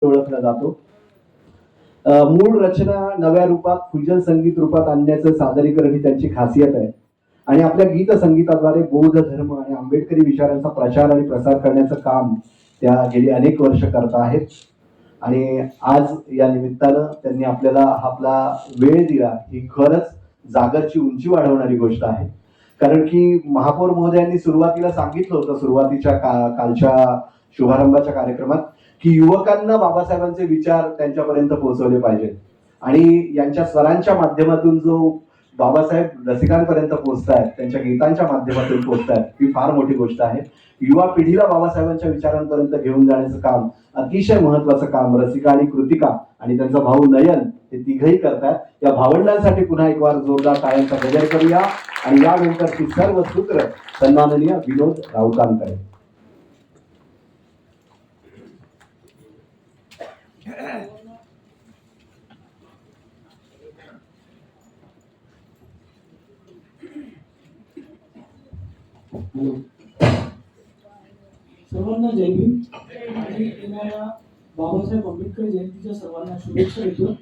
ओळखला जातो. मूळ रचना नव्या रूपात फ्युजन संगीत रूपात आणण्याचं सादरीकरण ही त्यांची खासियत आहे. आणि आपल्या गीत संगीताद्वारे बौद्ध धर्म आणि आंबेडकरी विचारांचा प्रचार आणि प्रसार करण्याचं काम त्या गेली अनेक वर्ष करत आहेत. आणि आज या निमित्तानं त्यांनी आपल्याला आपला वेळ दिला ही खरंच जागरची उंची वाढवणारी गोष्ट आहे. कारण की महापौर महोदयांनी सुरुवातीला सांगितलं होतं, सुरुवातीच्या कालच्या शुभारंभाच्या कार्यक्रमात, की युवकांना बाबासाहेबांचे विचार त्यांच्यापर्यंत पोहोचवले पाहिजेत. आणि यांच्या स्वरांच्या माध्यमातून जो बाबासाहेब रसिकांपर्यंत पोहोचतायत, त्यांच्या गीतांच्या माध्यमातून पोहोचतायत, ही फार मोठी गोष्ट आहे. युवा पिढीला बाबासाहेबांच्या विचारांपर्यंत घेऊन जाण्याचं काम, अतिशय महत्वाचं काम रसिका आणि कृतिका आणि त्यांचा भाऊ नयन हे तिघही करतात. या भावंडांसाठी पुन्हा एक वार जोरदार टाळ्यांचा गजर करूया. आणि यानंतरची सर्व सूत्र सन्माननीय विनोद राऊतांकडे. सर्वांना जय भीम आणि येणाऱ्या बाबासाहेब आंबेडकर जयंतीच्या सर्वांना शुभेच्छा देतो.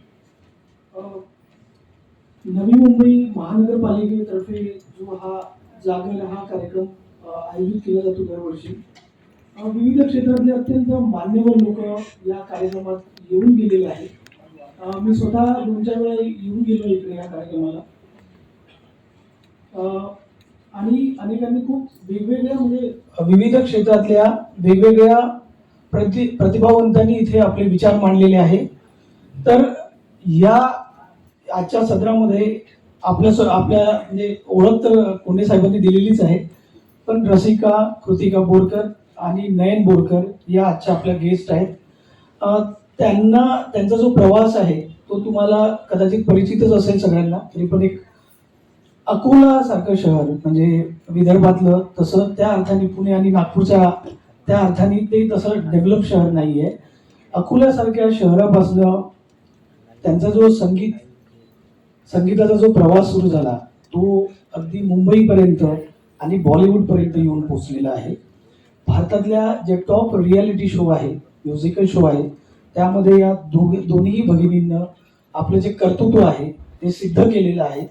नवी मुंबई महानगरपालिकेतर्फे जो हा जागर हा कार्यक्रम आयोजित केला जातो दरवर्षी, विविध क्षेत्रातले अत्यंत मान्यवर लोक या कार्यक्रमात येऊन गेलेले आहेत. मी स्वतः 2-4 वेळा येऊन गेलो इकडे या कार्यक्रमाला. आणि अनेकांनी खूप वेगवेगळ्या म्हणजे विविध क्षेत्रातल्या वेगवेगळ्या प्रतिभावंतांनी इथे आपले विचार मांडलेले आहे. तर या आजच्या सत्रामध्ये आपल्या म्हणजे ओळख तर कोंडे साहेबांनी दिलेलीच आहे, पण रसिका, कृतिका बोरकर आणि नयन बोरकर या आजच्या आपल्या गेस्ट आहेत. त्यांचा जो प्रवास आहे तो तुम्हाला कदाचित परिचितच असेल सगळ्यांना. तरी पण एक अकोला सारखं शहर म्हणजे विदर्भातलं, तसं त्या अर्थाने पुणे आणि नागपूरच्या त्या अर्थाने ते तसं डेव्हलप शहर नाही आहे. अकोला सारख्या शहरापासनं त्यांचा जो संगीताचा जो प्रवास सुरू झाला तो अगदी मुंबईपर्यंत आणि बॉलिवूडपर्यंत येऊन पोचलेला आहे. भारतातल्या जे टॉप रियालिटी शो आहे, म्युझिकल शो आहे, त्यामध्ये या दोन्ही भगिनींना आपलं जे कर्तृत्व आहे ते सिद्ध केलेलं आहे.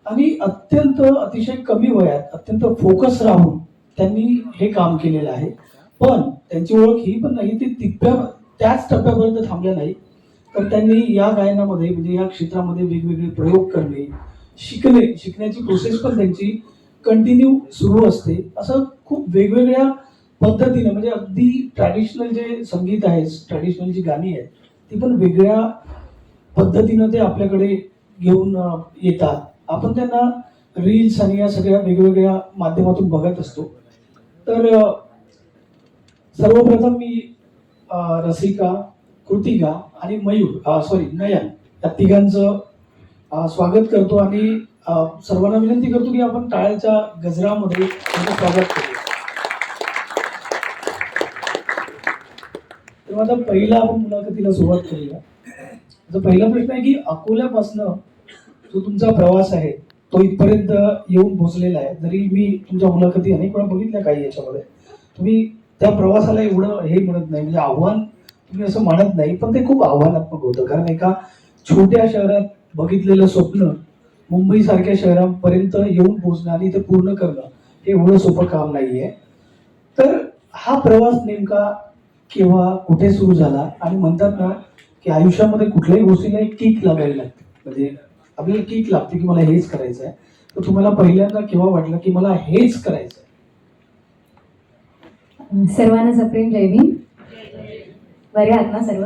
आणि अतिशय कमी वयात अत्यंत फोकस राहून त्यांनी हे काम केलेलं आहे. पण त्यांची ओळख ही पण नाही, ते त्याच टप्प्यापर्यंत थांबल्या नाही, तर त्यांनी या गायनामध्ये म्हणजे या क्षेत्रामध्ये वेगवेगळे प्रयोग करणे, शिकण्याची प्रोसेस पण त्यांची कंटिन्यू सुरू असते. असं खूप वेगवेगळ्या पद्धतीने म्हणजे अगदी ट्रॅडिशनल जे संगीत आहे, ट्रॅडिशनल जी गाणी आहेत ती पण वेगळ्या पद्धतीनं ते आपल्याकडे घेऊन येतात. आपण त्यांना रील्स आणि या सगळ्या वेगवेगळ्या माध्यमातून बघत असतो. तर सर्वप्रथम मी रसिका, कृतिका आणि नयन या तिघांचं स्वागत करतो आणि सर्वांना विनंती करतो की आपण टाळ्याच्या गजरामध्ये त्यांचं स्वागत करूया. तर आता पहिला आपण मुलाखतीला सुरुवात करूया. पहिला प्रश्न आहे की अकोल्यापासनं जो तुमचा प्रवास आहे तो इथपर्यंत येऊन पोहोचलेला आहे. जरी मी तुमच्या मुलाखती अनेक वेळा बघितल्या काही याच्यामध्ये, तुम्ही त्या प्रवासाला एवढं हे म्हणत नाही, म्हणजे आव्हान तुम्ही असं म्हणत नाही, पण ते खूप आव्हानात्मक होतं. कारण एका छोट्या शहरात बघितलेलं स्वप्न मुंबई सारख्या शहरापर्यंत येऊन पोहोचणं आणि ते पूर्ण करणं हे एवढं सोपं काम नाहीये. तर हा प्रवास नेमका केव्हा कुठे सुरू झाला? आणि म्हणतात ना की आयुष्यामध्ये कुठल्याही गोष्टीला एक किक लागायला लागते, म्हणजे आपल्याला किक लागते की मला हेच करायचं आहे. तर तुम्हाला पहिल्यांदा केव्हा वाटलं की मला हेच करायचं आहे? सर्वांना सप्रेम जय भीम. बरे आहात ना सर्व?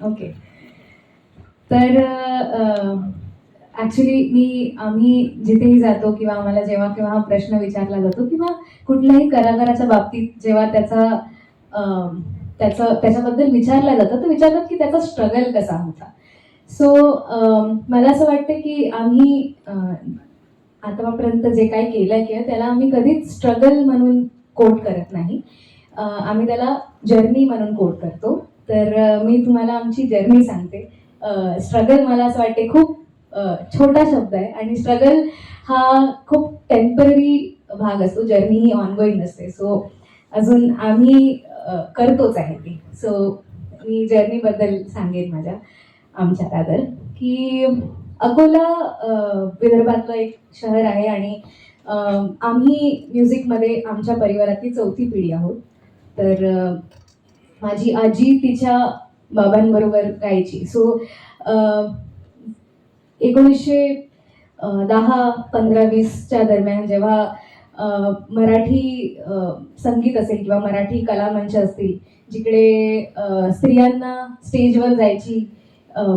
ओके. तर ॲक्च्युली आम्ही जिथेही जातो किंवा आम्हाला जेव्हा केव्हा हा प्रश्न विचारला जातो किंवा कुठल्याही कलाकाराच्या बाबतीत जेव्हा त्याच्याबद्दल विचारलं जातं तर विचारतात की त्याचा स्ट्रगल कसा होता. सो मला असं वाटतं की आम्ही आतापर्यंत जे काही केलं किंवा त्याला आम्ही कधीच स्ट्रगल म्हणून कोट करत नाही, आम्ही त्याला जर्नी म्हणून कोट करतो. तर मी तुम्हाला आमची जर्नी सांगते. स्ट्रगल मला असं वाटते खूप छोटा शब्द आहे आणि स्ट्रगल हा खूप टेम्पररी भाग असतो, जर्नी ही ऑनगोईंग असते. सो अजून आम्ही करतोच आहे ती. सो मी जर्नीबद्दल सांगेन आमच्या रादर की अकोला विदर्भातलं एक शहर आहे आणि आम्ही म्युझिकमध्ये आमच्या परिवारातली चौथी पिढी आहोत. तर माझी आजी तिच्या बाबांबरोबर गायची. सो 1910-15-20च्या दरम्यान जेव्हा मराठी संगीत असेल किंवा मराठी कलामंच असतील जिकडे स्त्रियांना स्टेजवर जायची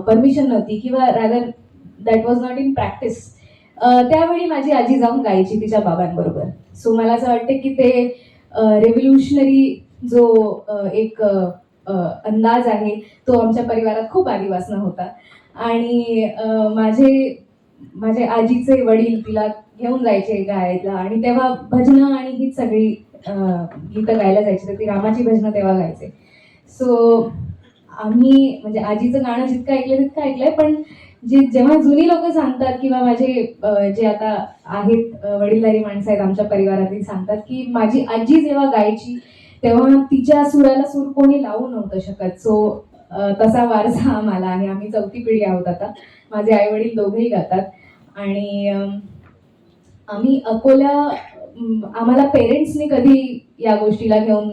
परमिशन नव्हती किंवा rather that was not in practice, त्यावेळी माझी आजी जाऊन गायची तिच्या बाबांबरोबर. सो मला असं वाटतं की ते रेव्होल्युशनरी जो एक अंदाज आहे तो आमच्या परिवारात खूप आधीपासून होता. आणि माझे आजीचे वडील तिला घेऊन जायचे गायला आणि तेव्हा भजनं आणि ही सगळी गीतं गायला जायची. तर ती रामाची भजनं तेव्हा गायचे. सो आम्ही म्हणजे आजीचं गाणं जितकं ऐकलं तितकं ऐकलंय, पण जेव्हा जुनी लोक सांगतात किंवा माझे जे आता आहेत वडीलधारी माणसं आहेत आमच्या परिवारातील सांगतात की माझी आजी जेव्हा गायची तेव्हा तिच्या सुराला सूर कोणी लावू नव्हतं शकत. सो तसा वारसा आम्हाला आहे. आम्ही चौथी पिढी आहोत आता. माझे आई वडील दोघेही गातात आणि आम्ही आम्हाला पेरेंट्सनी कधी या गोष्टीला घेऊन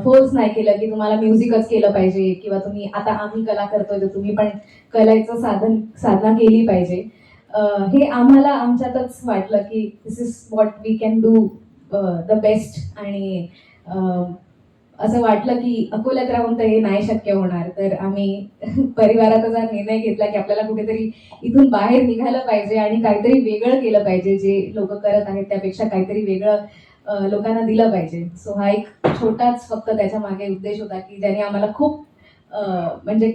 फोर्स नाही केलं की तुम्हाला म्युझिकच केलं पाहिजे किंवा तुम्ही आता आम्ही कला करतोय तर तुम्ही पण कलेचं साधना केली पाहिजे. हे आम्हाला आमच्यातच वाटलं की this is what we can do the best. आणि असं वाटलं की अकोल्यात राहून तर हे नाही शक्य होणार. तर आम्ही परिवाराचा निर्णय घेतला की आपल्याला कुठेतरी इथून बाहेर निघालं पाहिजे आणि काहीतरी वेगळं केलं पाहिजे. जे लोक करत आहेत त्यापेक्षा काहीतरी वेगळं लोकांना दिलं पाहिजे. सो हा एक छोटाच फक्त त्याच्या मागे उद्देश होता की ज्याने आम्हाला खूप म्हणजे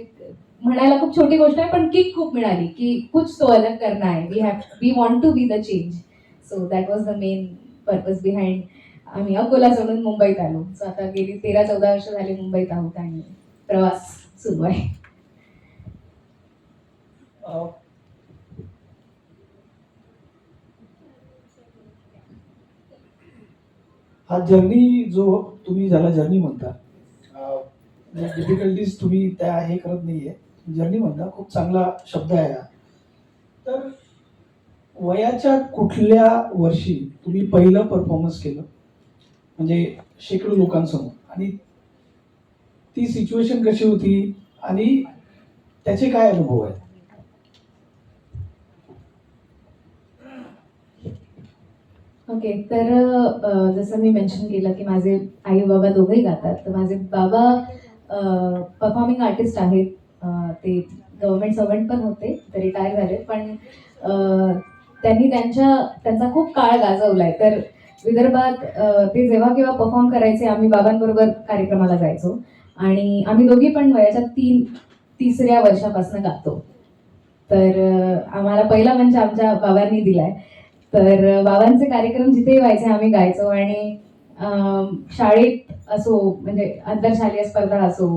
म्हणायला खूप छोटी गोष्ट आहे पण किक खूप मिळाली की कुछ तो अलग करना है, we want to be the change. So that was the main purpose behind. आम्ही अकोला सोडून मुंबईत आलो. सो आता गेली 13-14 वर्ष झाली मुंबईत आहोत आणि प्रवास सुरू आहे. हा जर्नी जो तुम्ही ज्याला जर्नी म्हणता, डिफिकल्टीज तुम्ही त्या हे करत नाहीये, जर्नी म्हणता, खूप चांगला शब्द आहे हा. तर वयाच्या कुठल्या वर्षी तुम्ही पहिलं परफॉर्मन्स केलं म्हणजे शेकडो लोकांसमोर, आणि ती सिच्युएशन कशी होती आणि त्याचे काय अनुभव आहेत? ओके. तर जसं मी मेन्शन केलं की माझे आई बाबा दोघेही गातात. तर माझे बाबा परफॉर्मिंग आर्टिस्ट आहेत. ते गव्हर्नमेंट सर्वंट पण होते, ते रिटायर झाले, पण त्यांनी त्यांचा खूप काळ गाजवलाय. तर विदर्भात ते जेव्हा केव्हा परफॉर्म करायचे आम्ही बाबांबरोबर कार्यक्रमाला जायचो आणि आम्ही दोघी पण वयाच्या 3-3ऱ्या वर्षापासून गातो. तर आम्हाला पहिला मंच आमच्या बाबांनी दिलाय. तर बाबांचे कार्यक्रम जिथे व्हायचे आम्ही गायचो आणि शाळेत असो म्हणजे आंतरशालेय स्पर्धा असो,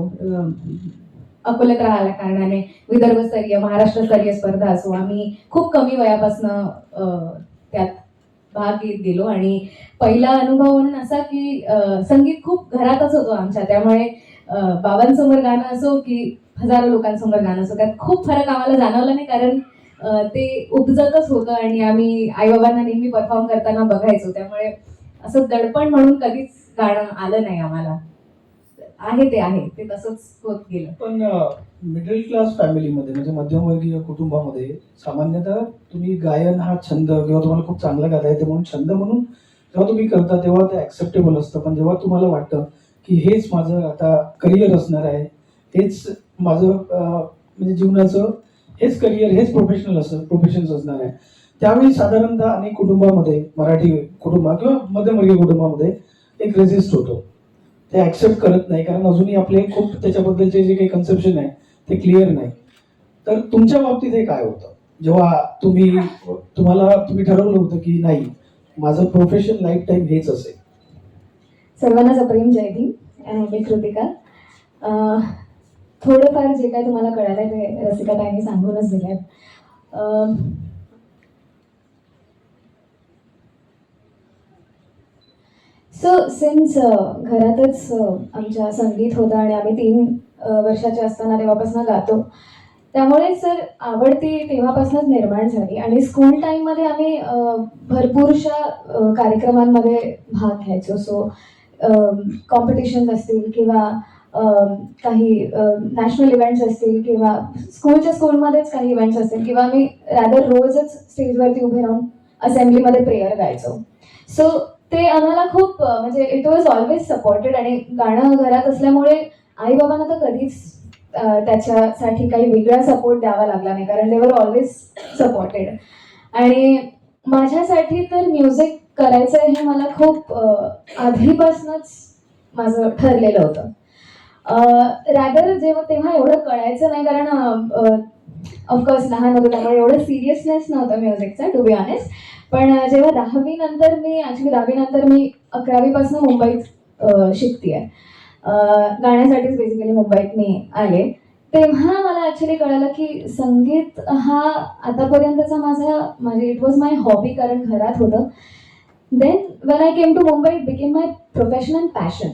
अकोल्यात राहिल्या कारणाने विदर्भस्तरीय महाराष्ट्रस्तरीय स्पर्धा असो, आम्ही खूप कमी वयापासून त्यात भाग घेत गेलो. आणि पहिला अनुभव म्हणून असा की संगीत खूप घरातच होतो आमच्या, त्यामुळे बाबांसमोर गाणं असो की हजारो लोकांसमोर गाणं असो त्यात खूप फरक आम्हाला जाणवला नाही, कारण ते उपजतच होतं आणि आम्ही आईबाबांना नेहमी परफॉर्म करताना बघायचो. त्यामुळे असं दडपण म्हणून कधीच गाणं आलं नाही आम्हाला. ते तसंच होत गेलं. पण मिडल क्लास फॅमिलीमध्ये म्हणजे मध्यमवर्गीय कुटुंबामध्ये सामान्यतः तुम्ही गायन हा छंद किंवा तुम्हाला खूप चांगलं गाता येते म्हणून छंद म्हणून जेव्हा तुम्ही करता तेव्हा ते ऍक्सेप्टेबल असतं. पण जेव्हा तुम्हाला वाटतं की हेच माझं आता करिअर असणार आहे, हेच माझं म्हणजे जीवनाचं हेच करिअर, हेच प्रोफेशन्स असणार आहे, त्यावेळी साधारणतः अनेक कुटुंबामध्ये, मराठी कुटुंबात किंवा मध्यमवर्गीय कुटुंबामध्ये एक रेजिस्ट होतो. ते ऍक्सेप्ट करत नाही, कारण अजूनही आपले खूप त्याच्याबद्दलचे जे काही कन्सेप्शन आहे ते क्लिअर नाही. तर तुमच्या बाबतीत हे काय होतं जेव्हा तुम्ही ठरवलं होतं की नाही माझं प्रोफेशन लाईफ टाईम हेच असेल? सर्वांना सप्रेम जय भीम. मी कृतिका. थोडंफार जे काय तुम्हाला कळालंय ते रसिकाताईंनी सांगूनच दिलंय. सो सिन्स घरातच आमच्या संगीत होतं आणि आम्ही 3 वर्षाचे असताना तेव्हापासून गातो. त्यामुळे सर आवड ती तेव्हापासूनच निर्माण झाली आणि स्कूल टाईममध्ये आम्ही भरपूरशा कार्यक्रमांमध्ये भाग घ्यायचो. सो कॉम्पिटिशन्स असतील किंवा काही नॅशनल इव्हेंट्स असतील किंवा स्कूलमध्येच काही इव्हेंट्स असतील किंवा आम्ही रॅदर रोजच स्टेजवरती उभे राहून असेंब्लीमध्ये प्रेयर गायचो. सो ते आम्हाला खूप म्हणजे इट वॉज ऑलवेज सपोर्टेड आणि गाणं घरात असल्यामुळे आईबाबांना तर कधीच त्याच्यासाठी काही वेगळा सपोर्ट द्यावा लागला नाही, कारण दे वर ऑलवेज सपोर्टेड. आणि माझ्यासाठी तर म्युझिक करायचं हे मला खूप आधीपासूनच माझं ठरलेलं होतं. रॅदर तेव्हा एवढं कळायचं नाही, कारण ऑफकोर्स लहान होतं त्यामुळे एवढं सिरियसनेस नव्हतं म्युझिकचा, टू बी ऑनेस्ट. पण जेव्हा 10वी नंतर मी 11वीपासून मुंबईत शिकतेय, गाण्यासाठीच बेसिकली मुंबईत मी आले, तेव्हा मला ॲक्च्युली कळालं की संगीत हा आतापर्यंतचा माझे इट वॉज माय हॉबी, कारण घरात होतं. Then when I came to Mumbai it became my profession and passion.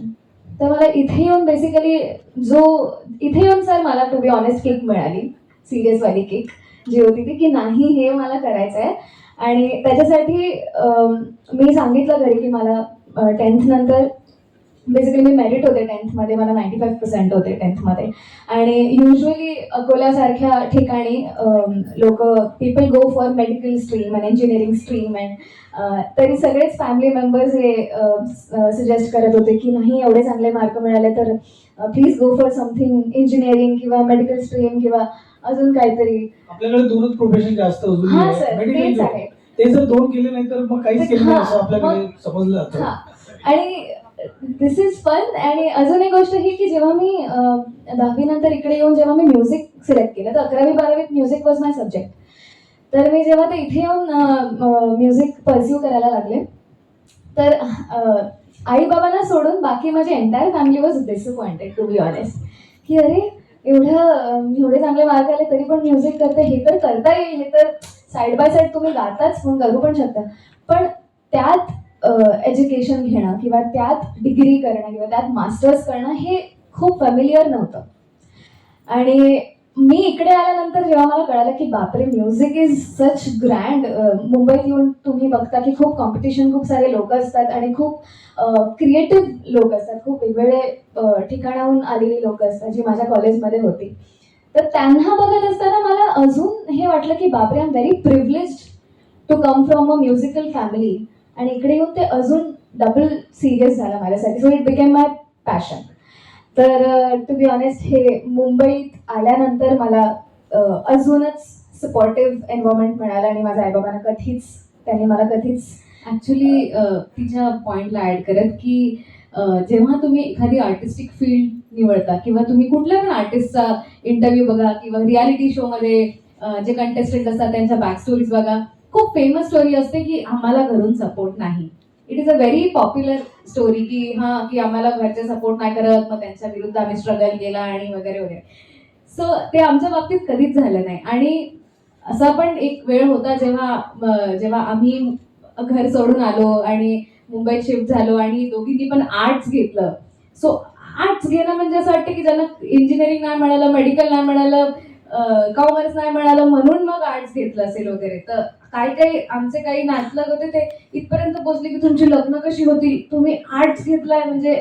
तर मला इथे येऊन बेसिकली इथे येऊन सर मला टू बी ऑनेस्ट किक मिळाली, सिरियसवाली किक जी होती ती की नाही हे मला करायचं आहे. आणि त्याच्यासाठी मी सांगितलं घरी की मला 10th नंतर बेसिकली मी मेरिट होते 10th मध्ये, मला 95% होते 10th मध्ये. आणि युजली अकोल्यासारख्या ठिकाणी लोक people go for medical stream and engineering stream and तरी सगळेच फॅमिली मेंबर्स हे सजेस्ट करत होते की नाही एवढे चांगले मार्क मिळाले तर please go for something engineering किंवा मेडिकल स्ट्रीम किंवा अजून काहीतरी. आपल्याकडे दोनच प्रोफेशन जास्त हा सर, तेच आहे. ते जर दोन केले नाही तर मग काहीच केलं नाही असं आपल्याकडे समजलं जातं. आणि दिस इज फन. आणि अजून एक गोष्ट ही की जेव्हा मी 10वी नंतर इकडे येऊन जेव्हा मी म्युझिक सिलेक्ट केलं, तर 11वी-12वीत म्युझिक वॉज माय सब्जेक्ट. तर मी जेव्हा ते इथे येऊन म्युझिक परस्यू करायला लागले, तर आई बाबांना सोडून बाकी माझी entire family was disappointed, to be honest, की अरे एवढे चांगले मार्क आले तरी पण म्युझिक करते, हे तर करता येईल, हे तर साईड बाय साईड तुम्ही गाताच म्हणून करू पण शकता, पण त्यात एज्युकेशन घेणं किंवा त्यात डिग्री करणं किंवा त्यात मास्टर्स करणं हे खूप फॅमिलियर नव्हतं. आणि मी इकडे आल्यानंतर जेव्हा मला कळालं की बापरे म्युझिक इज सच ग्रँड, मुंबईत येऊन तुम्ही बघता की खूप कॉम्पिटिशन, खूप सारे लोक असतात आणि खूप क्रिएटिव्ह लोक असतात, खूप वेगवेगळे ठिकाणाहून आलेली लोक असतात जी माझ्या कॉलेजमध्ये होती. तर त्यांना बघत असताना मला अजून हे वाटलं की बापरे I am very privileged to come from a musical family. आणि इकडे येऊन ते अजून डबल सिरियस झालं माझ्यासाठी. So it became my passion. तर टू बी ऑनेस्ट हे मुंबईत आल्यानंतर मला अजूनच सपोर्टिव्ह एन्व्हायरमेंट मिळालं आणि माझ्या आईबाबांना त्यांनी मला कधीच ॲक्च्युली तिच्या पॉईंटला ॲड करत की जेव्हा तुम्ही एखादी आर्टिस्टिक फील्ड निवडता किंवा तुम्ही कुठल्या पण आर्टिस्टचा इंटरव्ह्यू बघा किंवा रियालिटी शोमध्ये जे कंटेस्टंट असतात त्यांच्या बॅक स्टोरीज बघा, खूप फेमस स्टोरी असते की आम्हाला घरून सपोर्ट नाही. It is a very popular story की आम्हाला घरचे सपोर्ट नाही करत, मग त्यांच्या विरुद्ध आम्ही स्ट्रगल केला आणि वगैरे वगैरे. सो ते आमच्या बाबतीत कधीच झालं नाही. आणि असा पण एक वेळ होता जेव्हा आम्ही घर सोडून आलो आणि मुंबईत शिफ्ट झालो आणि दोघींनी पण आर्ट्स घेतलं. सो आर्ट्स घेणं म्हणजे असं वाटतं की ज्यांना इंजिनिअरिंग नाही मिळालं, मेडिकल नाही मिळालं, कॉमर्स नाही मिळालं म्हणून मग आर्ट्स घेतलं असेल वगैरे. तर आमचे काही नातलग होते ते इथपर्यंत पोहोचले की तुमची लग्न कशी होतील, तुम्ही आर्ट्स घेतलाय म्हणजे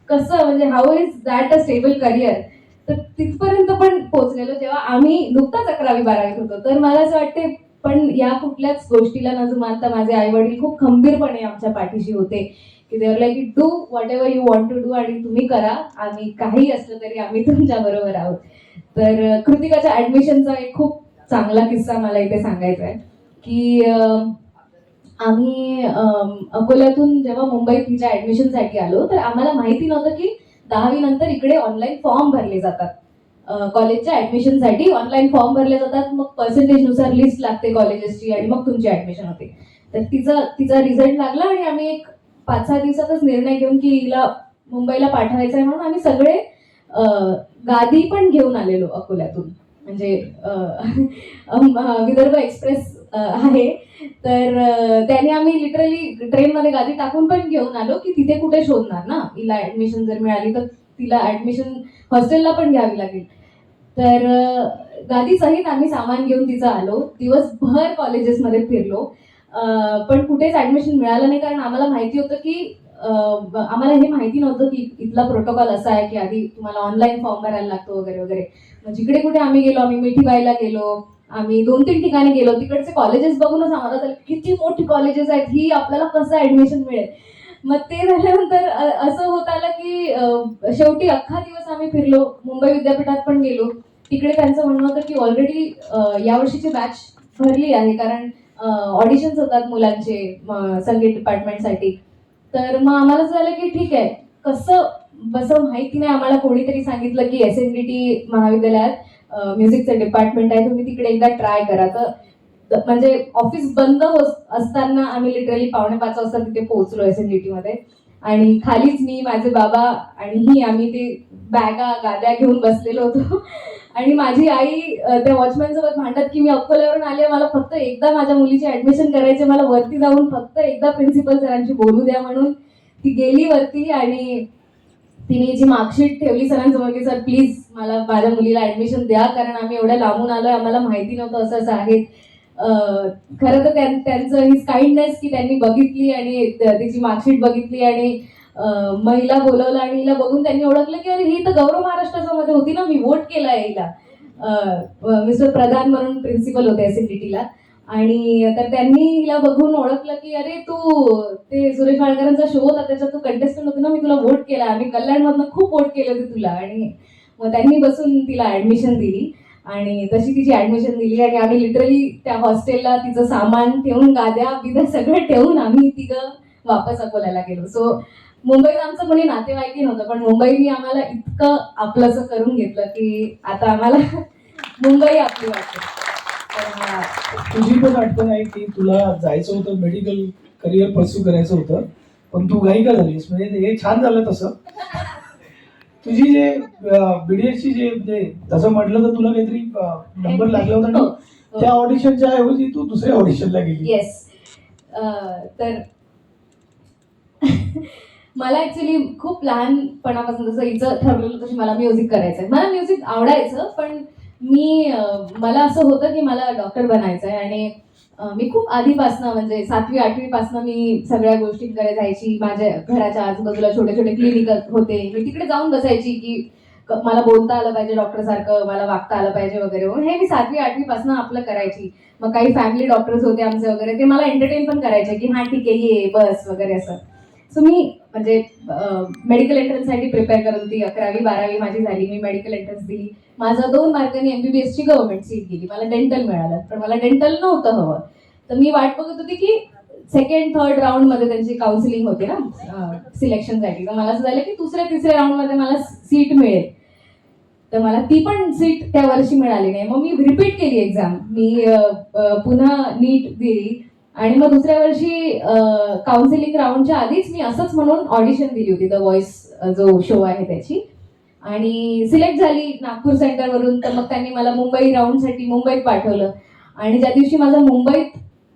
कसं, म्हणजे how is that a stable career. तर तिथपर्यंत पण पोहोचलेलो जेव्हा आम्ही नुकताच 11वी-12वीत होतो. तर मला असं वाटते पण या कुठल्याच गोष्टीला न जुमानता माझे आई वडील खूप खंबीरपणे आमच्या पाठीशी होते की they were like do whatever you want to do आणि तुम्ही करा, आम्ही काही असलं तरी आम्ही तुमच्या बरोबर आहोत. तर कृतिकाच्या ऍडमिशनचा एक खूप चांगला किस्सा मला इथे सांगायचा आहे की आम्ही अकोल्यातून जेव्हा मुंबईत तिच्या ऍडमिशनसाठी आलो तर आम्हाला माहिती नव्हतं की 10वी नंतर इकडे ऑनलाईन फॉर्म भरले जातात. कॉलेजच्या ऍडमिशनसाठी ऑनलाईन फॉर्म भरले जातात, मग पर्सेंटेजनुसार लिस्ट लागते कॉलेजेसची आणि मग तुमची ऍडमिशन होते. तर तिचा रिझल्ट लागला आणि आम्ही एक 5-6 दिवसातच निर्णय घेऊन की हिला मुंबईला पाठवायचं आहे म्हणून आम्ही सगळे गादी पण घेऊन आलेलो अकोल्यातून. म्हणजे विदर्भ एक्सप्रेस आहे तर त्याने आम्ही लिटरली ट्रेनमध्ये गादी टाकून पण घेऊन आलो की तिथे कुठे शोधणार ना, हिला ऍडमिशन जर मिळाली तर तिला ऍडमिशन हॉस्टेलला पण घ्यावी लागेल. तर गादी सहित आम्ही सामान घेऊन तिचं आलो, दिवसभर कॉलेजेसमध्ये फिरलो, पण कुठेच ऍडमिशन मिळालं नाही, कारण आम्हाला माहिती होतं की आम्हाला हे माहिती नव्हतं की इथला प्रोटोकॉल असा आहे की आधी तुम्हाला ऑनलाईन फॉर्म भरायला लागतो वगैरे वगैरे. मग जिकडे कुठे आम्ही गेलो, आम्ही मिठीबाईला गेलो, आम्ही 2-3 ठिकाणी गेलो, तिकडचे कॉलेजेस बघूनच आम्हाला झालं किती मोठी कॉलेजेस आहेत, ही आपल्याला कसं ऍडमिशन मिळेल. मग ते झाल्यानंतर असं होत आलं की शेवटी अख्खा दिवस आम्ही फिरलो, मुंबई विद्यापीठात पण गेलो. तिकडे त्यांचं म्हणणं होतं की ऑलरेडी यावर्षीची बॅच भरली आहे, कारण ऑडिशन्स होतात मुलांचे संगीत डिपार्टमेंटसाठी. तर मग आम्हाला असं झालं की ठीक आहे, कसं बसं माहिती नाही, आम्हाला कोणीतरी सांगितलं की SNDT महाविद्यालयात म्युझिकचं डिपार्टमेंट आहे, तुम्ही तिकडे एकदा ट्राय करा. तर म्हणजे ऑफिस बंद असताना आम्ही लिटरली 4:45 वाजता तिथे पोहोचलो SNDT मध्ये. आणि खालीच मी, माझे बाबा आणि आम्ही ते बॅगा गाद्या घेऊन बसलेलो होतो. आणि माझी आई त्या वॉचमॅन सोबत भांडत की मी अकोल्यावरून आले, मला फक्त एकदा माझ्या मुलीची ऍडमिशन करायची, मला वरती जाऊन फक्त एकदा प्रिन्सिपल सरांशी बोलू द्या म्हणून. ती गेली वरती आणि तिने जी मार्कशीट ठेवली सरांसमोर की सर प्लीज मला माझ्या मुलीला ऍडमिशन द्या, कारण आम्ही एवढ्या लांबून आलोय, आम्हाला माहिती नव्हतं असं असं आहे. खरं तर त्यांचं हिज काइंडनेस की त्यांनी बघितली आणि तिची मार्कशीट बघितली आणि महिला बोलवलं आणि हिला बघून त्यांनी ओळखलं की अरे ही तर गौरव महाराष्ट्राच्या मध्ये होती ना, मी वोट केलाय हिला. मिस्टर प्रधान म्हणून प्रिन्सिपल होते SNDTला. आणि तर त्यांनी हिला बघून ओळखलं की अरे तू ते सुरेश वाडकरांचा शो होता त्याच्यात तू कंटेस्टंट होती ना, मी तुला वोट केला, आम्ही कल्याणमधनं खूप वोट केले होते तुला. आणि मग त्यांनी बसून तिला ऍडमिशन दिली आणि तशी तिची ऍडमिशन दिली. आणि आम्ही लिटरली त्या हॉस्टेलला तिचं सामान ठेवून, गाद्या बिद्या सगळं ठेवून आम्ही तिघं वापस अकोल्याला गेलो. सो मुंबईत आमचं कोणी नातेवाईकही नव्हतं, पण मुंबईने आम्हाला इतकं आपलंसं करून घेतलं की आता आम्हाला मुंबई आपली वाटते. तुझी पण आठवण आहे की तुला जायचं होतं, मेडिकल करिअर परस्यू करायचं होतं, पण तू गायिका झालीस, म्हणजे हे छान झालं. तसं तुझी जे BDSची जे म्हणजे तसं म्हटलं तर तुला काहीतरी नंबर लागला होता ना, त्या ऑडिशनच्या ऐवजी तू दुसऱ्या ऑडिशनला गेली. येस. तर मला ऍक्च्युली खूप लहानपणापासून जसं हिचं ठरलेलं तशी मला म्युझिक करायचंय, मला म्युझिक आवडायचं, पण मला असं होतं की मला डॉक्टर बनायचं आहे. आणि मी खूप आधीपासनं म्हणजे 7वी-8वी पासनं मी सगळ्या गोष्टींकडे जायची. माझ्या घराच्या आजूबाजूला छोटे छोटे क्लिनिक होते, मी तिकडे जाऊन बसायची की मला बोलता आलं पाहिजे डॉक्टर सारखं, मला वागता आलं पाहिजे वगैरे. हे मी 7वी-8वी पासनं आपलं करायची. मग काही फॅमिली डॉक्टर्स होते आमचे वगैरे, ते मला एंटरटेन पण करायचे की हा ठीक आहे ये बस वगैरे असं. सो मी म्हणजे मेडिकल एंट्रन्ससाठी प्रिपेअर करत होती. 11वी-12वी माझी झाली, मी मेडिकल एंट्रन्स दिली. माझा 2 मार्कांनी MBBSची गव्हर्नमेंट सीट गेली, मला डेंटल मिळालं, पण मला डेंटल नव्हतं हवं. तर मी वाट बघत होती की 2nd-3rd राऊंड मध्ये त्यांची काउन्सिलिंग होती ना सिलेक्शनसाठी. तर मला असं झालं की 2ऱ्या-3ऱ्या राऊंड मध्ये मला सीट मिळेल. तर मला ती पण सीट त्या वर्षी मिळाली नाही. मग मी रिपीट केली एक्झाम, मी पुन्हा नीट दिली. आणि मग दुसऱ्या वर्षी काउन्सिलिंग राऊंडच्या आधीच मी असंच म्हणून ऑडिशन दिली होती, द व्हॉइस जो शो आहे त्याची, आणि सिलेक्ट झाली नागपूर सेंटरवरून. तर मग त्यांनी मला मुंबई राऊंडसाठी मुंबईत पाठवलं. आणि ज्या दिवशी माझं मुंबईत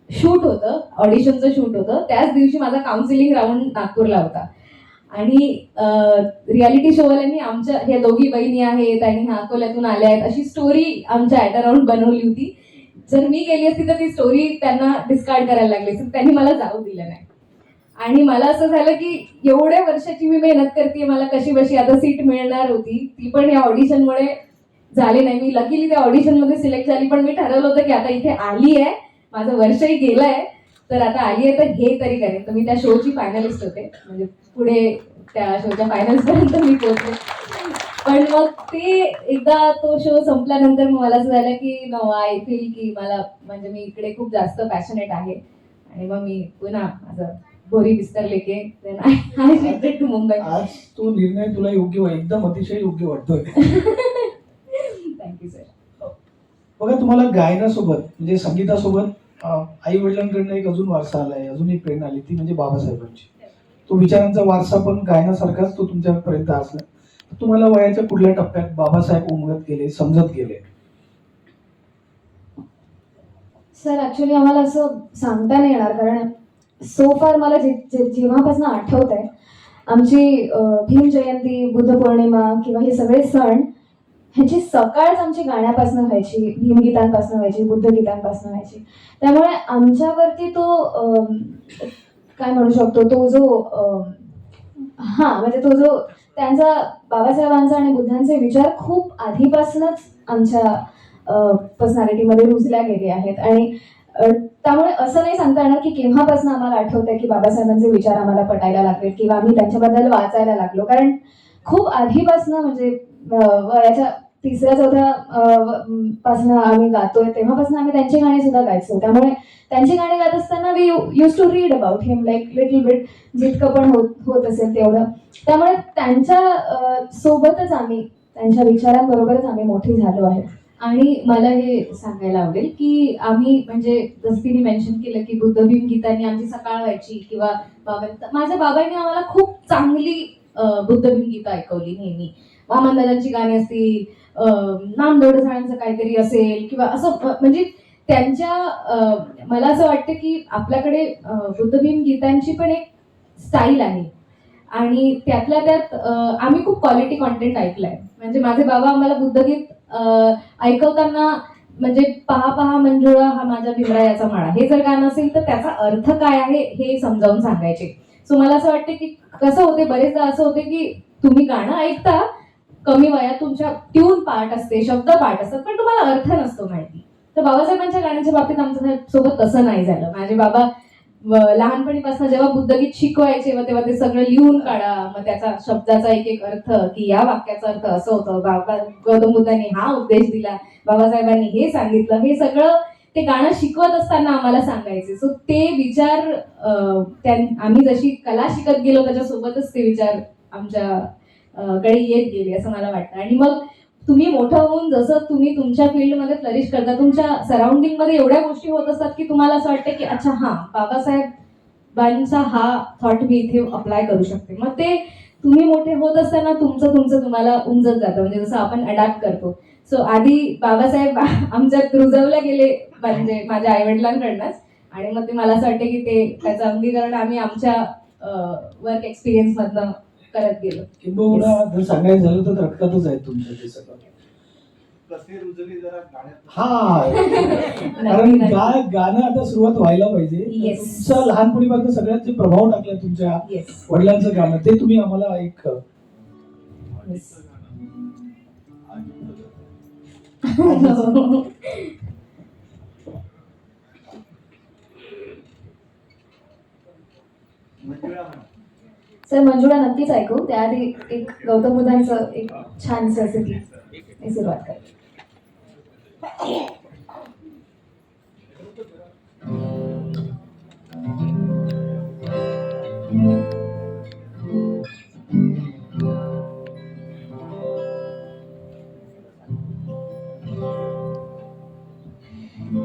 शूट होतं, ऑडिशनचं शूट होतं, त्याच दिवशी माझा काउन्सिलिंग राऊंड नागपूरला होता. आणि रियालिटी शोवाल्यांनी आमच्या ह्या दोघी बहिणी आहेत आणि ह्या अकोल्यातून आल्या आहेत अशी स्टोरी आमच्या ॲट अराउंड बनवली होती. जर मी गेली असती तर ती स्टोरी त्यांना डिस्कार्ड करायला लागली असती, त्यांनी मला जाऊ दिलं नाही. आणि मला असं झालं की एवढ्या वर्षाची मी मेहनत करते, मला कशी बशी आता सीट मिळणार होती, ती पण या ऑडिशनमुळे झाली नाही. मी लकीली त्या ऑडिशनमध्ये सिलेक्ट झाली, पण मी ठरवलं होतं की आता इथे आली आहे, माझं वर्षही गेलंय, तर आता आली आहे तर हे तरी करेन. तर मी त्या शोची फायनलिस्ट होते, म्हणजे पुढे त्या शोच्या फायनल्सपर्यंत मी पोहोचले. पण मग ते एकदा तो शो संपल्यानंतर मग मला असं झालं की नो, आय फील की मला म्हणजे मी इकडे खूप जास्त पॅशनेट आहे. आणि मग मी पुन्हा माझं बोरी बिस्तर लेके आय शिफ्टेड टू मुंबई. आज तो निर्णय तुला योग्य, एकदम अतिशय योग्य वाटतोय. Thank you sir. बघा, तुम्हाला गायनासोबत म्हणजे संगीतासोबत आई वडिलांकडनं एक अजून वारसा आलाय, अजून एक प्रेरणा आली, ती म्हणजे बाबासाहेबांची. तो विचारांचा वारसा पण गायनासारखाच तो तुमच्यापर्यंत असला. तुम्हाला वयाच्या कुठल्या टप्प्यात बाबासाहेब उमगत गेले, समजत गेले? सर ऍक्च्युली आम्हाला असं सांगता नाही येणार, कारण सो फार मला जेव्हापासून आठवत आहे आमची भीम जयंती, बुद्ध पौर्णिमा किंवा हे सगळे सण ह्याची सकाळच आमची गाण्यापासून व्हायची, भीमगीतांपासून व्हायची, बुद्धगीतांपासून व्हायची. त्यामुळे आमच्यावरती तो काय म्हणू शकतो, तो जो म्हणजे तो जो त्यांचा बाबासाहेबांचा आणि बुद्धांचे विचार खूप आधीपासूनच आमच्या पर्सनॅलिटीमध्ये रुजल्या गेले आहेत. आणि त्यामुळे असं नाही सांगता येणार की केव्हापासून आम्हाला आठवतंय की बाबासाहेबांचे विचार आम्हाला पटायला लागले किंवा आम्ही त्यांच्याबद्दल वाचायला लागलो. कारण खूप आधीपासून म्हणजे वयाच्या 3ऱ्या-4थ्या पासून आम्ही गातोय, तेव्हापासून आम्ही त्यांची गाणी सुद्धा गायचो. त्यामुळे त्यांची गाणी गात असताना we use to read about him like little bit, जितकं पण होत असेल तेवढं. त्यामुळे त्यांच्या सोबतच आम्ही, त्यांच्या विचारांबरोबरच आम्ही मोठी झालो आहे. आणि मला हे सांगायला आवडेल की आम्ही म्हणजे जसं तिने मेन्शन केलं की बुद्ध भीम गीतांनी आमची सकाळ व्हायची किंवा माझ्या बाबांनी आम्हाला खूप चांगली बुद्ध भीम गीतं ऐकवली नेहमी. वामनदादांची गाणी असतील, नामदेव साळांचं काहीतरी असेल किंवा असं म्हणजे त्यांच्या मला असं वाटतं की आपल्याकडे बुद्ध भीम गीतांची पण एक स्टाईल आहे आणि त्यातल्या त्यात आम्ही खूप क्वालिटी कॉन्टेंट ऐकलंय. म्हणजे माझे बाबा आम्हाला बुद्धगीत ऐकवताना म्हणजे पहा पहा मंजुळा हा माझ्या भीमरायाचा माळा हे जर गाणं असेल तर त्याचा अर्थ काय आहे हे समजावून सांगायचे. सो मला असं वाटतं की कसं होते, बरेचदा असं होते की तुम्ही गाणं ऐकता, कमी वयात तुमच्या ट्यून पार्ट असते, शब्द पार्ट असतात, पण तुम्हाला अर्थ नसतो माहिती. तर बाबासाहेबांच्या गाण्याच्या बाबतीत आमच्या सोबत तसं नाही झालं. माझे बाबा लहानपणीपासून जेव्हा बुद्धगीत शिकवायचे तेव्हा ते सगळं लिहून काढा, मग त्याचा शब्दाचा एक एक अर्थ की या वाक्याचा अर्थ असं होतं, बाबा गौतम बुद्धांनी हा उपदेश दिला, बाबासाहेबांनी हे सांगितलं, हे सगळं ते गाणं शिकवत असताना आम्हाला सांगायचे. सो ते विचार आम्ही जशी कला शिकत गेलो त्याच्यासोबतच ते विचार आमच्या कडे येत गेले असं मला वाटतं. आणि मग तुम्ही मोठं होऊन जसं तुम्ही तुमच्या फील्डमध्ये फ्लरिश करता, तुमच्या सराउंडिंगमध्ये एवढ्या गोष्टी होत असतात की तुम्हाला असं वाटतं की अच्छा हा बाबासाहेबांचा हा थॉट मी इथे अप्लाय करू शकते. मग ते तुम्ही मोठे होत असताना तुमचं तुम्हाला उमजत जातं, म्हणजे जसं आपण अडॅप्ट करतो. सो आधी बाबासाहेब आमच्यात रुजवले गेले म्हणजे माझ्या आईवडिलांकडनंच, आणि मग ते मला असं वाटतं की ते त्याचं अंगीकरण आम्ही आमच्या वर्क एक्सपिरियन्स मधनं करत गेलो. किंबहुना जर सांगायचं झालं तर रक्तातच आहे तुमचं ते सगळं. कारण गाणं आता सुरुवात व्हायला पाहिजे. तुमचा लहानपणीपासून सगळ्यात जे प्रभाव टाकला तुमच्या वडिलांचं गाणं ते तुम्ही आम्हाला एक सर मंजुळा नक्कीच ऐकू. त्याआधी एक गौतम बुद्धांचं एक छानसं असं गीत सुरुवात कर.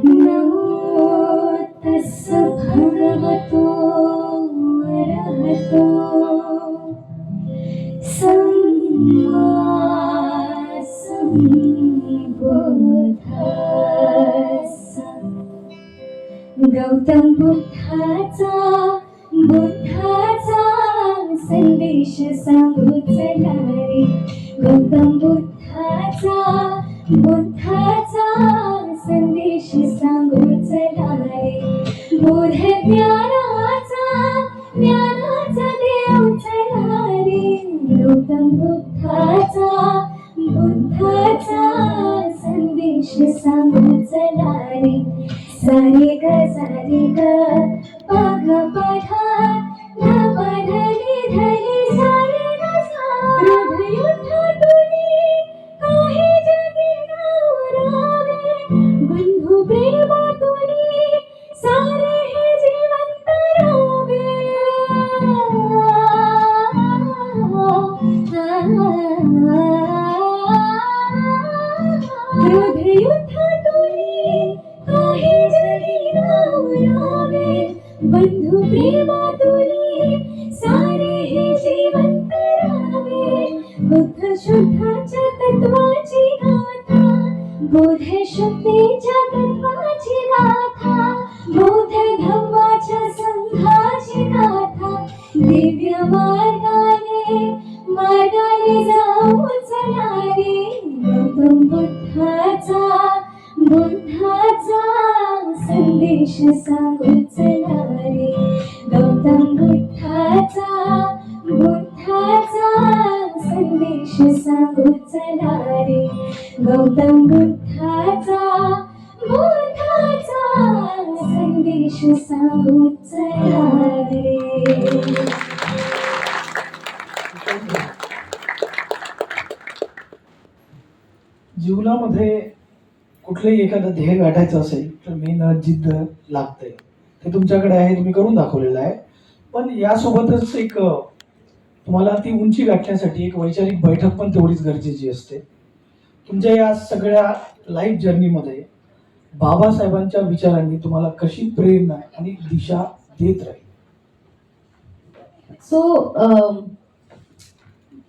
नमो तस्स भगवतो अरहतो सम्मा संबुद्धस्स. गौतम बुद्धाचा संदेश सांगू चला रे. गौतम बुद्धाचा संदेश सांगू चला रे. बोध ज्ञानाचा देव चला रे. गौतम बुद्धाचा संदेश सांगू चला रे. सारे ग पा ग पा धा धा पा धनी धनी सारे ग सा. हृदयुद्धातुनी काही जगी नवरावे. बंधु प्रेमातुनी सारे हे जिवंत रावे. हृदयुद्धातुनी काही जगी नवरावे. बंधु प्रेमातुनी सारे हे जिवंत रावे. बुद्ध शुद्धाच्या तत्वाची गाथा, बोध शुद्धीच्या तत्वाची गाथा, बौद्ध धम्माच्या संघाची गाथा, दिव्य मार्गाने बुद्धाचा संदेश सांगू चला रे, गौतम बुद्धाचा संदेश सांगू चला रे, गौतम बुद्धाचा संदेश सांगू चला रे. जीवनामध्ये कुठलंही एखादं ध्येय गाठायचं असेल तर मेहनत जिद्द लागते. ते तुमच्याकडे आहे, तुम्ही करून दाखवलेलं आहे. पण यासोबतच एक तुम्हाला ती उंची गाठण्यासाठी एक वैचारिक बैठक पण तेवढीच गरजेची असते. तुमच्या या सगळ्या लाईफ जर्नीमध्ये बाबासाहेबांच्या विचारांनी तुम्हाला कशी प्रेरणा आणि दिशा देत राहील? सो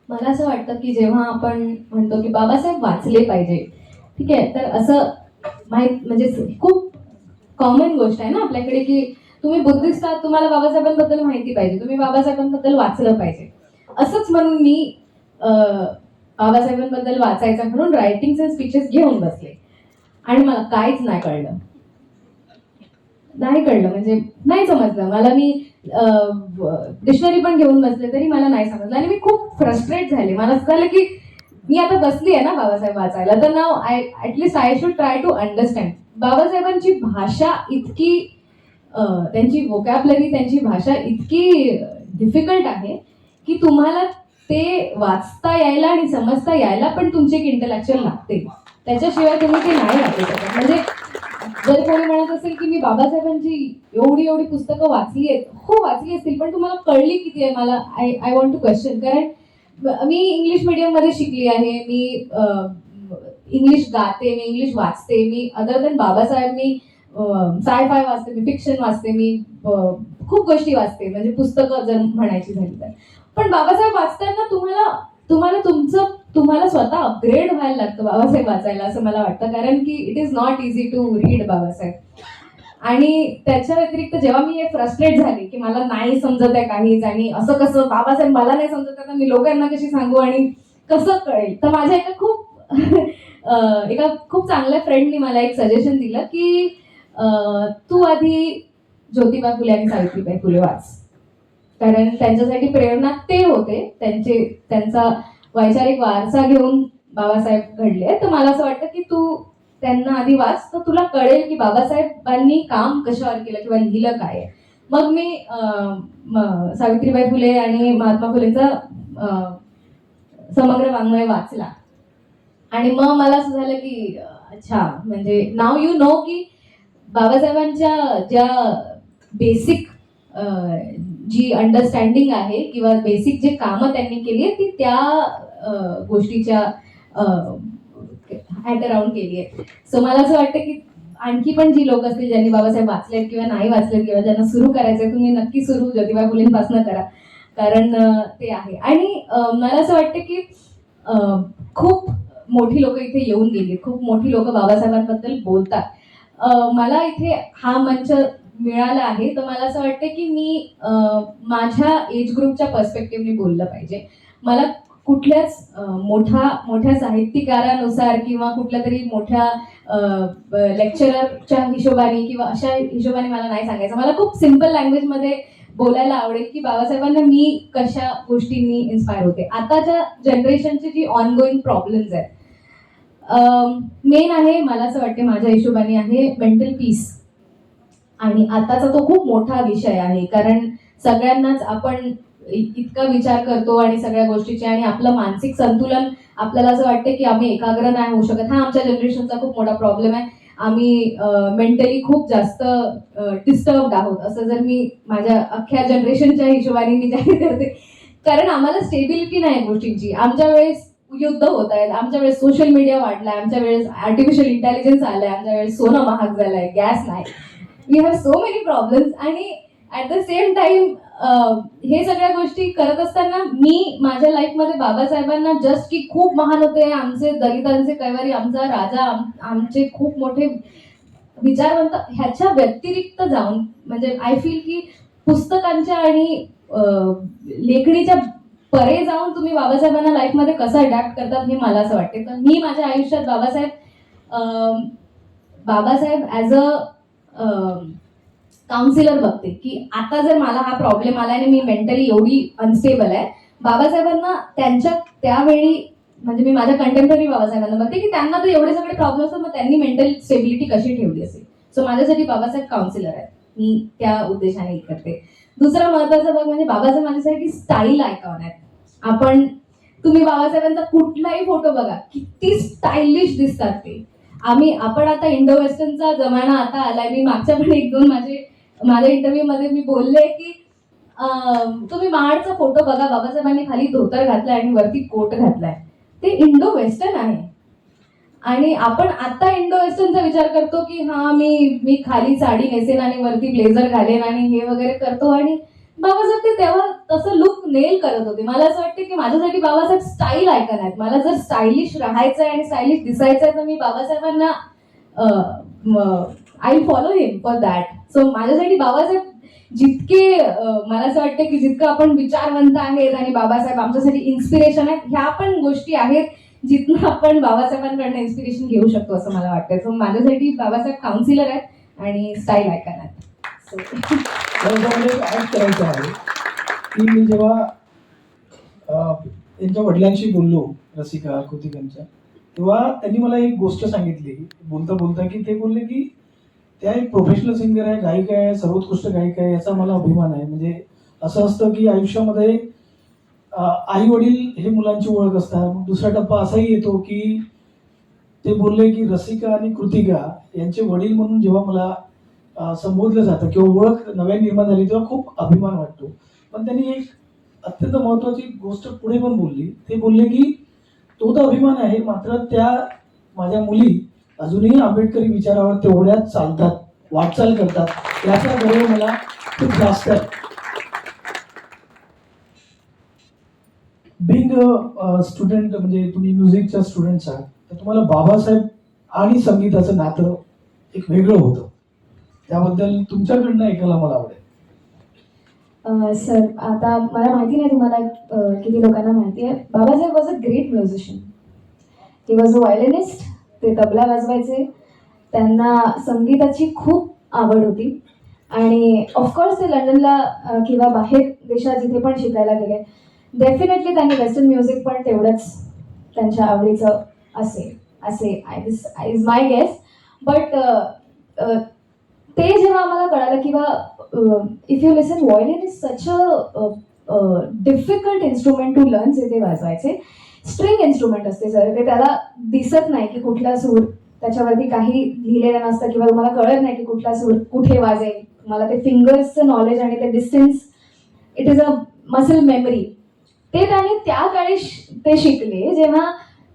मला असं वाटतं की जेव्हा आपण म्हणतो की बाबासाहेब वाचले पाहिजे, ठीक आहे, तर असं म्हणजे खूप कॉमन गोष्ट आहे ना आपल्याकडे की तुम्ही बुद्धिस्ट आहात, तुम्हाला बाबासाहेबांबद्दल माहिती पाहिजे, तुम्ही बाबासाहेबांबद्दल वाचलं पाहिजे. असंच म्हणून मी बाबासाहेबांबद्दल वाचायचं म्हणून रायटिंग्स अँड स्पीचेस घेऊन बसले आणि मला काहीच नाही कळलं म्हणजे नाही समजलं मला. मी डिक्शनरी पण घेऊन बसले तरी मला नाही समजलं आणि मी खूप फ्रस्ट्रेट झाले. मला असं झालं की मी आता बसली आहे ना बाबासाहेब वाचायला, तर नाव at least I should try to understand. बाबासाहेबांची भाषा इतकी त्यांची वोकॅबलरी, त्यांची भाषा इतकी डिफिकल्ट आहे की तुम्हाला ते वाचता यायला आणि समजता यायला पण तुमचे एक इंटलेक्च्युअल लागते, त्याच्याशिवाय तुम्ही ते नाही वाचू शकत. म्हणजे जर कोणी म्हणत असेल की मी बाबासाहेबांची एवढी पुस्तकं वाचली आहेत, हो वाचली असतील, पण तुम्हाला कळली किती आहे मला आय वॉन्ट टू क्वेश्चन. कारण मी इंग्लिश मीडियममध्ये शिकली आहे, मी इंग्लिश गाते, मी इंग्लिश वाचते, मी अदर दॅन बाबासाहेब मी साय-फाय वाचते, मी फिक्शन वाचते, मी खूप गोष्टी वाचते, म्हणजे पुस्तकं जर म्हणायची झाली तर. पण बाबासाहेब वाचताना तुम्हाला स्वतः अपग्रेड व्हायला लागतं बाबासाहेब वाचायला, असं मला वाटतं. कारण की it is not easy to read Babasaheb. आणि त्याच्या व्यतिरिक्त जेव्हा मी हे फ्रस्ट्रेट झाले की मला नाही समजत आहे काहीच, आणि असं कसं बाबासाहेब मला नाही समजत आहे, मी लोकांना कशी सांगू आणि कसं कळेल, तर माझ्या एका खूप चांगल्या फ्रेंडनी मला एक सजेशन दिलं की तू आधी ज्योतिबा फुले आणि सावित्रीबाई फुले वाच, कारण त्यांच्यासाठी प्रेरणा ते होते, त्यांचा वैचारिक वारसा घेऊन बाबासाहेब घडले. तर मला असं वाटतं की तू त्यांना आधी वाच, तर तुला कळेल की बाबासाहेबांनी काम कशावर केलं किंवा लिहिलं काय आहे. मग मी सावित्रीबाई फुले आणि महात्मा फुलेंचा समग्र वाङ्मय वाचला आणि मग मला असं झालं की अच्छा, म्हणजे नाव यू नो की बाबासाहेबांच्या ज्या बेसिक जी अंडरस्टँडिंग आहे किंवा बेसिक जे कामं त्यांनी केली आहे ती त्या गोष्टीच्या ॲट अराउंड केली आहे. सो मला असं वाटतं की आणखी पण जी लोक असतील ज्यांनी बाबासाहेब वाचलेत किंवा नाही वाचलेत किंवा ज्यांना सुरू करायचंय, तुम्ही नक्की सुरू ज्योतिबा फुलेंपासून करा, कारण ते आहे. आणि मला असं वाटतं की खूप मोठी लोक इथे येऊन गेली, खूप मोठी लोक बाबासाहेबांबद्दल बोलतात. मला इथे हा मंच मिळाला आहे, तर मला असं वाटतं की मी माझ्या एज ग्रुपच्या पर्स्पेक्टिव्हने बोललं पाहिजे. मला कुठल्याच मोठ्या साहित्यकारानुसार किंवा कुठल्या तरी मोठ्या लेक्चररच्या हिशोबाने किंवा अशा हिशोबाने मला नाही सांगायचं. मला खूप सिम्पल लँग्वेजमध्ये बोलायला आवडेल की बाबासाहेबांना मी कशा गोष्टींनी इन्स्पायर होते. आताच्या जनरेशनची जी ऑनगोईंग प्रॉब्लेम्स आहेत, मेन आहे मला असं वाटते माझ्या हिशोबाने आहे मेंटल पीस. आणि आताचा तो खूप मोठा विषय आहे, कारण सगळ्यांनाच आपण इतका विचार करतो आणि सगळ्या गोष्टीचे, आणि आपलं मानसिक संतुलन आपल्याला असं वाटतं की आम्ही एकाग्र नाही होऊ शकत. हा आमच्या जनरेशनचा खूप मोठा प्रॉब्लेम आहे. आम्ही मेंटली खूप जास्त डिस्टर्ब्ड आहोत, असं जर मी माझ्या अख्ख्या जनरेशनच्या हिशोबाने मी जाहीर करते. कारण आम्हाला स्टेबिलिटी नाही गोष्टींची. आमच्या वेळेस युद्ध होत आहेत, आमच्या वेळेस सोशल मीडिया वाढलाय, आमच्या वेळेस आर्टिफिशियल इंटेलिजन्स आलाय, आमच्या वेळेस सोनं महाग झालंय, गॅस नाही, we have so many problems. आणि ॲट द सेम टाइम हे सगळ्या गोष्टी करत असताना मी माझ्या लाईफमध्ये बाबासाहेबांना जस्ट की खूप महान होते, आमचे दलितांचे कैवारी, आमचा राजा, आमचे खूप मोठे विचारवंत, ह्याच्या व्यतिरिक्त जाऊन म्हणजे आय फील की पुस्तकांच्या आणि लेखणीच्या परे जाऊन तुम्ही बाबासाहेबांना लाईफमध्ये कसं अडॅप्ट करतात हे मला असं वाटते. तर मी माझ्या आयुष्यात बाबासाहेब ॲज अ काउन्सिलर बघते की आता जर मला हा प्रॉब्लेम आला आणि मी मेंटली एवढी अनस्टेबल आहे, बाबासाहेबांना त्यांच्या त्यावेळी म्हणजे मी माझ्या कंटेम्पररी बाबासाहेबांना बघते की त्यांना तर एवढे सगळे प्रॉब्लेम असतात, मग त्यांनी मेंटल स्टेबिलिटी कशी ठेवली असेल. सो माझ्यासाठी बाबासाहेब काउन्सिलर आहेत, मी त्या उद्देशाने करते. दुसरा महत्वाचा भाग म्हणजे बाबासाहेब माझ्यासाठी स्टाईल आयकॉन आहेत. तुम्ही बाबासाहेबांचा कुठलाही फोटो बघा, किती स्टायलिश दिसतात ते. आपण आता इंडो वेस्टर्नचा जमाना आता आलाय. मी मागच्या पण एक दोन माझ्या इंटरव्ह्यू मध्ये मी बोलले की तुम्ही महाडचा फोटो बघा, बाबासाहेबांनी खाली धोतर घातलाय आणि वरती कोट घातलाय, ते इंडो वेस्टर्न आहे. आणि आपण आता इंडो वेस्टर्नचा विचार करतो की हा मी खाली साडी नेसेन आणि वरती ब्लेझर घालेन आणि हे वगैरे करतो, आणि बाबासाहेब ते तेव्हा तसं लुक नेल करत होते. मला असं वाटतं की माझ्यासाठी बाबासाहेब स्टाईल आयकॉन आहेत. मला जर स्टायलिश राहायचंय आणि स्टायलिश दिसायचंय तर मी बाबासाहेबांना I follow him for that. So माझ्यासाठी बाबासाहेब जितके मला असं वाटतं की जितकं आपण विचारवंत आहेत आणि बाबासाहेब आमच्यासाठी इन्स्पिरेशन आहेत, ह्या पण गोष्टी आहेत जिथून आपण बाबासाहेबांकडनं इन्स्पिरेशन घेऊ शकतो असं मला वाटतं. सो माझ्यासाठी बाबासाहेब काउन्सिलर आहेत आणि स्टाईल आयकॉन आहेत. त्याच्यामध्ये ॲड करायचं आहे की मी जेव्हा त्यांच्या वडिलांशी बोललो, रसिका कृतिकांच्या, तेव्हा त्यांनी मला एक गोष्ट सांगितली बोलता बोलता, की ते बोलले की त्या एक प्रोफेशनल सिंगर आहे, गायिका आहे, सर्वोत्कृष्ट गायिका आहे, याचा मला अभिमान आहे. म्हणजे असं असतं की आयुष्यामध्ये आई वडील हे मुलांची ओळख असतात. मग दुसरा टप्पा असाही येतो की ते बोलले की रसिका आणि कृतिका यांचे वडील म्हणून जेव्हा मला संबोधलं जातं किंवा ओळख नव्या निर्माण झाली तेव्हा खूप अभिमान वाटतो. पण त्यांनी एक अत्यंत महत्वाची गोष्ट पुढे पण बोलली. ते बोलले की तो तर अभिमान आहे, मात्र त्या माझ्या मुली अजूनही आंबेडकरी विचारावर तेवढ्याच चालतात, वाटचाल करतात, याचा गर्व मला खूप जास्त आहे. बिंग स्टुडंट, म्हणजे तुम्ही म्युझिकच्या स्टुडंट्स आहात, तर तुम्हाला बाबासाहेब आणि संगीताचं नातं एक वेगळं होतं. त्याबद्दल तुमच्याकडनं ऐकायला मला आवडेल. सर, आता मला माहिती नाही तुम्हाला किती लोकांना माहिती आहे, Babasaheb was a great musician. He was a violinist. ते तबला वाजवायचे. त्यांना संगीताची खूप आवड होती आणि ऑफकोर्स ते लंडनला किंवा बाहेर देशात जिथे पण शिकायला गेले, डेफिनेटली त्यांनी वेस्टर्न म्युझिक पण तेवढंच त्यांच्या आवडीचं असे इज माय गेस. बट ते जेव्हा आम्हाला कळालं किंवा if you listen, violin is such a difficult instrument to learn. जे ते वाजवायचे स्ट्रिंग इन्स्ट्रुमेंट असते सर, ते त्याला दिसत नाही की कुठला सूर, त्याच्यावरती काही लिहिलेलं नसतं किंवा तुम्हाला कळत नाही की कुठला सूर कुठे वाजेल. तुम्हाला ते फिंगर्सचं नॉलेज आणि ते distance, it is a muscle memory. ते त्यांनी त्या काळी ते शिकले जेव्हा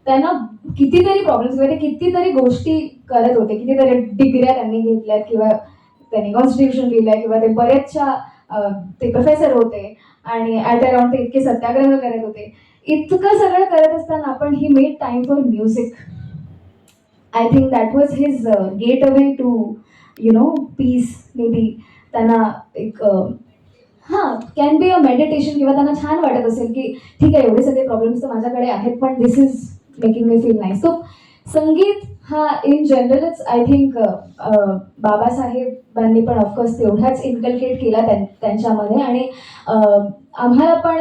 त्यांना कितीतरी प्रॉब्लेम्स किंवा ते कितीतरी गोष्टी करत होते, कितीतरी डिग्र्या त्यांनी घेतल्यात किंवा त्यांनी कॉन्स्टिट्यूशन लिहिलंय किंवा ते बरेचशा ते प्रोफेसर होते आणि ॲट अराउंड ते इतके सत्याग्रह करत होते. इतकं सगळं करत असताना पण he made time for music. I think that was his getaway to peace. Maybe त्यांना एक कॅन बी अ मेडिटेशन किंवा त्यांना छान वाटत असेल की ठीक आहे, एवढे सगळे प्रॉब्लेम्स तर माझ्याकडे आहेत पण this is making me feel nice. So संगीत हा इन जनरलच आय थिंक बाबासाहेबांनी पण ऑफकोर्स तेवढाच इन्कल्केट केला त्यांच्यामध्ये. आणि आम्हाला पण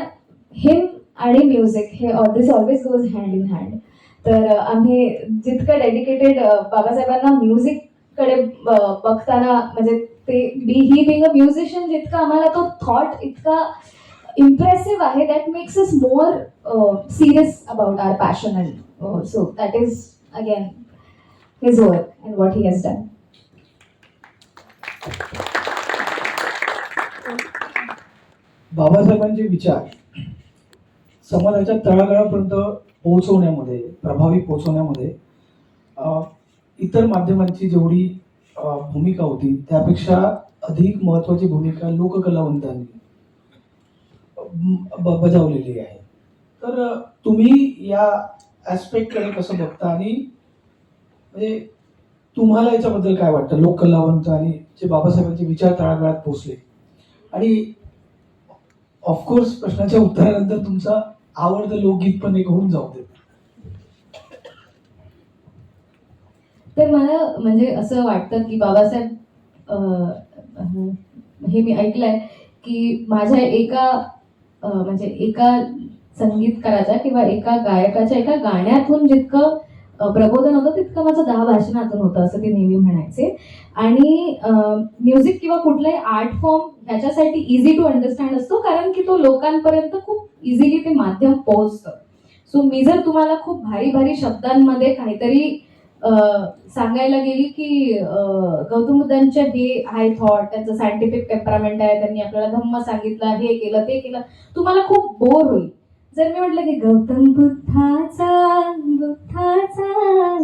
हिम आणि म्युझिक हे this always goes hand in hand. तर आम्ही जितकं डेडिकेटेड बाबासाहेबांना म्युझिककडे बघताना, म्हणजे ते ही बिंग अ म्युझिशियन, जितका आम्हाला तो थॉट इतका इम्प्रेसिव्ह आहे, that makes us more serious about our passion. And so that is again his work and what he has done. बाबासाहेबांचे विचार समाजाच्या तळागाळापर्यंत पोहोचवण्यामध्ये, प्रभावी पोहोचवण्यामध्ये इतर माध्यमांची जेवढी भूमिका होती त्यापेक्षा अधिक महत्वाची भूमिका लोककलावंतांनी बजावलेली आहे. तर तुम्ही या ॲस्पेक्टकडे कसं बघता आणि म्हणजे तुम्हाला याच्याबद्दल काय वाटतं, लोककलावंत आणि जे बाबासाहेबांचे विचार तळागाळात पोहोचले, आणि ऑफकोर्स प्रश्नाच्या उत्तरानंतर तुमचं आवडतं लोकगीत पण एक होऊन जाऊ दे. तर मला म्हणजे असं वाटतं की बाबासाहेब हे मी ऐकलंय की माझ्या एका म्हणजे एका संगीतकाराच्या किंवा एका गायकाच्या एका गाण्यातून जितकं प्रबोधन होतं तितकं माझं 10 भाषणातून होतं असं ते नेहमी म्हणायचे. आणि म्युझिक किंवा कुठलाही आर्ट फॉर्म ह्याच्यासाठी इझी टू अंडरस्टँड असतो कारण की तो लोकांपर्यंत खूप इझिली ते माध्यम पोहोचतं. सो मी जर तुम्हाला खूप भारी भारी शब्दांमध्ये काहीतरी सांगायला गेली की गौतम बुद्धांचे हे हाय थॉट, त्यांचं सायंटिफिक टेम्परामेंट आहे, त्यांनी आपल्याला धम्म सांगितलं, हे केलं ते केलं, तुम्हाला खूप बोर होईल. जर मी म्हटलं की गौतम बुद्धाचा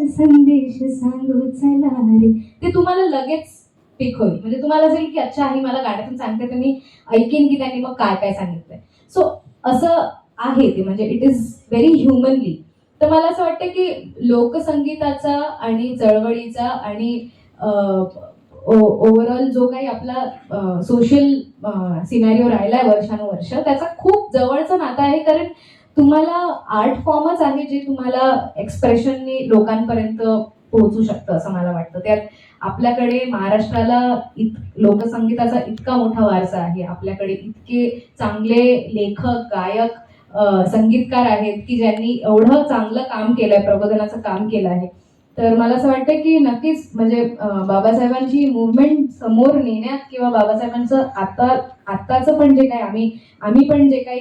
संदेश सांगू चला रे, ते तुम्हाला लगेच पिक होईल. म्हणजे तुम्हाला असेल की अच्छा ही मला गाण्यातून सांगते तर मी ऐकेन की त्यांनी मग काय काय सांगितलंय. सो असं आहे ते, म्हणजे इट इज व्हेरी ह्युमनली. तर मला असं वाटतं की लोकसंगीताचा आणि चळवळीचा आणि ओव्हरऑल जो काही आपला सोशल सिनॅरिओ राहिलाय वर्षानुवर्ष त्याचा खूप जवळचं नातं आहे. कारण तुम्हाला आर्ट फॉर्मच आहे जे तुम्हाला एक्सप्रेशननी लोकांपर्यंत पोहोचू शकतं असं मला वाटतं. त्यात आपल्याकडे महाराष्ट्राला लोकसंगीताचा इतका मोठा वारसा आहे, आपल्याकडे इतके चांगले लेखक, गायक, संगीतकार आहेत की ज्यांनी एवढं चांगलं काम केलंय, प्रबोधनाचं काम केलं आहे. तर मला असं वाटतं की नक्कीच म्हणजे बाबासाहेबांची मुवमेंट समोर नेण्यात किंवा बाबासाहेबांचं आत्ताचं पण जे काही आम्ही पण जे काही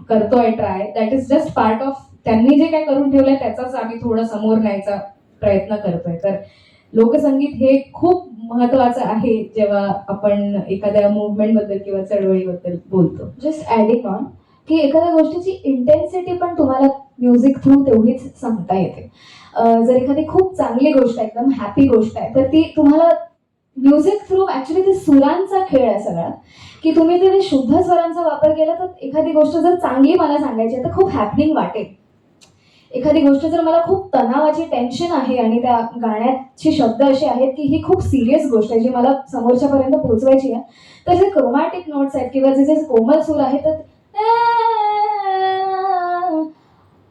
करतोय try, that is just part of त्यांनी जे काही करून ठेवलंय त्याचाच आम्ही थोडं समोर न्यायचा प्रयत्न करतोय. तर लोकसंगीत हे खूप महत्वाचं आहे जेव्हा आपण एखाद्या मुवमेंट बद्दल किंवा चळवळीबद्दल बोलतो. जस्ट ॲडिंग ऑन की एखाद्या गोष्टीची इंटेन्सिटी पण तुम्हाला म्युझिक थ्रू तेवढीच सांगता येते. जर एखादी खूप चांगली गोष्ट आहे, एकदम हॅपी गोष्ट आहे, तर ती तुम्हाला म्युझिक थ्रू ॲक्च्युली ते सुरांचा खेळ आहे सगळा, की तुम्ही ते शुद्ध स्वरांचा वापर केला तर एखादी गोष्ट जर चांगली मला सांगायची आहे तर खूप हॅपनिंग वाटेल. एखादी गोष्ट जर मला खूप तणावाची टेन्शन आहे आणि त्या गाण्याचे शब्द असे आहेत की ही खूप सिरियस गोष्ट आहे जी मला समोरच्यापर्यंत पोहोचवायची आहे, तर जे क्रोमॅटिक नोट्स आहेत किंवा जे कोमल सूर आहेत तर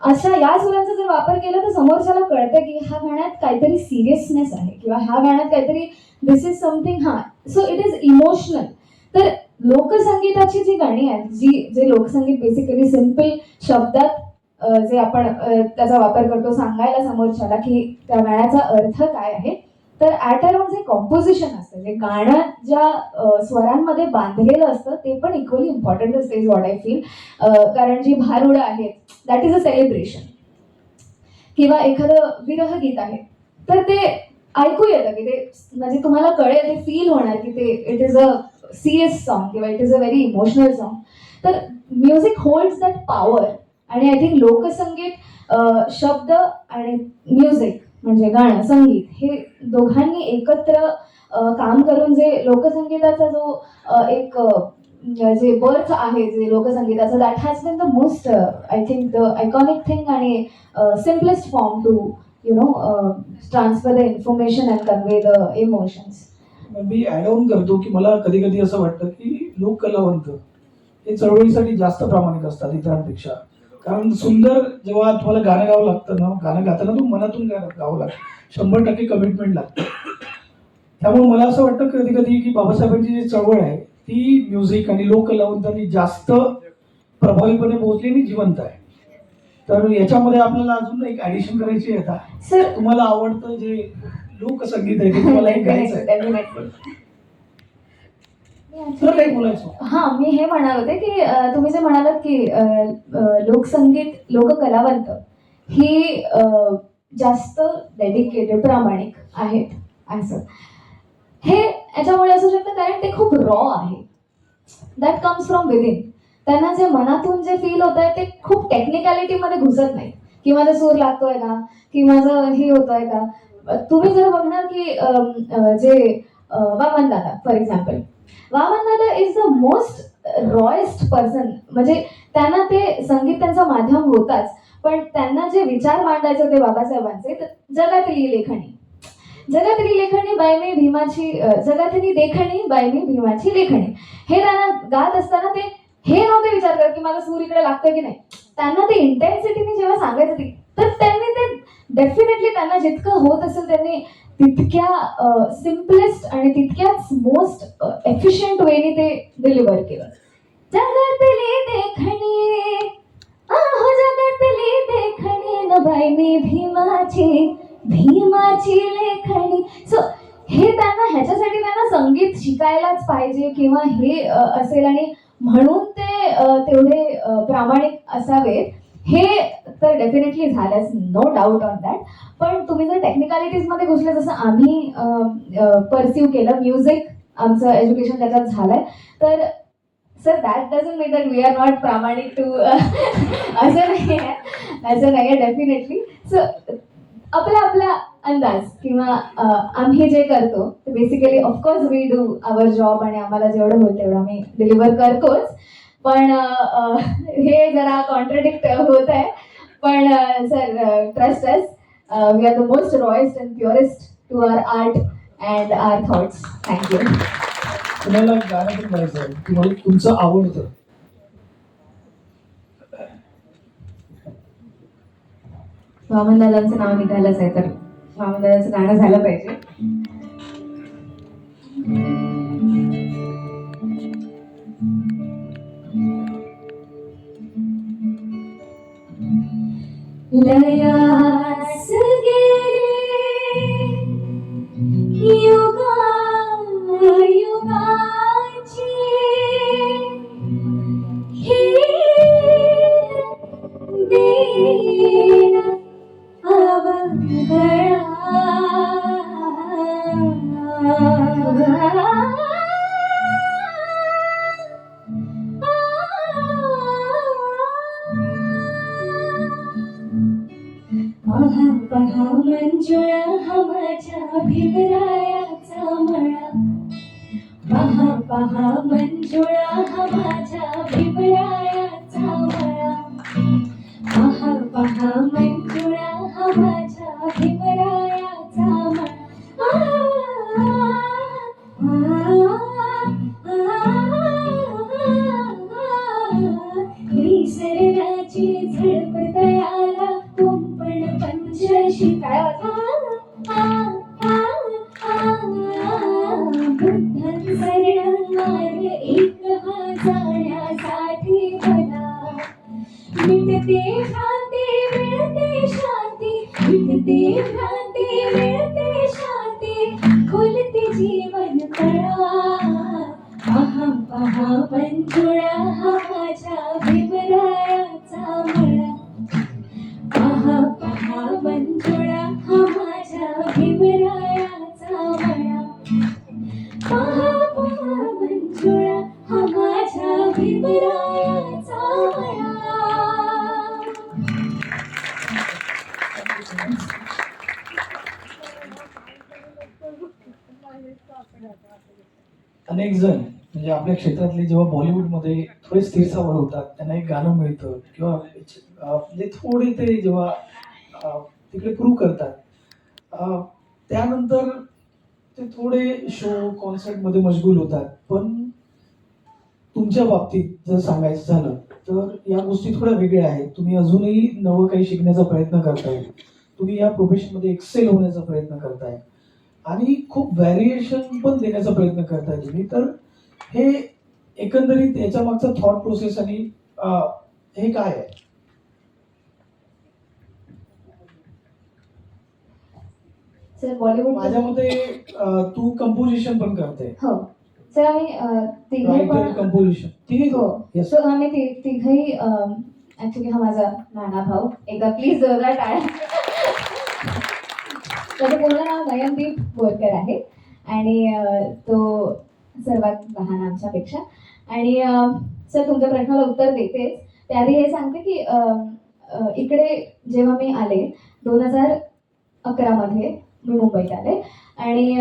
अशा या सुरांचा जर वापर केला तर समोरच्याला कळतं की ह्या गाण्यात काहीतरी सिरियसनेस आहे किंवा ह्या गाण्यात काहीतरी this is something. So it is emotional. तर लोकसंगीताची जी गाणी आहेत, जे लोकसंगीत बेसिकली सिम्पल शब्दात जे आपण त्याचा वापर करतो सांगायला समोरच्याला की त्या गाण्याचा अर्थ काय आहे, तर ॲट अराउंड जे कॉम्पोजिशन असतं, जे गाणं ज्या स्वरांमध्ये बांधलेलं असतं ते पण इक्वली इम्पॉर्टंट असते इज वॉट आय फील. कारण जी भारुडं आहेत दॅट इज अ सेलिब्रेशन, किंवा एखादं विरह गीत आहे तर ते ऐकू येतं की ते म्हणजे तुम्हाला कळेल, ते फील होणार की ते it is a serious song किंवा it is a very emotional song. तर म्युझिक होल्ड्स दॅट पॉवर. आणि आय थिंक लोकसंगीत शब्द आणि म्युझिक म्हणजे गाणं संगीत हे दोघांनी एकत्र काम करून जे लोकसंगीताचा जो एक जे बर्थ आहे जे लोकसंगीताचं, that has been the most I think the iconic thing आणि simplest form to transfer the information and convey the emotions. मी ॲड ऑन करतो की मला कधी कधी असं वाटतं की लोक कलावंत हे चळवळीसाठी जास्त प्रामाणिक असतात इतरांपेक्षा. कारण सुंदर जेव्हा तुम्हाला गाणं गावं लागतं ना, गाणं गाताना तो मनातून गावं लागतं, 100% कमिटमेंट लागतं. त्यामुळे मला असं वाटतं कधी कधी की बाबासाहेबांची जी चळवळ आहे ती म्युझिक आणि लोक कलावंतांनी जास्त प्रभावीपणे पोहोचली आणि जिवंत आहे. तर याच्यामध्ये आपल्याला अजून एक ॲडिशन करायची आहे. आता सर तुम्हाला आवडतं जे लोकसंगीत आहे ते तुम्हाला एक गायचं आहे, तुला काही बोलायचं? हा, मी हे म्हणणार होते की तुम्ही जे म्हणालात की लोकसंगीत लोककलावंत ही जास्त डेडिकेटेड प्रामाणिक आहेत असं, हे याच्यामुळे असू शकतं कारण ते खूप रॉ आहे. That comes from within. त्यांना जे मनातून जे फील होत आहे ते खूप टेक्निकॅलिटीमध्ये घुसत नाही की माझा सूर लागतोय का की माझं हे होतंय का. तुम्ही जर बघणार की जे वामन दादा फॉर एक्झाम्पल, वामन दादा इज द मोस्ट रॉयस्ट पर्सन. म्हणजे त्यांना ते संगीत त्यांचं माध्यम होताच, पण त्यांना जे विचार मांडायचे होते बाबासाहेबांचे, तर जगातली लेखणी बाय मी भीमाची, जगातली देखणी बाय मी भीमाची लेखणी, हे त्यांना गात असताना ते हे नव्हते विचार करत की माझा सूर इकडे लागतोय की नाही. त्यांना ते इंटेन्सिटीने जेव्हा सांगायचं ते, तर त्यांनी ते डेफिनेटली त्यांना जितकं होत असेल त्यांनी तितक्या सिम्पलेस्ट आणि तितक्याच मोस्ट एफिशियंट वेने ते डिलिव्हर केलं. जगातली देखणी आहो जगातली देखणी न बाई मी भीमाची लेखणी. सो हे त्यांना ह्याच्यासाठी त्यांना संगीत शिकायलाच पाहिजे किंवा हे असेल आणि म्हणून ते तेवढे प्रामाणिक असावेत हे तर डेफिनेटली झालंच, नो डाऊट ऑन दॅट. पण तुम्ही जर टेक्निकॅलिटीज मध्ये घुसले जसं आम्ही परस्यू केलं, म्युझिक आमचं एज्युकेशन त्याच्यात झालंय, तर sir that doesn't mean that we are not प्रामाणिक टू असं नाही आहे डेफिनेटली. सो आपला अंदाज किंवा आम्ही जे करतो ते basically of course we do our job आणि आम्हाला जेवढं होईल तेवढं आम्ही डिलिव्हर करतोच. पण हे जरा कॉन्ट्रडिक्ट होत आहे. पण sir trust us, we are the most rawest and purest to our art and our thoughts. Thank you. तुम्हाला गाणं पण म्हणायचं आहे, तुम्हाला तुमचं आवडतं. वामनदादांचं नाव निघालंच आहे तर वामनदादांचं गाणं झालं पाहिजे. लयास गेले युगा युगाची देन पहा पहा मंजुळा हा माझ्या भीमरायाचा मळा. पहा पहा मंजुळा हा माझ्या भीमरायाचा मळा. पहा पहा मंजुळा हा माझ्या भीमरायाचा मळा. निसर्गाची झडपतयाला कुंपण पंचशी काय बुद्धन शरण मार्ग एक हा जाण्यासाठी मला. मिटते भ्रांती मिळते शांती, मिटते भ्रांती मिळते शांती, खुलते जीवन तळा. पहा पहा मंजुळा हा माझ्या भीमरायाचा मळा. पहा पहा मंजुळा हा माझ्या भीमरायाचा मळा. पहा पहा मंजुळा हा माझ्या भीमरायाचा मळा. अनेक जण म्हणजे आपल्या क्षेत्रातले जेव्हा बॉलिवूडमध्ये थोडे स्थिरस्थावर होतात त्यांना एक गाणं मिळतं किंवा म्हणजे थोडे ते जेव्हा तिकडे प्रूव्ह करतात त्यानंतर ते थोडे शो कॉन्सर्टमध्ये मशगूल होतात. पण तुमच्या बाबतीत जर सांगायचं झालं तर या गोष्टी थोड्या वेगळ्या आहेत. तुम्ही अजूनही नवं काही शिकण्याचा प्रयत्न करताय, तुम्ही या प्रोफेशनमध्ये एक्सेल होण्याचा प्रयत्न करताय आणि खूप व्हॅरिएशन पण देण्याचा प्रयत्न करताय तुम्ही. तर हे एकंदरीत याच्या मागचा थॉट प्रोसेस आणि हे काय आहे? सर बॉलिवूड माझ्या मते तू कंपोजिशन पण करते. हो सर, आम्ही तिघे पण कंपोजिशन तिघे. हो. Yes. सो आम्ही तिघही ऍक्च्युली हा माझा नाना भाऊ. एकदा प्लीज जोरदार टाळ्या. त्याचं पूर्ण नाव नयनदीप बोरकर आहे आणि तो सर्वात लहान आमच्यापेक्षा. आणि सर तुमच्या प्रश्नाला उत्तर देतेच त्याआधी हे सांगते की इकडे जेव्हा मी आले 2011 मध्ये मी मुंबईत आले आणि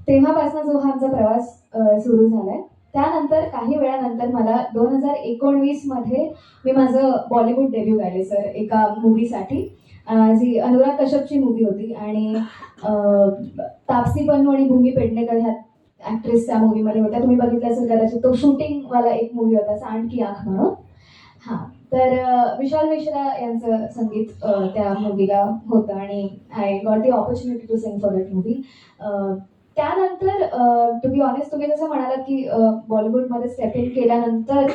तेव्हापासून जो हा आमचा प्रवास सुरू झालाय. त्यानंतर काही वेळानंतर मला 2019 मध्ये मी माझं बॉलिवूड डेब्यू गायले सर एका मूवीसाठी, जी अनुराग कश्यपची मूवी होती आणि तापसी पन्नू आणि भूमी पेडणेकर ह्या ऍक्ट्रेस त्या मूवीमध्ये होत्या. तुम्ही बघितलं असेल कदाचित, तो शूटिंग वाला एक मूवी होता सांड की आंख म्हणून. हा, तर विशाल मिश्रा यांचं संगीत त्या मूवीला होतं आणि I got the opportunity to sing for that movie. त्यानंतर टू बी ऑनेस्ट, तुम्ही जसं म्हणालात की बॉलिवूडमध्ये स्टेप इन केल्यानंतर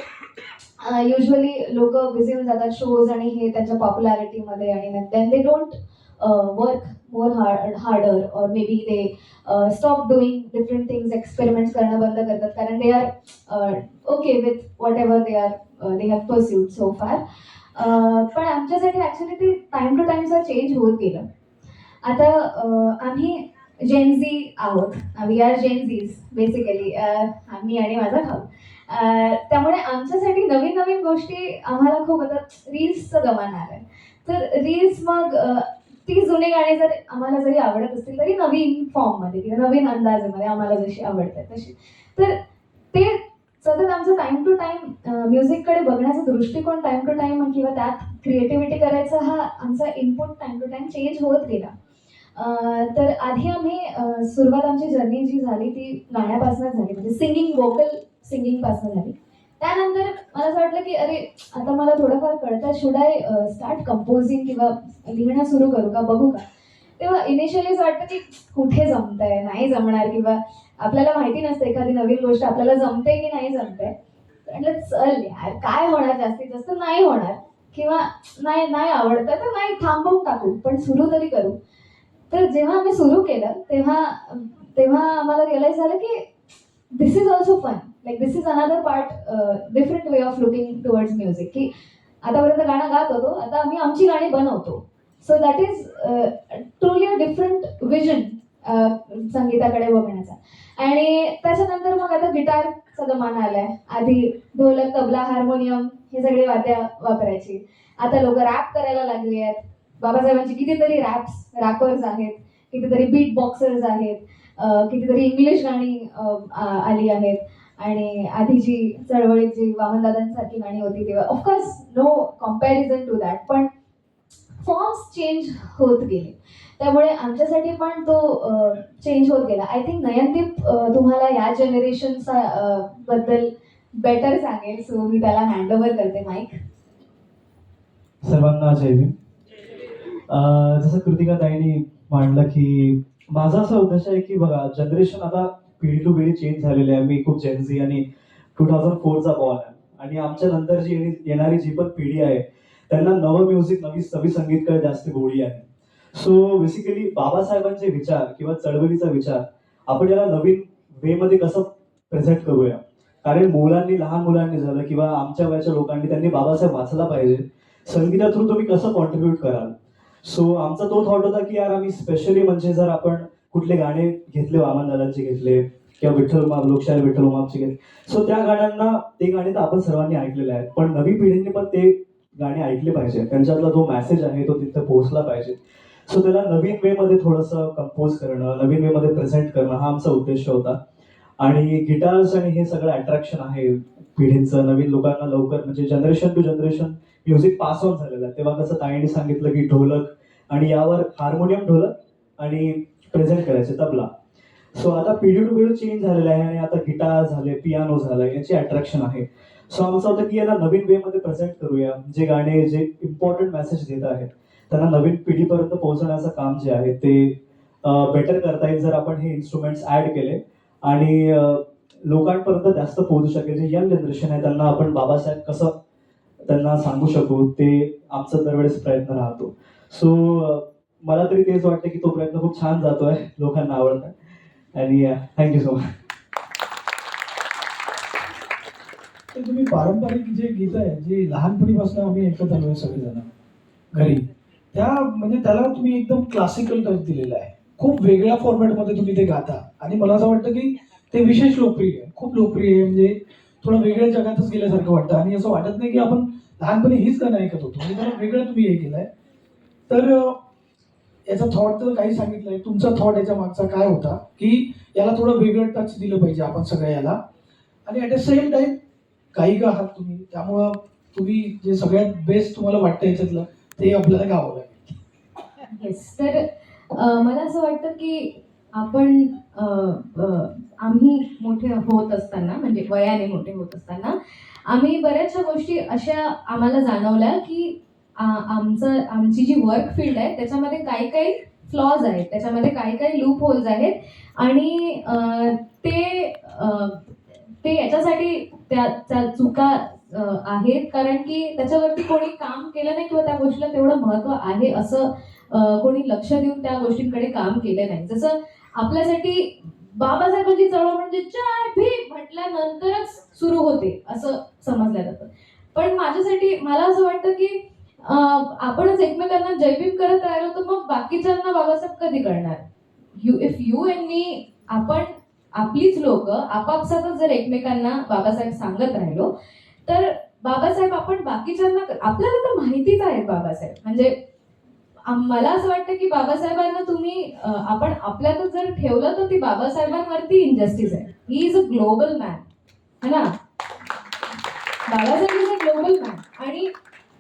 युजली लोक बिझी होऊन जातात शोज आणि हे त्यांच्या पॉप्युलॅरिटीमध्ये, आणि then they don't work more harder, और maybe they stop doing different things, experiments करणं बंद करतात, कारण they are okay with whatever they have pursued so far. पण आमच्यासाठी ॲक्च्युली ते टाइम टू टाइमचा चेंज होत गेलं. आता आम्ही जेनझी आहोत, वी आर जेनझीज बेसिकली, आम्ही आणि माझा भाऊ. त्यामुळे आमच्यासाठी नवीन नवीन गोष्टी आम्हाला खूप, आता रील्सचं जमाना आलाय, तर रील्स मग ती जुने गाणी जर आम्हाला जरी आवडत असतील तरी नवीन फॉर्ममध्ये किंवा नवीन अंदाजामध्ये आम्हाला जशी आवडतात तशी, तर ते सतत आमचं टाइम टू टाइम म्युझिककडे बघण्याचा दृष्टिकोन टाइम टू टाइम किंवा त्यात क्रिएटिव्हिटी करायचा हा आमचा input time to time change होत गेला. तर आधी आम्ही सुरुवात आमची जर्नी जी झाली ती गाण्यापासूनच झाली, म्हणजे सिंगिंग, वोकल सिंगिंगपासून झाली. त्यानंतर मला असं वाटलं की अरे आता मला थोडंफार कळतं, शुड आय स्टार्ट कंपोजिंग किंवा लिहिणं सुरू करू का, बघू का. तेव्हा इनिशियली असं वाटतं की कुठे जमतंय, नाही जमणार, किंवा आपल्याला माहिती नसतं एखादी नवीन गोष्ट आपल्याला जमते की नाही जमते. म्हटलं चल यार, काय होणार, जास्तीत जास्त नाही होणार, किंवा नाही आवडतं तर नाही, थांबवून टाकू, पण सुरू तरी करू. तर जेव्हा आम्ही सुरू केलं तेव्हा आम्हाला रिअलाइज झालं की this is also fun, like this is another part, different way of looking towards music, की आतापर्यंत गाणं गात होतो, आता आम्ही आमची गाणी बनवतो. So that is truly a different vision संगीताकडे बघण्याचा. आणि त्याच्यानंतर मग आता गिटारचा जमाना आलाय. आधी ढोलक, तबला, हार्मोनियम हे सगळे वाद्य वापरायची. आता लोक रॅप करायला लागली आहेत. बाबासाहेबांची कितीतरी रॅपर्स आहेत, कितीतरी बीट बॉक्सर्स आहेत, कितीतरी इंग्लिश गाणी आली आहेत. आणि आधीची चळवळीत जी वामनदादांसारखी गाणी होती तेव्हा, of course no comparison to that, पण फॉर्म्स चेंज होत गेले. त्यामुळे आमच्यासाठी पण तो चेंज होत गेला. आय थिंक नयनदीप तुम्हाला या जनरेशनचा बद्दल बेटर सांगेल, सो मी त्याला हँडओव्हर करते माईक. सर्वांना जय भीम. जसं कृतिका ताईंनी मांडलं की माझा असा उद्देश आहे की बघा, जनरेशन आता पिढी टू पिढी चेंज झालेली आहे. मी खूप जेनझी आणि 2004चा बॉर्न आहे, आणि आमच्या नंतर जी येणारी जी पण पिढी आहे त्यांना नवं म्युझिक, नवी संगीतकडे जास्त गोडी आहे. सो बेसिकली बाबासाहेबांचे विचार किंवा चळवळीचा विचार आपण याला नवीन वे मध्ये कसं प्रेझेंट करूया, कारण लहान मुलांनी झालं किंवा आमच्या वयाच्या लोकांनी त्यांनी बाबासाहेब वाचला पाहिजे. संगीता थ्रू तुम्ही कसं कॉन्ट्रीब्युट कराल. सो आमचा तो थॉट होता की यार आम्ही स्पेशली म्हणजे जर आपण कुठले गाणे घेतले, वामनदादांचे घेतले किंवा लोकशाही विठ्ठल उमापचे घेतले, सो त्या गाण्यांना, ते गाणे तर आपण सर्वांनी ऐकलेले आहेत, पण नवी पिढीने पण ते गाणे ऐकले पाहिजे. त्यांच्यातला जो मेसेज आहे तो तिथे पोहोचला पाहिजे. सो त्याला नवीन वे मध्ये थोडंसं कंपोज करणं, नवीन वे मध्ये प्रेझेंट करणं हा आमचा उद्देश होता. आणि गिटार्स आणि हे सगळं अट्रॅक्शन आहे पिढींचं, नवीन लोकांना लवकर म्हणजे generation to generation music pass on झालेलं आहे. तेव्हा कसं ताईंनी सांगितलं की ढोलक आणि यावर हार्मोनियम, ढोलक आणि प्रेझेंट करायचे तबला. सो आता पिढी टू पिढी चेंज झालेलं आहे आणि आता गिटार झाले, पियानो झालं, याची अट्रॅक्शन आहे. सो आमचं होतं की याला नवीन वे मध्ये प्रेझेंट करूया. जे गाणे जे इम्पॉर्टंट मेसेज देत आहेत त्यांना नवीन पिढीपर्यंत पोहोचण्याचं काम जे आहे ते बेटर करता येईल जर आपण हे इन्स्ट्रुमेंट्स ऍड केले आणि लोकांपर्यंत जास्त पोहोचू शकेल. जे यंग जनरेशन आहे त्यांना आपण बाबासाहेब कसं त्यांना सांगू शकू, ते आमचा दरवेळेस प्रयत्न राहतो. सो मला तरी तेच वाटतं की तो प्रयत्न खूप छान जातोय, लोकांना आवडत आहे. आणि थँक्यू सो मच. ते तुम्ही पारंपरिक जे गीत आहे, जे लहानपणीपासून आम्ही ऐकत आलोय सगळेजण घरी, त्या म्हणजे त्याला तुम्ही एकदम क्लासिकल टच दिलेला आहे. खूप वेगळ्या फॉर्मॅटमध्ये तुम्ही ते गाता, आणि मला असं वाटतं की ते विशेष लोकप्रिय आहे, खूप लोकप्रिय आहे. म्हणजे थोडं वेगळ्या जगातच गेल्यासारखं वाटतं, आणि असं वाटत नाही की आपण लहानपणी हीच गाणं ऐकत होतो. म्हणजे त्याला वेगळं तुम्ही हे केलंय. तर याचा थॉट तर काही सांगितलंय, तुमचा थॉट याच्या मागचा काय होता की याला थोडं वेगळं टच दिलं पाहिजे आपण सगळ्या याला, आणि ॲट द सेम टाइम गायिका आहात तुम्ही, त्यामुळं तुम्ही जे सगळ्यात बेस्ट तुम्हाला वाटतं याच्यातलं ते आपल्याला गावं लागेल. येस, तर मला असं वाटतं की आपण आम्ही मोठे होत असताना, म्हणजे वयाने मोठे होत असताना, आम्ही बऱ्याचशा गोष्टी अशा आम्हाला जाणवल्या की आमची जी वर्क फील्ड आहे त्याच्यामध्ये काही काही फ्लॉज आहेत, त्याच्यामध्ये काही काही लूप होल्स आहेत. आणि ते याच्यासाठी त्या चुका आहेत कारण की त्याच्यावरती कोणी काम केलं नाही किंवा त्या गोष्टीला तेवढं महत्त्व आहे असं कोणी लक्ष देऊन त्या गोष्टींकडे काम केलं नाही. जसं आपल्यासाठी बाबासाहेबांची चळवळ म्हणजे जय भीम म्हटल्यानंतरच सुरू होते असं समजलं जातं. पण माझ्यासाठी मला असं वाटतं की आपणच एकमेकांना जय भीम करत राहिलो तर मग बाकीच्यांना बाबासाहेब कधी कळणार. इफ यू अँड मी, आपण आपलीच लोक आपापसातच जर एकमेकांना बाबासाहेब सांगत राहिलो तर बाबासाहेब आपण बाकीच्यांना, आपल्याला तर माहितीच आहेत बाबासाहेब. म्हणजे मला असं वाटतं की बाबासाहेबांना तुम्ही आपण आपल्यातच जर ठेवलं तर ती बाबासाहेबांवरती इनजस्टिस आहे. He is a global man, है ना. Babasaheb is a global man आणि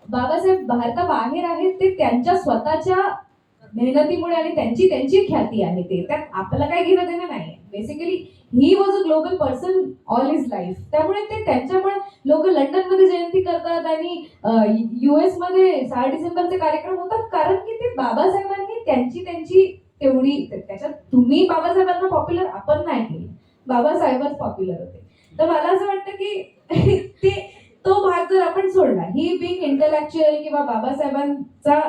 बाबासाहेब भारताबाहेर आहेत ते त्यांच्या स्वतःच्या मेहनतीमुळे आणि त्यांची त्यांची ख्याती आहे. ते त्यात आपल्याला काही घेणं देणं नाही. Basically he was a global person all his life. त्यामुळे ते त्यांच्यामुळे लोक लंडनमध्ये जयंती करतात आणि US मध्ये 6 डिसेंबरचे कार्यक्रम होतात कारण की ते बाबासाहेबांनी त्यांची त्यांची तेवढी, त्याच्यात तुम्ही बाबासाहेबांना पॉप्युलर आपण नाही केली, बाबासाहेबच पॉप्युलर होते. तर मला असं वाटतं की ते तो भाग जर आपण सोडला, ही बिंग इंटलेक्च्युअल किंवा बाबासाहेबांचा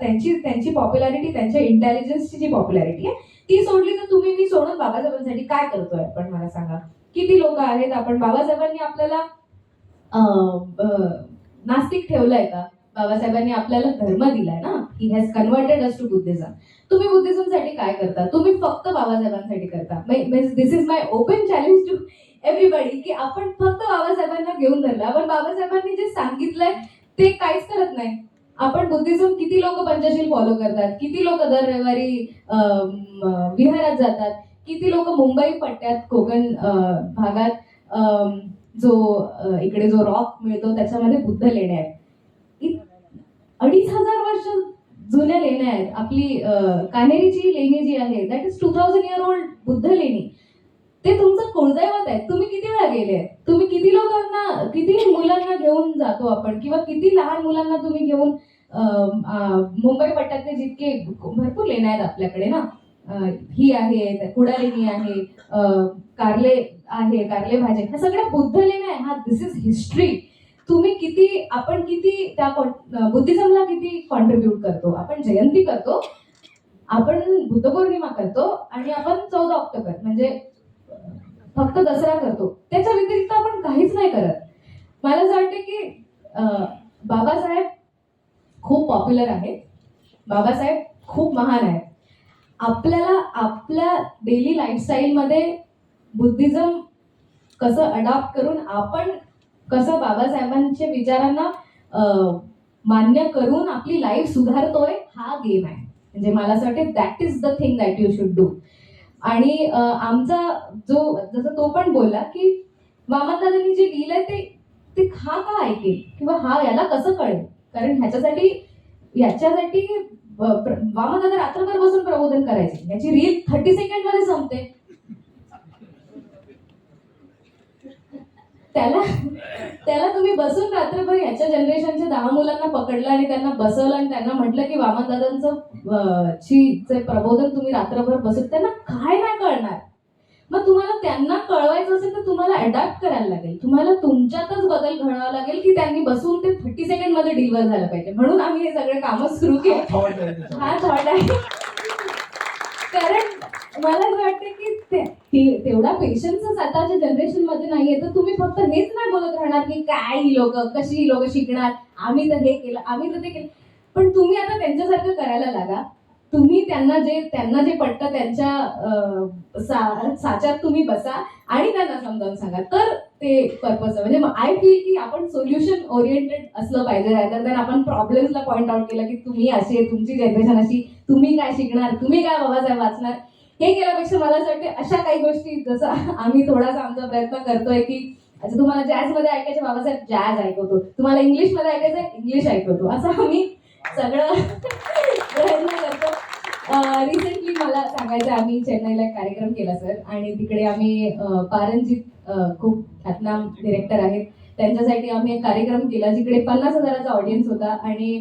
त्यांची पॉप्युलॅरिटी, त्यांच्या इंटेलिजन्सची जी पॉप्युलॅरिटी आहे ती सोडली तर तुम्ही मी सोडून बाबासाहेबांसाठी काय करतोय आपण, मला सांगा. किती लोक आहेत आपण, बाबासाहेबांनी आपल्याला नास्तिक ठेवलंय का? बाबासाहेबांनी आपल्याला धर्म दिलाय ना. He has converted us to Buddhism. तुम्ही बुद्धिझमसाठी काय करता? तुम्ही फक्त बाबासाहेबांसाठी करता. This is my open challenge to everybody की आपण फक्त बाबासाहेबांना घेऊन धरलं. आपण बाबासाहेबांनी जे सांगितलंय ते काहीच करत नाही. आपण बुद्धिझम, किती लोक पंचशील फॉलो करतात, किती लोक दर रविवारी विहारात जातात, किती लोक मुंबई पट्ट्यात कोकण भागात इकडे जो रॉक मिळतो त्याच्यामध्ये बुद्ध लेण्या आहेत. 2,500 वर्ष जुन्या लेण्या आहेत. आपली कान्हेरीची लेणी जी आहे that is 2000 year old Buddha लेणी. ते तुमचं कुळदैवत आहे. तुम्ही किती वेळा गेले? तुम्ही किती लोकांना, किती मुलांना घेऊन जातो आपण, किंवा किती लहान मुलांना तुम्ही घेऊन मुंबई पट्ट्यातले जितके भरपूर लेण्या आहेत आपल्याकडे ना, ही आहे, कुडा लेणी आहे, कारले आहे, कारले भाजे, ह्या सगळ्या बुद्ध लेण्या आहे. हा दिस इज हिस्ट्री. आपण किती त्या बुद्धिझमला किती कॉन्ट्रीब्युट करतो. आपण जयंती करतो, आपण बुद्धपौर्णिमा करतो आणि आपण 14 ऑक्टोबर म्हणजे फक्त दसरा करतो. त्याच्या व्यतिरिक्त आपण काहीच नाही करत. मला असं वाटतं की बाबासाहेब खूप पॉप्युलर आहे, बाबासाहेब खूप महान आहे. आपल्याला आपल्या डेली लाईफस्टाईलमध्ये बुद्धिझम कसं अडॉप्ट करून आपण कसं बाबासाहेबांच्या विचारांना मान्य करून आपली लाईफ सुधारतोय, हा गेम आहे. म्हणजे मला असं वाटतं that is the thing that you should do. आणि आमचा जसं तो पण बोलला की वामनदादांनी जे लिहिलंय ते हा का ऐकेल किंवा हा याला कसं कळेल. कारण ह्याच्यासाठी वामनदादा रात्रभर बसून प्रबोधन करायचे. याची रील 30 सेकंड संपते. त्याला तुम्ही बसून रात्रभर ह्याच्या जनरेशनच्या 10 मुलांना पकडलं आणि त्यांना बसवलं आणि त्यांना म्हटलं की वामनदादांचं जे प्रबोधन तुम्ही रात्रभर बसून, त्यांना काय नाही कळणार. मग तुम्हाला त्यांना कळवायचं असेल तर तुम्हाला अडॅप्ट करायला लागेल. तुम्हाला तुमच्यातच बदल घडवावा लागेल की त्यांनी बसून ते 30 सेकंड मध्ये डिलिव्हर झालं पाहिजे. म्हणून आम्ही हे सगळे कामं सुरू केले. हा थॉट आहे. कारण मला असं वाटतं की तेवढा पेशन्स आताच्या जनरेशन मध्ये नाहीये. तर तुम्ही फक्त हेच नाही बोलत राहणार की काय ही लोक, कशी ही लोक शिकणार, आम्ही तर हे केलं, आम्ही तर ते केलं. पण तुम्ही आता त्यांच्यासारखं करायला लागा. तुम्ही त्यांना जे पटतं त्यांच्या साच्यात तुम्ही बसा आणि त्यांना समजावून सांगा. तर ते पर्पज आहे. म्हणजे आय फील की आपण सोल्युशन ओरिएंटेड असलं पाहिजे, रादर दॅन आपण प्रॉब्लेम्सला पॉईंट आउट केलं की तुम्ही असे, तुमची जनरेशन अशी, तुम्ही काय शिकणार, तुम्ही काय बाबासाहेब वाचणार. हे केल्यापेक्षा मला असं वाटतं अशा काही गोष्टी, जसं आम्ही थोडासा आमचा प्रयत्न करतोय की अच्छा तुम्हाला जॅझमध्ये ऐकायचे बाबासाहेब जॅझ ऐकवतो, तुम्हाला इंग्लिशमध्ये ऐकायचं इंग्लिश ऐकवतो, असं आम्ही सगळं प्रयत्न करतो. रिसेंटली मला सांगायचं आम्ही चेन्नईला एक कार्यक्रम केला सर आणि तिकडे आम्ही पारंजित खूप ख्यातनाम डिरेक्टर आहेत त्यांच्यासाठी आम्ही एक कार्यक्रम केला जिकडे 50,000चा ऑडियन्स होता आणि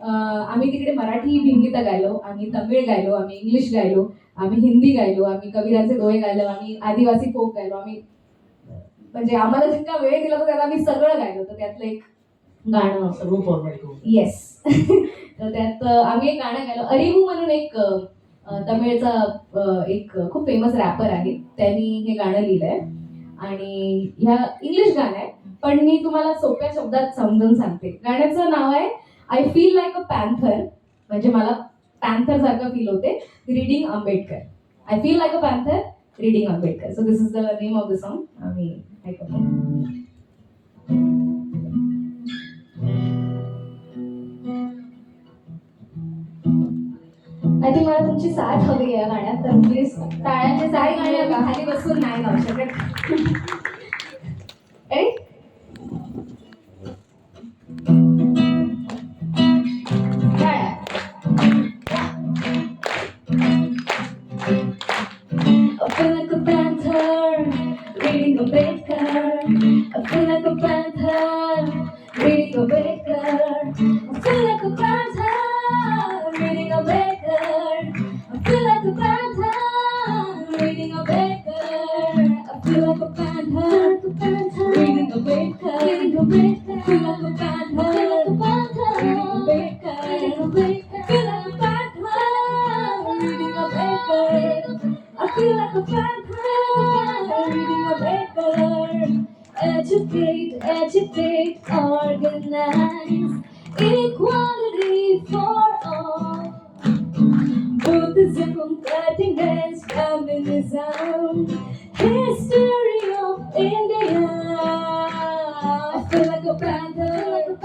आम्ही तिकडे मराठी भिंगीतं गायलो, आम्ही तमिळ गायलो, आम्ही इंग्लिश गायलो, आम्ही हिंदी गायलो, आम्ही कबीराचे दोहे गायलो, आम्ही आदिवासी फोक गायलो, आम्ही म्हणजे आम्हाला जितका वेळ दिला होता त्याला आम्ही सगळं गायलो होतं त्यातलं एक गाणं सर्व फॉर्मॅट करून येस तर त्यात आम्ही एक गाणं गायलं अरिवू म्हणून एक तमिळचा एक खूप फेमस रॅपर आहे त्यांनी हे गाणं लिहिलंय आणि ह्या इंग्लिश गाणं आहे पण मी तुम्हाला सोप्या शब्दात समजून सांगते गाण्याचं नाव आहे I feel like a panther म्हणजे मला पॅन्थर सारखं फील होते reading Ambedkar I feel like a panther reading Ambedkar so this is the name of the song आम्ही ऐकतो आय थिंक मला तुमची साथ हवी आहे या गाण्यात तर प्लीज टाळ्यांचे काही साथ गाणी आम्ही खाली बसून नाही गाऊ शकत Ready? टाळ्या. I feel like a panther, reading Ambedkar. I feel like a panther, reading Ambedkar. I feel like a panther, reading Ambedkar. I feel like a panther, reading Ambedkar. I feel like a panther, reading Ambedkar. I feel like a panther, reading Ambedkar. Feel like a panther, reading Ambedkar. I feel like a panther, reading Ambedkar. Educate, educate, organize, equality for all. Buddhism, cutting edge feminism, history of India. I feel like a panther, reading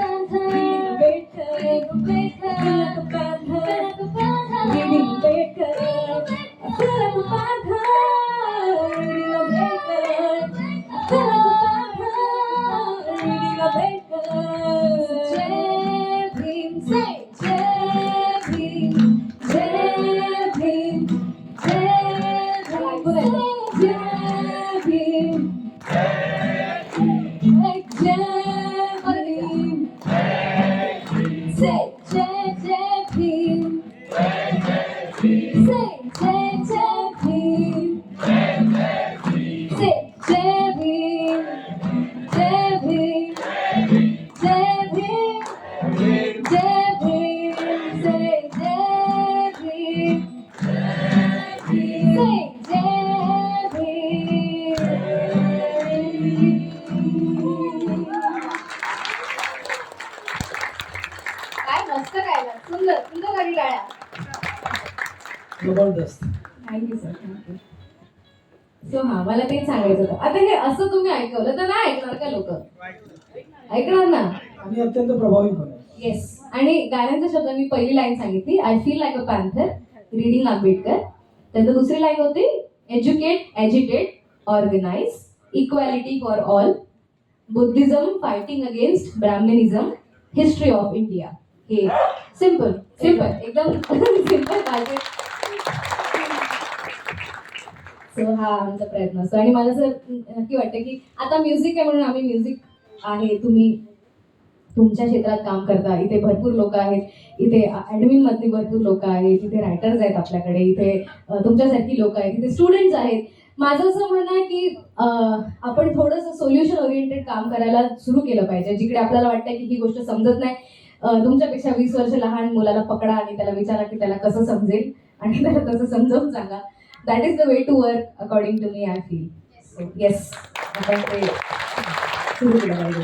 Ambedkar. I feel like a panther, reading Ambedkar. I feel like a panther, reading Ambedkar. I feel like a panther, reading Ambedkar. Jai Bhim, say Jai Bhim, Jai Bhim, Jai Bhim, Jai Bhim, like Jai Bhim, say Jai Jai Bhim, say Jai Jai Bhim, say Jai Bhim, Jai Bhim, Jai Bhim, Jai Bhim, say Jai Bhim, say Jai Bhim. काय मस्त गायला सुंदर सुंदर गाडी गाया जबरदस्त. Thank you sir thank you so हा मला तेच सांगायचं होतं आता हे असं तुम्ही ऐकवलं तर नाही ऐकणार का लोक ऐकणार ना आणि अत्यंत प्रभावीपणे. येस आणि गाण्यांचा शब्द मी पहिली लाईन सांगितली I feel like a panther reading Ambedkar त्यानंतर दुसरी लाईन होती educate educate organise equality for all Buddhism fighting against Brahminism history of India हे सिम्पल सिम्पल एकदम सिम्पल पाहिजे सो हा आमचा प्रयत्न असतो आणि मला असं नक्की वाटतं की आता म्युझिक आहे म्हणून आम्ही म्युझिक आहे तुम्ही तुमच्या क्षेत्रात काम करता इथे भरपूर लोक आहेत इथे ॲडमिन मधली भरपूर लोक आहेत इथे रायटर्स आहेत आपल्याकडे इथे तुमच्यासारखी लोक आहेत इथे स्टुडंट्स आहेत माझं असं म्हणणं आहे की आपण थोडंसं सोल्युशन ओरिएंटेड काम करायला सुरू केलं पाहिजे जिकडे आपल्याला वाटतं की ही गोष्ट समजत नाही तुमच्यापेक्षा 20 वर्ष लहान मुलाला पकडा आणि त्याला विचारा की त्याला कसं समजेल आणि त्याला तसं समजावून सांगा that is the way to work according to me I feel so yes आपण ते सुरू केलं पाहिजे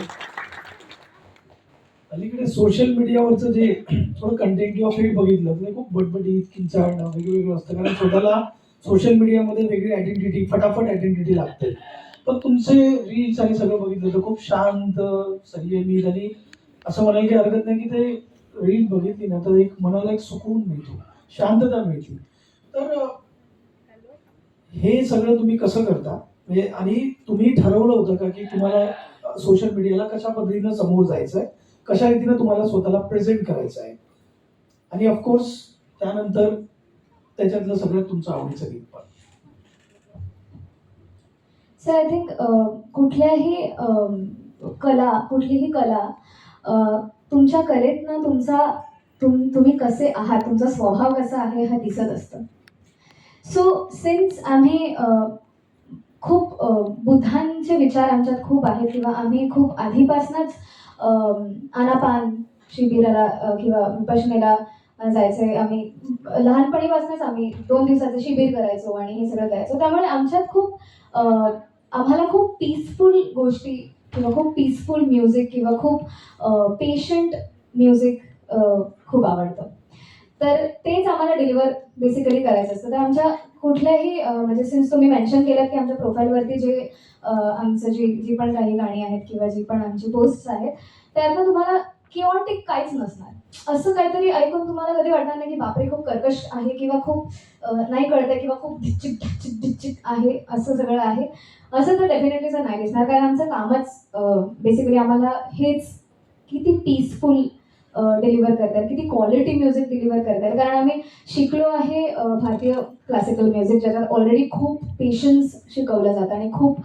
अलीकडे सोशल मीडियावरचं जे थोडं कंटेंट किंवा फीड बघितलं तर ते खूप बटबटीत किंचाळणं वेगवेगळं असतं कारण स्वतःला सोशल मीडियामध्ये वेगळी आयडेंटिटी फटाफट आयडेंटिटी लागते पण तुमचे रील्स आणि सगळं बघितलं तर खूप शांत संयमित आणि असं म्हणायला काही हरकत नाही की ते रील बघितली ना तर एक मनाला एक सुकून मिळतो शांतता मिळते तर हे सगळं तुम्ही कसं करता म्हणजे आणि तुम्ही ठरवलं होतं का की तुम्हाला सोशल मीडियाला कशा पद्धतीनं समोर जायचं आहे कशा रीतीनं तुम्हाला स्वतःला प्रेझेंट करायचं आहे आणि ऑफकोर्स त्यानंतर त्याच्यातलं सगळ्यात तुमचं आवडीचं गीत पण. सर आय थिंक कुठलीही कला तुमच्या कलेतनं तुम्ही कसे आहात, तुमचा स्वभाव कसा आहे हा दिसत असतं. सो सिन्स आम्ही खूप बुद्धांचे विचार आमच्यात खूप आहेत किंवा आम्ही खूप आधीपासूनच आनापान शिबिराला किंवा विपश्यनेला जायचे. आम्ही लहानपणीपासूनच आम्ही 2 दिवसाचं शिबिर करायचो आणि हे सगळं करायचो. त्यामुळे आमच्यात खूप आम्हाला खूप पीसफुल गोष्टी किंवा खूप पीसफुल म्युझिक किंवा खूप पेशंट म्युझिक खूप आवडतं. तर तेच आम्हाला डिलिव्हर बेसिकली करायचं असतं. तर आमच्या कुठल्याही म्हणजे सिन्स तुम्ही मेन्शन केलं की आमच्या प्रोफाईलवरती जे आमचं जी पण काही गाणी आहेत किंवा जी पण आमची पोस्ट्स आहेत त्यातनं तुम्हाला किऑटिक काहीच नसणार. असं काहीतरी ऐकून तुम्हाला कधी वाटणार नाही की बापरे खूप कर्कश आहे किंवा खूप नाही कळतंय किंवा खूप ढिच्चिक ढिच्चिक ढिच्चिक आहे असं सगळं आहे. असं तर डेफिनेटली सर नाही दिसणार, कारण आमचं कामच बेसिकली आम्हाला हेच किती पीसफुल डिलिव्हर करतात, किती क्वालिटी म्युझिक डिलिव्हर करतात. कारण आम्ही शिकलो आहे भारतीय क्लासिकल म्युझिक, ज्याच्यात ऑलरेडी खूप पेशन्स शिकवलं जातं आणि खूप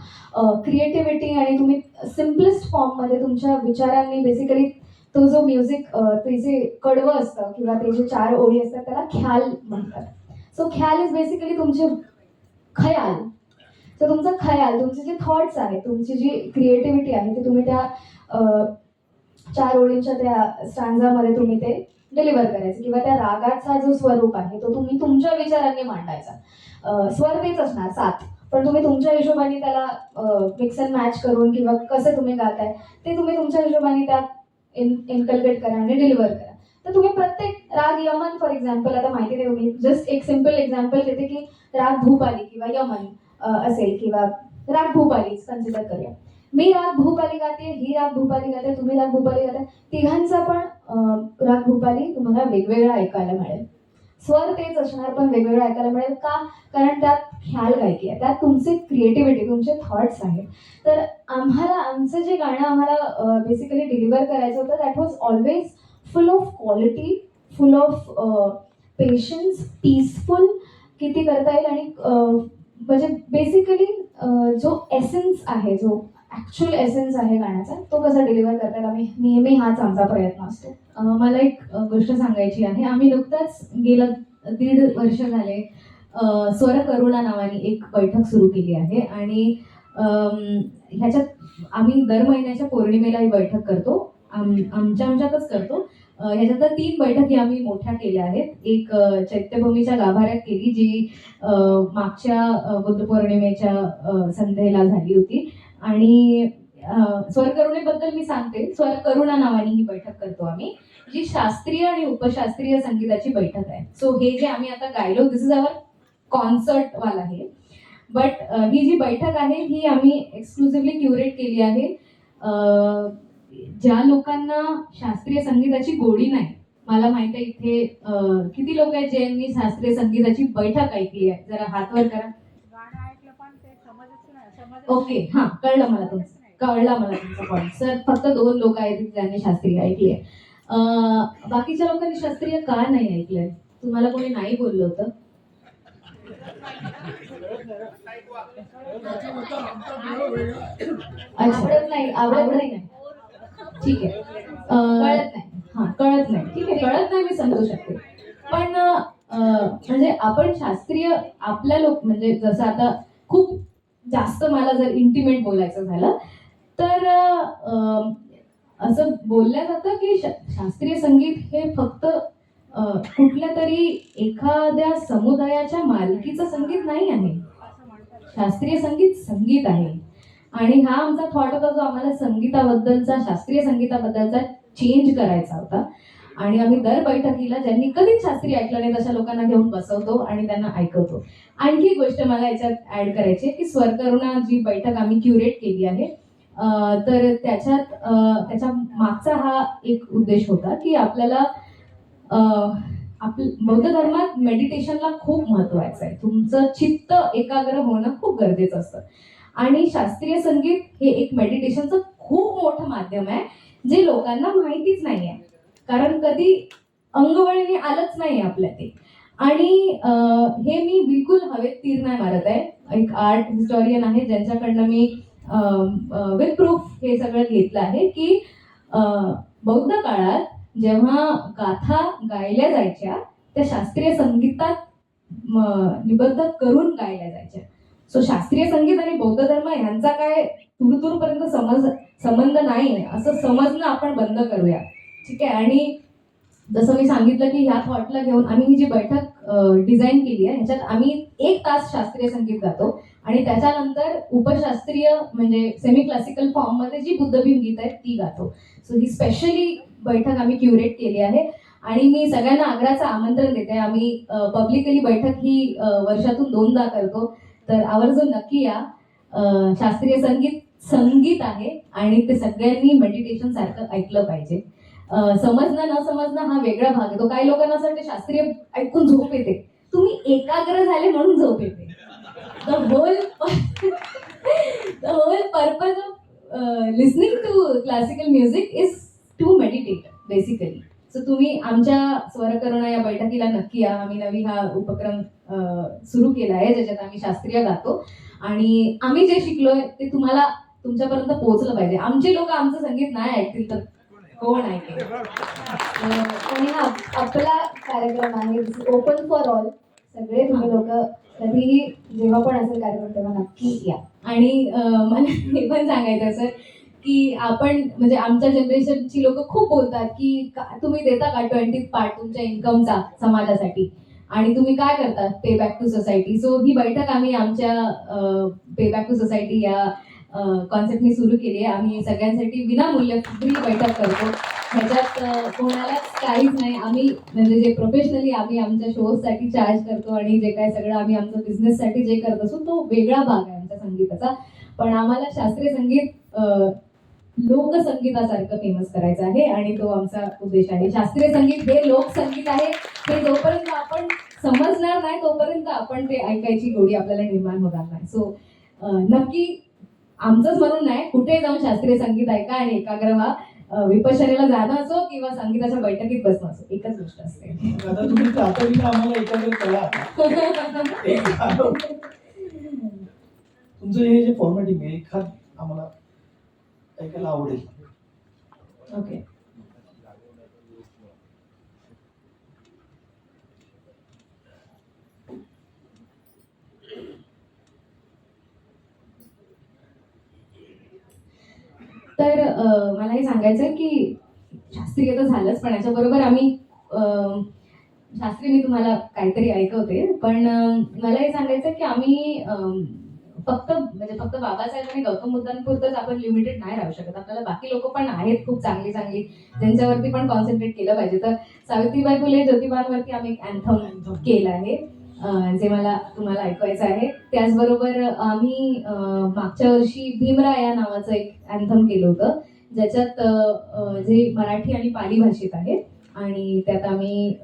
क्रिएटिव्हिटी आणि तुम्ही सिम्पलेस्ट फॉर्ममध्ये तुमच्या विचारांनी बेसिकली तो जो म्युझिक ते जे कडवं असतं किंवा ते जे 4 ओळी असतात त्याला ख्याल म्हणतात. सो ख्याल इज बेसिकली तुमचे खयाल. तर तुमचा खयाल, तुमचे जे थॉट्स आहेत, तुमची जी क्रिएटिव्हिटी आहे ती तुम्ही त्या 4 ओळींच्या त्या स्टॅन्झामध्ये तुम्ही ते डिलिव्हर करायचं किंवा त्या रागाचा जो स्वरूप आहे तो तुम्ही तुमच्या विचारांनी मांडायचा. स्वर तेच असणार 7, पण तुम्ही तुमच्या हिशोबाने त्याला मिक्स अँड मॅच करून किंवा कसं तुम्ही गाताय ते तुम्ही तुमच्या हिशोबाने त्यात इनकल्केट करा आणि डिलिव्हर करा. तर तुम्ही प्रत्येक राग यमन फॉर एक्झाम्पल, आता माहिती नाही तुम्ही जस्ट एक सिम्पल एक्झाम्पल देते की राग भूपाली किंवा यमन असेल किंवा राग भूपालीच कन्सिडर करूया. मी राग भूपाली गाते, ही राग भूपाली गाते, तुम्ही राग भूपाली गाते. तिघांचा पण राग भूपाली तुम्हाला वेगवेगळा ऐकायला मिळेल. स्वर तेच असणार पण वेगवेगळं ऐकायला मिळेल. का? कारण त्यात ख्याल गायकी आहे, त्यात तुमचे क्रिएटिव्हिटी, तुमचे थॉट्स आहेत. तर आमचं जे गाणं आम्हाला बेसिकली डिलिव्हर करायचं होतं that was always full of quality, full of patience, peaceful किती करता येईल आणि म्हणजे बेसिकली जो एसेन्स आहे, जो ॲक्च्युअल एसेन्स आहे गाण्याचा तो कसा डिलिव्हर करता येईल, आम्ही नेहमी हाच आमचा प्रयत्न असतो. मला एक गोष्ट सांगायची आहे. आम्ही नुकताच गेलं 1.5 वर्ष झाले स्वर करुणा नावाने एक बैठक सुरू केली आहे आणि ह्याच्यात आम्ही दर महिन्याच्या पौर्णिमेला ही बैठक करतो. आमच्यातच करतो. ह्याच्यात 3 बैठकी आम्ही मोठ्या केल्या आहेत. एक चैत्यभूमीच्या गाभाऱ्यात केली जी मागच्या बुद्ध पौर्णिमेच्या संध्येला झाली होती आणि स्वर करुणेबद्दल मी सांगते. स्वर करुणा नावाने ही बैठक करतो आम्ही, जी शास्त्रीय आणि उपशास्त्रीय संगीताची बैठक आहे. सो हे जे आम्ही आता गायलो दिस इज अवर कॉन्सर्ट वाला आहे. बट ही जी बैठक आहे ही आम्ही एक्सक्लुसिव्हली क्युरेट केली आहे. ज्या लोकांना शास्त्रीय संगीताची गोडी नाही, मला माहिती आहे इथे किती लोक आहेत ज्यांनी शास्त्रीय संगीताची बैठक ऐकली आहे, जरा हात वर करा. ओके, हा कळला मला तुमचा पॉईंट. सर फक्त 2 लोक आहेत ज्यांनी शास्त्रीय ऐकली आहे. बाकीच्या लोकांनी शास्त्रीय का नाही ऐकलंय? तुम्हाला कोणी नाही बोललं होतं? आवडत नाही. ठीक आहे, कळत नाही. ठीक आहे, कळत नाही मी समजू शकते. पण म्हणजे आपण शास्त्रीय आपल्या लोक म्हणजे जसं आता खूप जास्त मला जर इंटिमेट बोलायचं झालं तर असं बोललं जातं की शास्त्रीय संगीत हे फक्त कुठल्या तरी एखाद्या समुदायाच्या मालकीचं संगीत नाही आहे. शास्त्रीय संगीत संगीत आहे आणि हा आमचा थॉट होता जो आम्हाला संगीताबद्दलचा, शास्त्रीय संगीताबद्दलचा चेंज करायचा होता. आणि आम्ही दर बैठकीला ज्यांनी कधीच शास्त्रीय ऐकलं नाही तशा लोकांना घेऊन बसवतो आणि त्यांना ऐकवतो. आणखी एक गोष्ट मला याच्यात ऍड करायची आहे की स्वर करुणा जी बैठक आम्ही क्युरेट केली आहे तर त्याच्या मागचा हा एक उद्देश होता की आपल्याला बौद्ध धर्मात मेडिटेशनला खूप महत्वाचं आहे. तुमचं चित्त एकाग्र होणं खूप गरजेचं असतं आणि शास्त्रीय संगीत हे एक मेडिटेशनचं खूप मोठं माध्यम आहे जे लोकांना माहितीच नाही आहे, कारण कधी अंगवळणी आलंच नाही आपल्या ते. आणि हे मी बिलकुल हवेत तीर नाही मारत आहे. एक आर्ट हिस्टॉरियन आहे ज्यांच्याकडनं मी विथ प्रूफ हे सगळं घेतलं आहे की बौद्ध काळात जेव्हा गाथा गायल्या जायच्या त्या शास्त्रीय संगीतात निबद्ध करून गायल्या जायच्या. सो शास्त्रीय संगीत आणि बौद्ध धर्म ह्यांचा काय दूरपर्यंत संबंध नाही असं समजणं आपण बंद करूया. ठीक आहे. आणि जसं मी सांगितलं की ह्या थॉटला घेऊन आम्ही ही जी बैठक डिझाईन केली आहे ह्याच्यात आम्ही 1 तास शास्त्रीय संगीत गातो आणि त्याच्यानंतर उपशास्त्रीय म्हणजे सेमी क्लासिकल फॉर्म मध्ये जी बुद्धभीम गीत आहेत ती गातो. सो ही स्पेशली बैठक आम्ही क्युरेट केली आहे आणि मी सगळ्यांना आग्रहाचं आमंत्रण देते. आम्ही पब्लिकली बैठक ही वर्षातून 2दा करतो, तर आवर्जून नक्की या. शास्त्रीय संगीत आहे आणि ते सगळ्यांनी मेडिटेशन सारखं ऐकलं पाहिजे. समजणं न समजणं हा वेगळा भाग येतो. काही लोकांना असं वाटतं शास्त्रीय ऐकून झोप येते. तुम्ही एकाग्र झाले म्हणून झोप येते. The whole purpose of listening to classical music is to meditate basically. So तुम्ही आमच्या स्वरकरुणा या बैठकीला नक्की या. आम्ही नवी हा उपक्रम सुरू केला आहे ज्याच्यात आम्ही शास्त्रीय गातो आणि आम्ही जे शिकलोय ते तुम्हाला तुमच्यापर्यंत पोहोचलं पाहिजे. आमचे लोक आमचं संगीत नाही ऐकतील तर कोण ऐकेल? आणि हा आपला कार्यक्रम आहे ओपन फॉर ऑल. सगळे तुम्ही लोक कधीही जेव्हा पण असेल कार्यक्रम तेव्हा नक्की या. आणि मला हे पण सांगायचं सर की आपण म्हणजे आमच्या जनरेशनची लोक खूप बोलतात की तुम्ही देता का 20th पार्ट तुमच्या इन्कमचा समाजासाठी आणि तुम्ही काय करता पे बॅक टू सोसायटी. सो ही बैठक आम्ही आमच्या पे बॅक टू सोसायटी या कॉन्सेप्टनी सुरू केली आहे. आम्ही सगळ्यांसाठी विनामूल्य फ्री बैठक करतो. ह्याच्यात कोणालाच काहीच नाही. आम्ही म्हणजे जे प्रोफेशनली आम्ही आमच्या शोजसाठी चार्ज करतो आणि जे काय सगळं आम्ही आमचं बिझनेससाठी जे करत असतो तो वेगळा भाग आहे आमच्या संगीताचा. पण आम्हाला शास्त्रीय संगीत लोकसंगीतासारखं फेमस करायचं आहे आणि तो आमचा उद्देश आहे. शास्त्रीय संगीत हे लोकसंगीत आहे. हे जोपर्यंत आपण समजणार नाही तोपर्यंत आपण ते ऐकायची गोडी आपल्याला निर्माण होणार नाही. सो नक्की आमचंच म्हणून नाही, कुठे जाऊन शास्त्रीय संगीत ऐका आणि एकाग्र व्हा. विपश्यनेला जाणं असो किंवा संगीताच्या बैठकीत बसणं असो एकच गोष्ट असते. आता तुम्ही तातडीने आम्हाला एकाग्र करा. तुमचं हे जे फॉर्मॅटिंग आहे एखाद आम्हाला ऐकायला आवडेल. ओके. तर मला हे सांगायचं आहे की शास्त्रीय तर झालंच पण याच्याबरोबर आम्ही शास्त्रीय मी तुम्हाला काहीतरी ऐकवते पण मला हे सांगायचं की आम्ही फक्त बाबासाहेब आणि गौतम बुद्धांपुरतंच आपण लिमिटेड नाही राहू शकत. आपल्याला बाकी लोक पण आहेत खूप चांगली ज्यांच्यावरती पण कॉन्सन्ट्रेट केलं पाहिजे. तर सावित्रीबाई फुले ज्योतिबांवरती आम्ही एक अँथम केलं आहे जे मला तुम्हाला ऐकवायचं आहे. त्याचबरोबर आम्ही मागच्या वर्षी भीमराय या नावाचं एक अँथम केलं होतं ज्याच्यात जे मराठी आणि पाली भाषेत आहे आणि त्यात आम्ही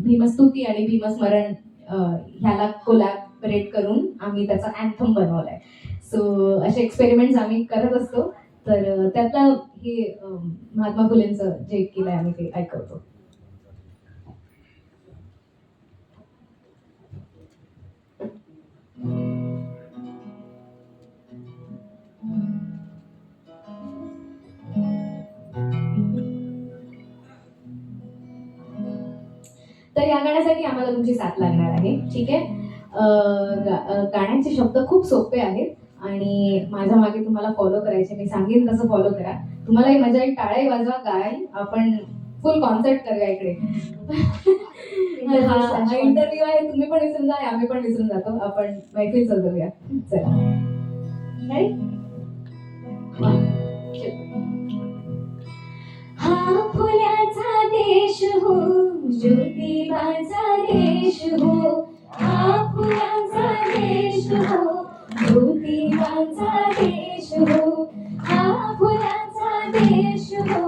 भीमस्तुती आणि भीमस्मरण ह्याला कोलॅबरेट करून आम्ही त्याचा अँथम बनवलाय. सो असे एक्सपेरिमेंट्स आम्ही करत असतो. तर त्यातलं हे महात्मा फुलेंचं जे केलंय आम्ही ते ऐकवतो. तर या गाण्यासाठी आम्हाला तुमची साथ लागणार आहे. ठीक आहे. गाण्याचे शब्द खूप सोपे आहेत आणि माझ्या मागे तुम्हाला फॉलो करायचे. मी सांगेन तसं फॉलो करा. तुम्हालाही मजा येईल. टाळ्याही वाजवा. गायल आपण फुल कॉन्सर्ट करूया इकडे. हा इंटरव्ह्यू आहे. तुम्ही पण विसरून जा आम्ही पण विसरून जातो. आपण मैफिल सजवूया. चला. हा फुलाचा देश हो ज्योतिबाचा देश हो. हा फुलाचा देश हो ज्योतिबाचा देश हो. हा फुलाचा देश हो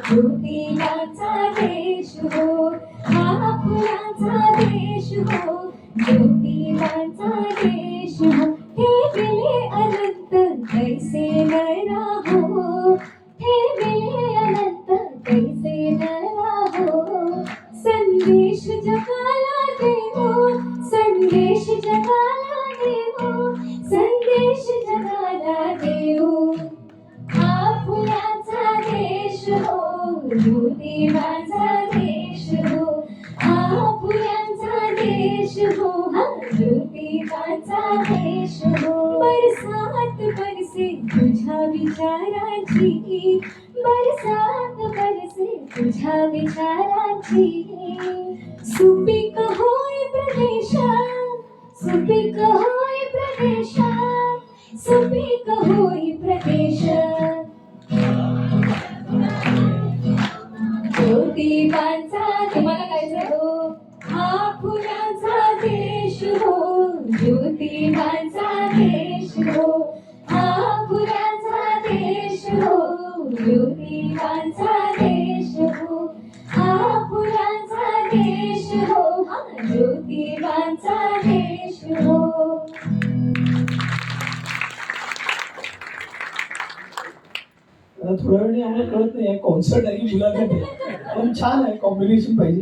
ज्योतिबाचा देश हो. हा फुलाचा देश हो ज्योतिबाचा देश हो. हे गेले अनंत कैसे न राहो. हे गेले अनंत कैसे न राहो. संदेश जप जगाला देऊ, संदेश जगाला देऊ. हा फुलांचा देश हो, ज्योतिबाचा देश हो. हा फुलांचा देश हो, हा ज्योतिबाचा देश हो. बरसात बरसे तुझ्या विचारांची, बरसात बरसे तुझ्या विचारांची. सुपीक होय प्रदेश, सुपीक होय प्रदेश, सुपीक होय प्रदेश. ज्योतिबांचा तुम्हाला गायचं हो, हा फुलांचा देश हो, ज्योतिबांचा देश हो. हा फुलांचा देश हो, ज्योतिबांचा देश हो. हा फुलांचा देश हो, हा ज्योतिबांचा देश हो. थोड्या वेळाने आम्हाला कळत नाही आहे कॉन्सर्ट आहे की मुलाखत आहे, पण छान आहे, कॉम्बिनेशन पाहिजे.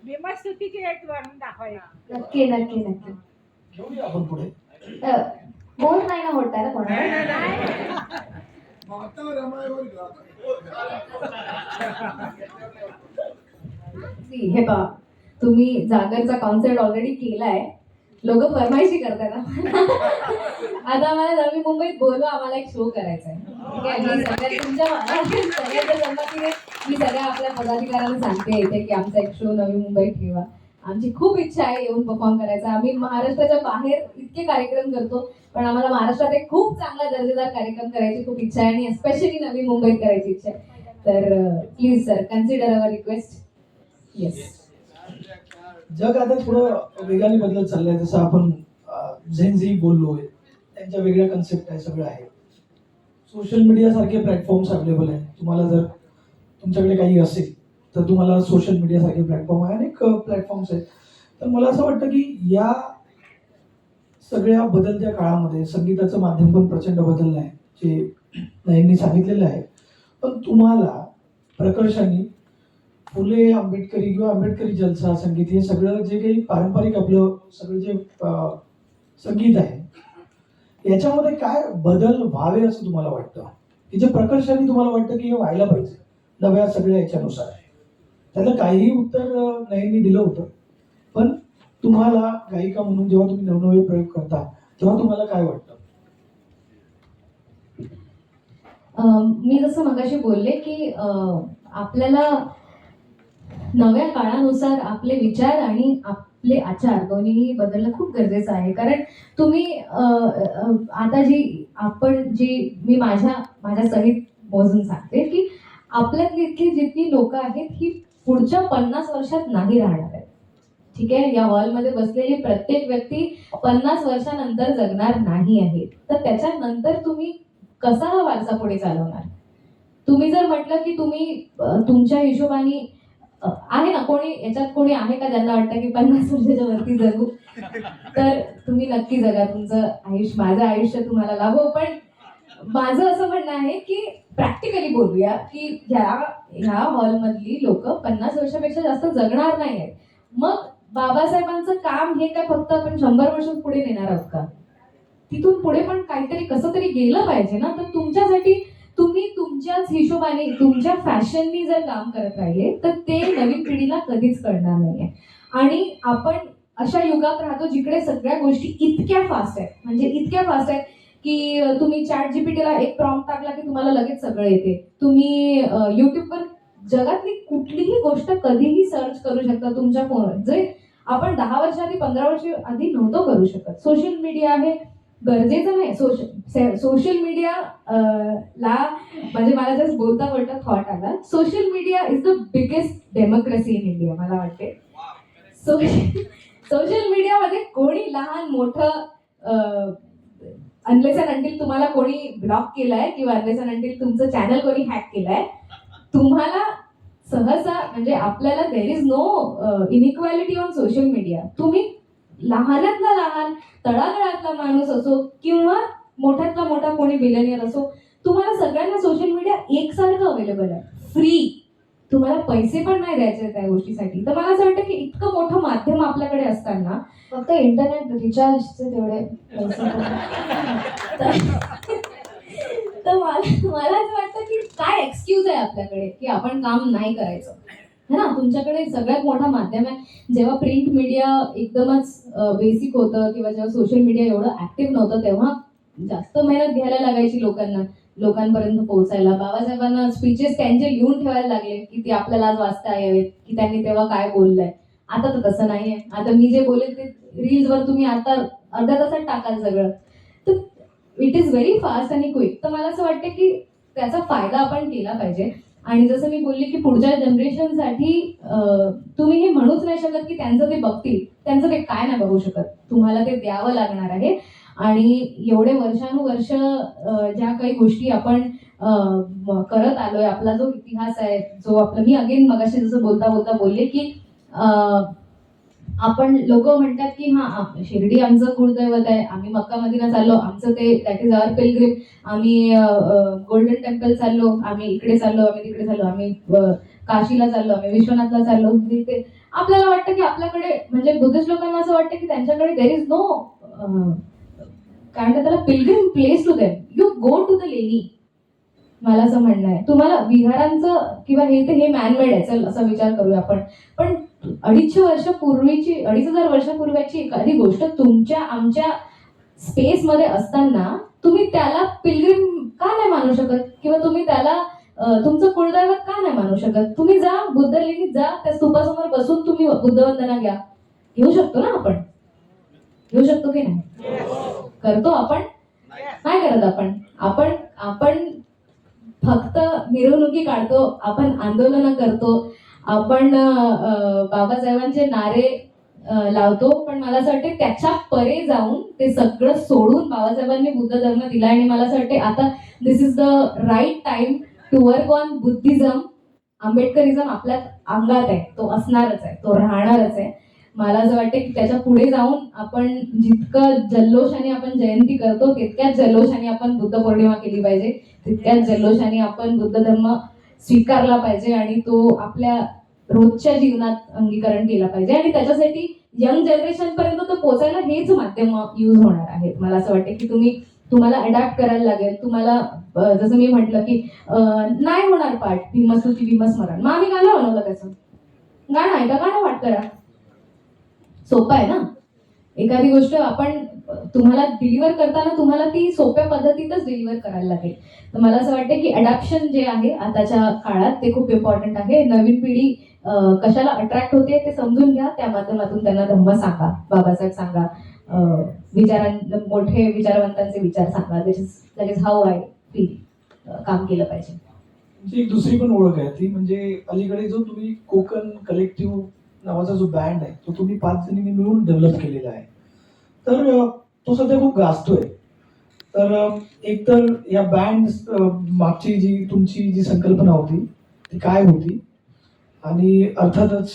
भीमस्तुतीची एक वरून दाखवायला. नक्की नक्की नक्की. घेऊया आपण पुढे. बोर नाही ना होत आहे कोणाला. हे पहा, तुम्ही जागरचा कॉन्सर्ट ऑलरेडी केलाय, लोक फरमाईशी करतात आता आम्हाला नवी मुंबईत बोलवा, आम्हाला एक शो करायचा आहे. ठीक आहे, मी सगळ्या तुमच्या सगळ्यांच्या संमतीने मी सगळ्या आपल्या पदाधिकाऱ्यांना सांगते इथे की आमचा एक शो नवी मुंबईत ठेवा. आमची खूप इच्छा आहे येऊन परफॉर्म करायचा. आम्ही महाराष्ट्राच्या बाहेर इतके कार्यक्रम करतो, पण आम्हाला महाराष्ट्रात एक खूप चांगला दर्जेदार कार्यक्रम करायची खूप इच्छा आहे, आणि एस्पेशली नवी मुंबईत करायची इच्छा आहे. तर please sir, consider our request. Yes. जग आता थोडं वेगाने बदलत चाललंय, जसं आपण झेनझी बोललोय, त्यांच्या वेगळ्या कन्सेप्ट आहे, सगळं आहे. सोशल मीडिया सारखे प्लॅटफॉर्म्स अवेलेबल आहे. तुम्हाला जर तुमच्याकडे काही असेल तर तुम्हाला सोशल मीडिया सारखे प्लॅटफॉर्म आहे, अनेक प्लॅटफॉर्म्स आहेत. तर मला असं वाटतं की या सगळ्या बदलत्या काळामध्ये संगीताचं माध्यम पण प्रचंड बदललं आहे, जे नयननी सांगितलेलं आहे. पण तुम्हाला प्रकर्षाने फुले आंबेडकरी किंवा आंबेडकरी जलसा संगीत हे सगळं जे काही पारंपरिक आपलं सगळं जे संगीत आहे, याच्यामध्ये काय बदल व्हावे असं तुम्हाला वाटतं, की जे प्रकर्षाने तुम्हाला वाटतं की हे व्हायला पाहिजे नव्या सगळ्या याच्यानुसार? त्याला काहीही उत्तर नयननी दिलं होतं, पण तुम्हाला गायिका म्हणून जेव्हा तुम्ही नवनवे प्रयोग करता तेव्हा तुम्हाला काय वाटतं? मी जसं मगाशी बोलले की आपल्याला नव्या काळानुसार आपले विचार आणि आपले आचार दोन्ही बदलणं खूप गरजेचं आहे. कारण तुम्ही आता मी माझ्या सहित मोजून सांगते की आपल्यातली इतकी जितकी लोक आहेत ही पुढच्या 50 वर्षात नाही राहणार आहेत. ठीक आहे, या हॉलमध्ये बसलेली प्रत्येक व्यक्ती 50 वर्षानंतर जगणार नाही आहे. तर त्याच्यानंतर तुम्ही कसा हा वारसा पुढे चालवणार? तुम्ही जर म्हटलं की तुम्ही तुमच्या हिशोबाने आहे ना, कोणी आहे का ज्यांना वाटतं की 50 वर्षाच्या वरती जगू, तर तुम्ही नक्की जगा तुमचं आयुष्य, माझं आयुष्य तुम्हाला लाभो. पण माझं असं म्हणणं आहे की प्रॅक्टिकली बोलूया की ह्या हॉलमधली लोक 50 वर्षापेक्षा जास्त जगणार नाही आहेत. मग बाबासाहेबांचं काम हे काय फक्त आपण 100 वर्ष पुढे नेणार आहोत का? तिथून पुढे पण काहीतरी कसं तरी गेलं पाहिजे ना. तर तुमच्यासाठी तुम्ही तुमच्याच हिशोबाने तुमच्या फॅशननी जर काम करत राहिले तर ते नवीन पिढीला कधीच कळणार नाहीये. आणि आपण अशा युगात राहतो जिकडे सगळ्या गोष्टी इतक्या फास्ट आहेत, म्हणजे इतक्या फास्ट आहेत की तुम्ही ChatGPTला एक प्रॉम्प्ट टाकला की तुम्हाला लगेच सगळं येते. तुम्ही युट्यूबवर जगातली कुठलीही गोष्ट कधीही सर्च करू शकता तुमच्या फोनवर, जे आपण 10 वर्ष आधी 15 वर्ष आधी नव्हतो करू शकत. सोशल मीडिया आहे गरजेचं नाही. सोशल मीडिया ला म्हणजे मला जस्ट बोलता बोलता थॉट आला, social media is the biggest democracy in India मला वाटते. सोशल मीडियामध्ये कोणी लहान मोठं अनलेस अँड अंटिल तुम्हाला कोणी ब्लॉक केलाय किंवा अनलेस अँड अंटिल तुमचं चॅनल कोणी हॅक केलंय, तुम्हाला सहसा म्हणजे आपल्याला there is no inequality on social media. तुम्ही लहानातला लहान तळागाळातला माणूस असो किंवा मोठ्यातला मोठा कोणी बिलियनियर असो, तुम्हाला सगळ्यांना सोशल मीडिया एकसारखं अवेलेबल आहे, फ्री. तुम्हाला पैसे पण नाही द्यायचे त्या गोष्टीसाठी. तर मला असं वाटतं की इतकं मोठं माध्यम आपल्याकडे असताना फक्त इंटरनेट रिचार्जचे तेवढे पैसे तर मला असं वाटतं की काय एक्सक्यूज आहे आपल्याकडे की आपण काम नाही करायचं, है ना. तुमच्याकडे सगळ्यात मोठा माध्यम आहे. जेव्हा प्रिंट मीडिया एकदमच बेसिक होतं किंवा जेव्हा सोशल मीडिया एवढं ऍक्टिव्ह नव्हतं तेव्हा जास्त मेहनत घ्यायला लागायची लोकांपर्यंत पोहोचायला. बाबासाहेबांना स्पीचेस त्यांचे लिहून ठेवायला लागले की ते आपल्याला आज वाचता यावेत की त्यांनी तेव्हा काय बोललंय. आता तर तसं नाहीये. आता मी जे बोलेल ते रील्सवर तुम्ही आता अर्ध्या तासात टाकाल सगळं. तर इट इज व्हेरी फास्ट आणि क्विक. तर मला असं वाटतं की त्याचा फायदा आपण केला पाहिजे. आणि जसं मी बोलले की पुढच्या जनरेशनसाठी तुम्ही हे म्हणूच नाही शकत की त्यांचं ते बघतील, त्यांचं ते काय नाही बघू शकत. तुम्हाला ते द्यावं लागणार आहे. आणि एवढे वर्षानुवर्ष ज्या काही गोष्टी आपण करत आलोय, आपला जो इतिहास आहे, जो आपलं, मी अगेन मगाशी जसं बोलता बोलता बोलले की आपण लोक म्हणतात की हा शिर्डी आमचं कुलदैवत आहे, आम्ही मक्का मदिना चाललो, आमचं ते दॅट इज आवर पिलग्रिम, आम्ही गोल्डन टेम्पल चाललो, आम्ही इकडे चाललो, आम्ही तिकडे चाललो, आम्ही काशीला चाललो, आम्ही विश्वनाथला चाललो. ते आपल्याला वाटतं की आपल्याकडे, म्हणजे बुद्धिस्ट लोकांना असं वाटतं की त्यांच्याकडे देर इज नो काय म्हणतात त्याला, pilgrim place to them, you go to the लेणी. मला असं म्हणणं आहे. तुम्हाला विहारांचं किंवा हे ते हे मॅनमेड आहे, चल असा विचार करूया आपण. पण 2,500 वर्षापूर्वीची एखादी गोष्ट तुमच्या आमच्या स्पेसमध्ये असताना तुम्ही त्याला पिलग्रिम का नाही मानू शकत, किंवा तुम्ही त्याला तुमचं कुलदैवत का नाही मानू शकत. तुम्ही जा बुद्ध लेणीत जा, त्या स्तूपासमोर बसून तुम्ही बुद्धवंदना घ्या. घेऊ शकतो ना आपण, घेऊ शकतो की नाही. करतो आपण, नाही करत आपण आपण फक्त मिरवणुकी काढतो, आपण आंदोलनं करतो, आपण बाबासाहेबांचे नारे लावतो. पण मला असं वाटतं त्याच्या परे जाऊन ते सगळं सोडून बाबासाहेबांनी बुद्ध धर्म दिला. आणि मला असं वाटतं आता this is the right time to work on Buddhism. Ambedkarism आपल्या अंगात आहे, तो असणारच आहे, तो राहणारच आहे. मला असं वाटतं की त्याच्या पुढे जाऊन आपण जितकं जल्लोषाने आपण जयंती करतो, तितक्याच जल्लोषाने आपण बुद्ध पौर्णिमा केली पाहिजे, तितक्याच जल्लोषाने आपण बुद्ध धर्म स्वीकारला पाहिजे आणि तो आपल्या रोजच्या जीवनात अंगीकरण केला पाहिजे. आणि त्याच्यासाठी यंग जनरेशन पर्यंत तो पोहोचायला हेच माध्यम यूज होणार आहेत. मला असं वाटतं की तुम्हाला अडॅप्ट करायला लागेल. तुम्हाला जसं मी म्हटलं की नाही होणार पाठ भीमस्तुती भीमस्मरण, मग आम्ही गाणं बनवलं, त्याचं गाणं आहे का, गाणं पाठ करा. सोपं आहे ना. एखादी गोष्ट आपण तुम्हाला डिलिव्हर करताना तुम्हाला ती सोप्या पद्धतीतच डिलिव्हर करायला लागेल. तर मला असं वाटतं की अडॅप्शन जे आहे आताच्या काळात ते खूप इम्पॉर्टंट आहे. नवीन पिढी कशाला अट्रॅक्ट होते ते समजून घ्या, त्या माध्यमातून त्यांना धम्म सांगा, बाबासाहेब सांगा, मोठे विचारवंतांचे विचार सांगा. That is how I feel काम केलं पाहिजे. म्हणजे एक दुसरी पण ओळख आहे ती म्हणजे अलीकडे जो तुम्ही कोकण कलेक्टिव्ह नावाचा जो बँड आहे तो तुम्ही 5 जणींनी मिळून डेव्हलप केलेला आहे. तर तो सध्या खूप गाजतोय. तर एक तर या बँड मागची जी तुमची जी संकल्पना होती ती काय होती, आणि अर्थातच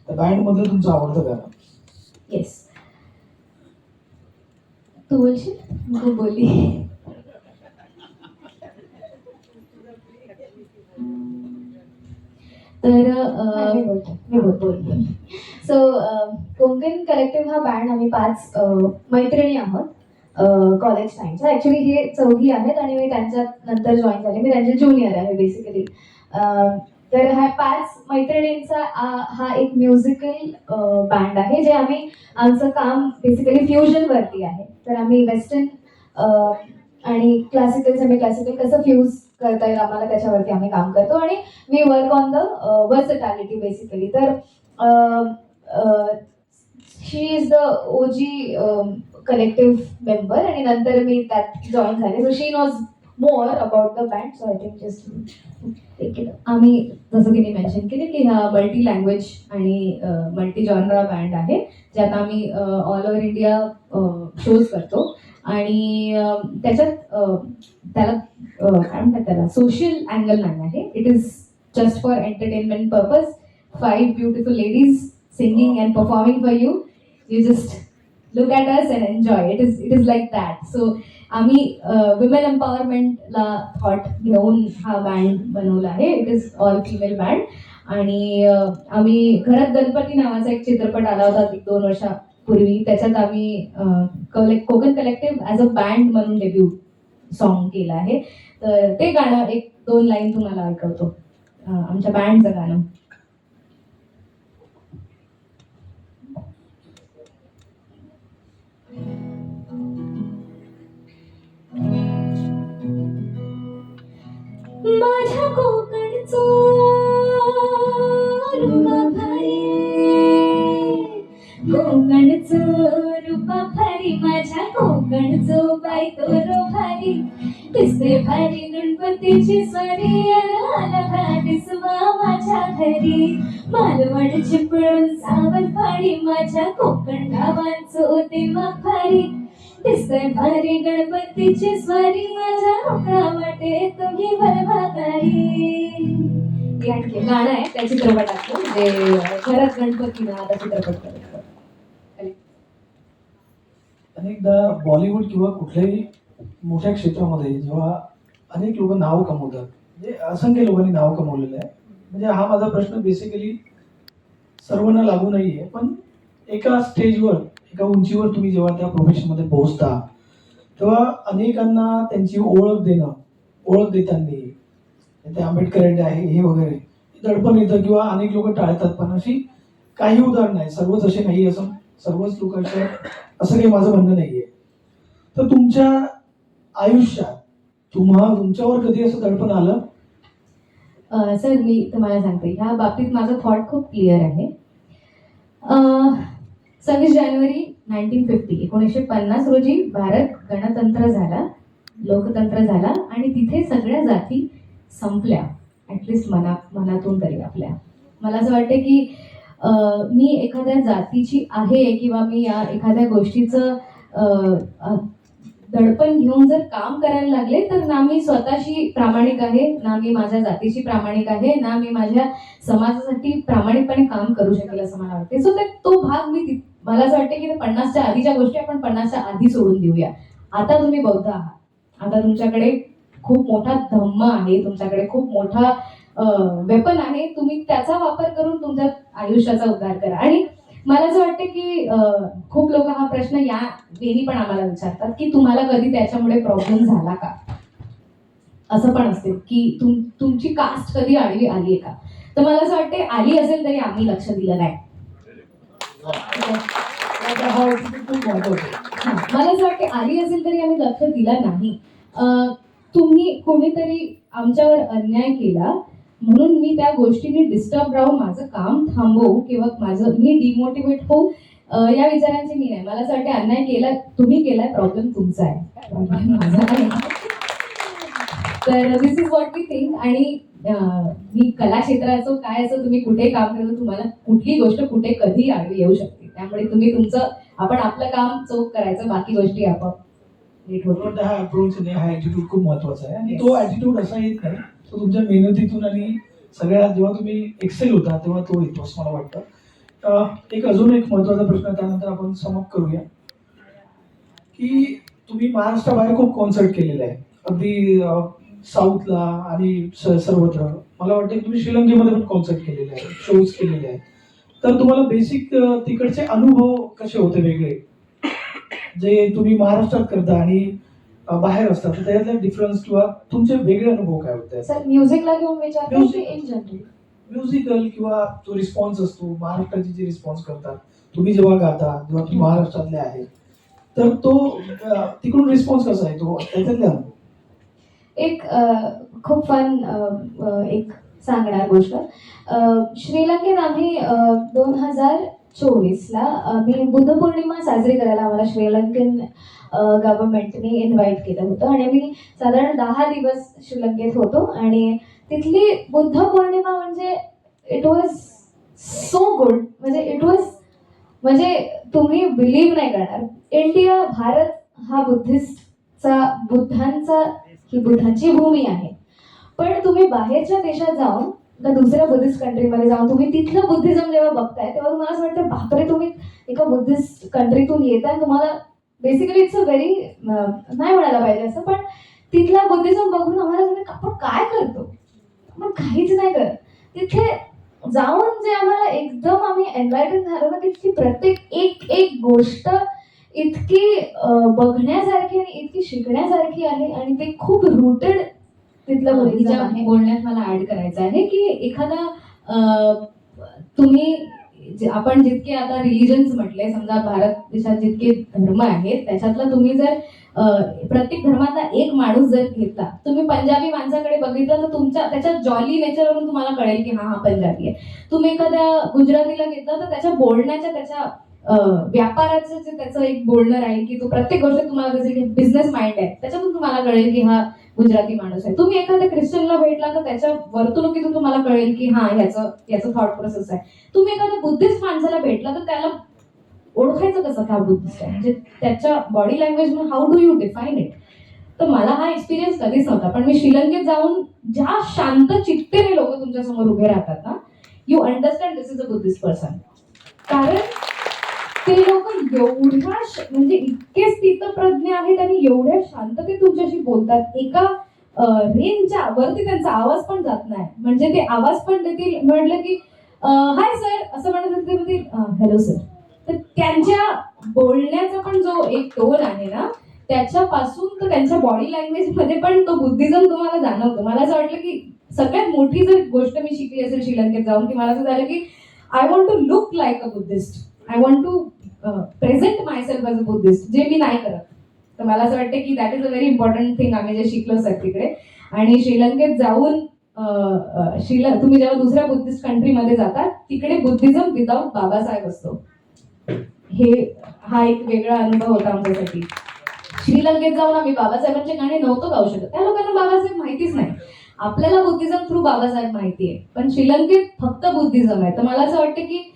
त्या बँड मधलं तुमचं आवडतं गाणं. येस, तू बोलशील, तू बोलली. तर मी बोलते. सो कोकण कलेक्टिव्ह हा बँड आम्ही 5 मैत्रिणी आहोत कॉलेज टाइमच्या. ऍक्च्युली हे 4घी आहेत आणि मी त्यांच्यात नंतर जॉईन झाले, मी त्यांचे ज्युनियर आहे बेसिकली. तर ह्या 5 मैत्रिणींचा हा एक म्युझिकल बँड आहे, जे आम्ही आमचं काम बेसिकली फ्युजन वरती आहे. तर आम्ही वेस्टर्न आणि क्लासिकल सेमी क्लासिकल कसं फ्यूज करता येईल आम्हाला त्याच्यावरती आम्ही काम करतो. आणि we work on the versatility basically. तर she is the OG collective member आणि नंतर मी त्यात जॉईन झाले. So she knows more about the band, so I think just आम्ही जसं तिने मेन्शन केले की हा मल्टी लँग्वेज आणि मल्टी जॉनरा बँड आहे, ज्यात आम्ही ऑल ओव्हर इंडिया शोज करतो. आणि त्याच्यात त्याला काय म्हणतात, त्याला सोशल अँगल नाही आहे. It is just for entertainment purpose. 5 beautiful ladies singing and performing for you. You look at us and enjoy. It is like that. So आम्ही विमेन एम्पॉवरमेंटला थॉट घेऊन हा बँड बनवला आहे. It is all female band. आणि आम्ही घरात गणपती नावाचा एक चित्रपट आला होता 1-2 वर्षापूर्वी. त्याच्यात आम्ही Konkan collective as a band म्हणून डेब्यू सॉन्ग केलं आहे. तर ते गाणं 1-2 लाईन तुम्हाला ऐकवतो, आमच्या बँडचं गाणं. माझ्या कोकणचो रूपा भारी, कोकणचो रूपा भारी, माझ्या कोकणचो बायको रो भारी. दिसते भारी गणपतीची स्वारी, आला दिसवा माझ्या घरी. मालवण चिपळूण सावंतवाडी, माझ्या कोकण गावांचो देवा भारी. दिसतंय भारी गणपतीची स्वारी, माझ्या रोकडा वाटे तुम्ही बलभागारी. हे आणखी गाणं आहे त्या चित्रपटातलं, जे घरात गणपती नावाचा चित्रपट करतो. अनेकदा बॉलिवूड किंवा कुठल्याही मोठ्या क्षेत्रामध्ये जेव्हा अनेक लोक नाव कमवतात, म्हणजे असंख्य लोकांनी नाव कमवलेलं आहे. म्हणजे हा माझा प्रश्न बेसिकली सर्वांना लागू नाही आहे, पण एका स्टेजवर, एका उंचीवर तुम्ही जेव्हा त्या प्रोफेशनमध्ये पोहोचता, तेव्हा अनेकांना त्यांची ओळख देताना ते आंबेडकरांचे आहे हे वगैरे दडपण येतं किंवा अनेक लोक टाळतात. पण अशी काही उदाहरणं आहे, सर्वच असे नाही, असं सर्वच लोकांचं असं काही माझं म्हणणं नाही आहे. तर तुमच्या आयुष्यात तुमच्यावर कधी असं दडपण आलं? सर मी तुम्हाला सांगते, ह्या बाबतीत माझं थॉट खूप क्लिअर आहे. 26 जानेवारी 1950 रोजी भारत गणतंत्र झाला, लोकतंत्र झाला आणि तिथे सगळ्या जाती संपल्या, ॲटलिस्ट मनातून तरी आपल्या. मला असं वाटतं की मी एखाद्या जातीची आहे किंवा मी या एखाद्या गोष्टीचं दडपण घेऊन जर काम करायला लागले, तर ना मी स्वतःशी प्रामाणिक आहे, ना मी माझ्या जातीशी प्रामाणिक आहे, ना मी माझ्या समाजासाठी प्रामाणिकपणे काम करू शकेल असं मला वाटते. सो तो भाग मला असं वाटतं की 50च्या आधीच्या गोष्टी आपण 50च्या आधी सोडून देऊया. आता तुम्ही बौद्ध आहात, आता तुमच्याकडे खूप मोठा धम्म आहे, तुमच्याकडे खूप मोठा वेपन आहे. तुम्ही त्याचा वापर करून तुमच्या आयुष्याचा उद्धार करा. आणि मला असं वाटतं की खूप लोक हा प्रश्न या वेळी पण आम्हाला विचारतात की तुम्हाला कधी त्याच्यामुळे प्रॉब्लेम झाला का. असं पण असते की तुमची कास्ट कधी आडवी आली आहे का. तर मला असं वाटते आली असेल तरी आम्ही लक्ष दिलं नाही. मला असं वाटते आली असेल तरी आम्ही लक्ष दिलं नाही. तुम्ही कोणीतरी आमच्यावर अन्याय केला म्हणून मी त्या गोष्टीने डिस्टर्ब राहून माझं काम थांबवू किंवा मी डिमोटिवेट होऊ या विचारांची मी नाही. मला असं वाटतं अन्याय केला तुम्ही केलाय, प्रॉब्लेम तुमचा आहे, प्रॉब्लेम माझा नाही. तर दिस इज व्हॉट वी थिंक. आणि मी कला क्षेत्र असो काय असो, तुम्ही कुठे काम करतो, तुम्हाला कुठली गोष्ट कुठे कधी आडवी येऊ शकते. त्यामुळे तुम्ही आपण आपलं काम चोख करायचं, बाकी गोष्टी आपण हा अप्रोच हा ऍटिट्यूड खूप महत्वाचा आहे. आणि तो ऍटिट्यूड असा येत नाही, तो तुमच्या मेहनतीतून आणि सगळ्या जेव्हा तुम्ही एक्सेल होता तेव्हा तो येतो असं मला वाटतं. एक अजून एक महत्वाचा प्रश्न, त्यानंतर आपण समअप करूया, की तुम्ही महाराष्ट्राबाहेर खूप कॉन्सर्ट केलेले आहे, अगदी साऊथला आणि सर्वत्र. मला वाटतं की तुम्ही श्रीलंकेमध्ये पण कॉन्सर्ट केलेले आहे, शोज केलेले आहेत. तर तुम्हाला बेसिक तिकडचे अनुभव कसे होते वेगळे, जे तुम्ही महाराष्ट्रात करता आणि बाहेर असतात, तर त्यातला डिफरन्स किंवा तुमचे वेगळे अनुभव काय होते? सर म्युझिकला घेऊन विचारतो की इन जनरल? म्युझिकल किंवा जो रिस्पॉन्स असतो, महाराष्ट्राची जी रिस्पॉन्स करतात तुम्ही जेव्हा गाता, जेव्हा तुम्ही महाराष्ट्रातले आहे, तर तो तिकडून रिस्पॉन्स कसा आहे, तो त्याच्यातले अनुभव. एक खूप फन एक सांगणार गोष्ट. श्रीलंकेत आम्ही 2024ला आम्ही बुद्ध पौर्णिमा साजरी करायला आम्हाला श्रीलंकन गव्हर्नमेंटने इन्व्हाइट केलं होतं आणि मी साधारण 10 दिवस श्रीलंकेत होतो. आणि तिथली बुद्ध पौर्णिमा म्हणजे इट वॉज सो गुड, म्हणजे तुम्ही बिलीव्ह नाही करणार. भारत हा बुद्धांची भूमी आहे, पण तुम्ही बाहेरच्या देशात जाऊन एका दुसऱ्या बुद्धिस्ट कंट्रीमध्ये जाऊन तुम्ही तिथलं बुद्धिझम जेव्हा बघताय तेव्हा तुम्हाला असं वाटतं बापरे, तुम्ही एका बुद्धिस्ट कंट्रीतून येताय, तुम्हाला बेसिकली इट्स अ व्हेरी, नाही म्हणायला पाहिजे असं, पण तिथला बुद्धिझम बघून आम्हाला आपण काय करतो, आपण काहीच नाही करत. तिथे जाऊन जे आम्हाला एकदम आम्ही एनलायटन झालो ना, तिथली प्रत्येक एक एक गोष्ट इतकी बघण्यासारखी आणि इतकी शिकण्यासारखी आहे आणि ते खूप रूटेड तिथलं बुद्धिझम तिच्या आहे. बोलण्यात मला ऍड करायचं आहे की एखादा तुम्ही आपण जितके आता रिलिजन्स म्हटले, समजा भारत देशात जितके धर्म आहेत त्याच्यातला तुम्ही जर प्रत्येक धर्मातला एक माणूस जर घेतला, तुम्ही पंजाबी माणसाकडे बघितलं तर तुमच्या त्याच्या जॉली नेचरवरून तुम्हाला कळेल की हा पंजाबी आहे. तुम्ही एखाद्या गुजरातीला घेतलं तर त्याच्या बोलण्याच्या, त्याच्या व्यापाराचं जे त्याचं एक बोलणं राहील की तो प्रत्येक गोष्ट तुम्हाला जसे की बिझनेस माइंड आहे त्याच्यातून तुम्हाला कळेल की हा गुजराती माणूस आहे. तुम्ही एखाद्या ख्रिश्चनला भेटला तर त्याच्या वर्तणुकीतून तुम्हाला कळेल की हा याचं थॉट प्रोसेस आहे. तुम्ही एखाद्या बुद्धिस्ट माणसाला भेटला तर त्याला ओळखायचं कसं का बुद्धिस्ट आहे, म्हणजे त्याच्या बॉडी लँग्वेज म्हणून how do you define it. तर मला हा एक्सपिरियन्स कधीच नव्हता, पण मी श्रीलंकेत जाऊन ज्या शांत चित्तेने लोक तुमच्या समोर उभे राहतात ना, you understand this is a Buddhist person. कारण ते लोक एवढ्या म्हणजे इतके स्थितप्रज्ञ आहेत आणि एवढ्या शांततेत तुमच्याशी बोलतात. एका रेंजच्या वरती त्यांचा आवाज पण जात नाही, म्हणजे ते आवाज पण देतील, म्हटलं की हाय सर असं म्हणत ते म्हणतील हॅलो सर. तर त्यांच्या बोलण्याचा पण जो एक टोन आहे ना, त्याच्यापासून तर त्यांच्या बॉडी लँग्वेज मध्ये पण तो बुद्धिझम तुम्हाला जाणवतो. मला असं वाटलं की सगळ्यात मोठी जर गोष्ट मी शिकली असेल श्रीलंकेत जाऊन, की मला असं झालं की I want to look like a Buddhist, I want to present myself as a Buddhist, जे मी नाही करत. तर मला असं वाटतं की that is a very important thing आम्ही जे शिकलो सर तिकडे. आणि श्रीलंकेत जाऊन तुम्ही जेव्हा दुसऱ्या बुद्धिस्ट कंट्रीमध्ये जातात तिकडे बुद्धिझम विदाऊट बाबासाहेब असतो. हा एक वेगळा अनुभव होता आमच्यासाठी. श्रीलंकेत जाऊन आम्ही बाबासाहेबांचे गाणे नव्हतो गाऊ शकत, त्या लोकांना बाबासाहेब माहितीच नाही. आपल्याला बुद्धिझम थ्रू बाबासाहेब माहिती आहे, पण श्रीलंकेत फक्त बुद्धिझम आहे. तर मला असं वाटतं की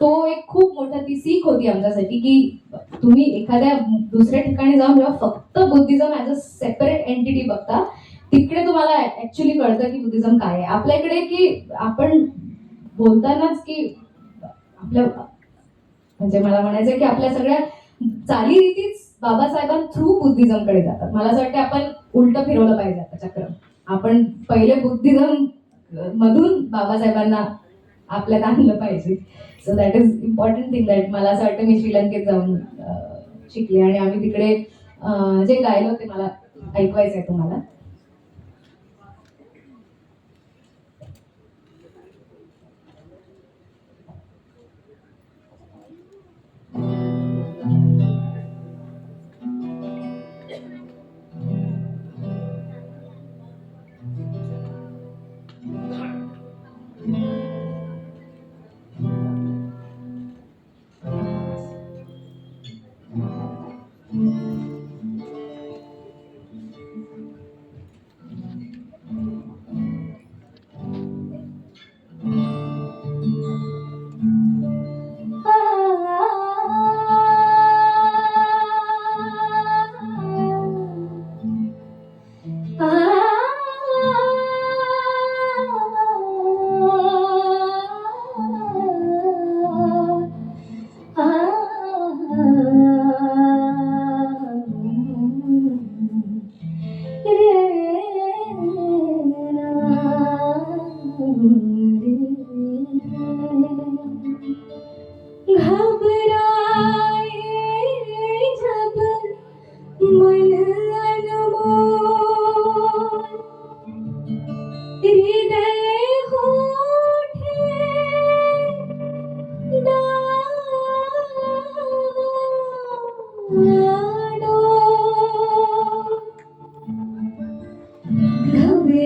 तो एक खूप मोठा ती सीख होती आमच्यासाठी की तुम्ही एखाद्या दुसऱ्या ठिकाणी जाऊन जेव्हा फक्त Buddhism as a separate entity बघता, तिकडे तुम्हाला ऍक्च्युली कळतं की बुद्धिझम काय आहे. आपल्या इकडे की आपण बोलतानाच की आपल्या, म्हणजे मला म्हणायचं की आपल्या सगळ्या चालीरीतीच बाबासाहेबां थ्रू बुद्धिझम कडे जातात. मला असं वाटतं आपण उलट फिरवलं पाहिजे आता चक्र. आपण पहिले बुद्धिझम मधून बाबासाहेबांना आपल्यात आणलं पाहिजे. So that is important thing that मला असं वाटतं मी श्रीलंकेत जाऊन शिकले. आणि आम्ही तिकडे जे गायलो ते मला ऐकवायचं आहे तुम्हाला.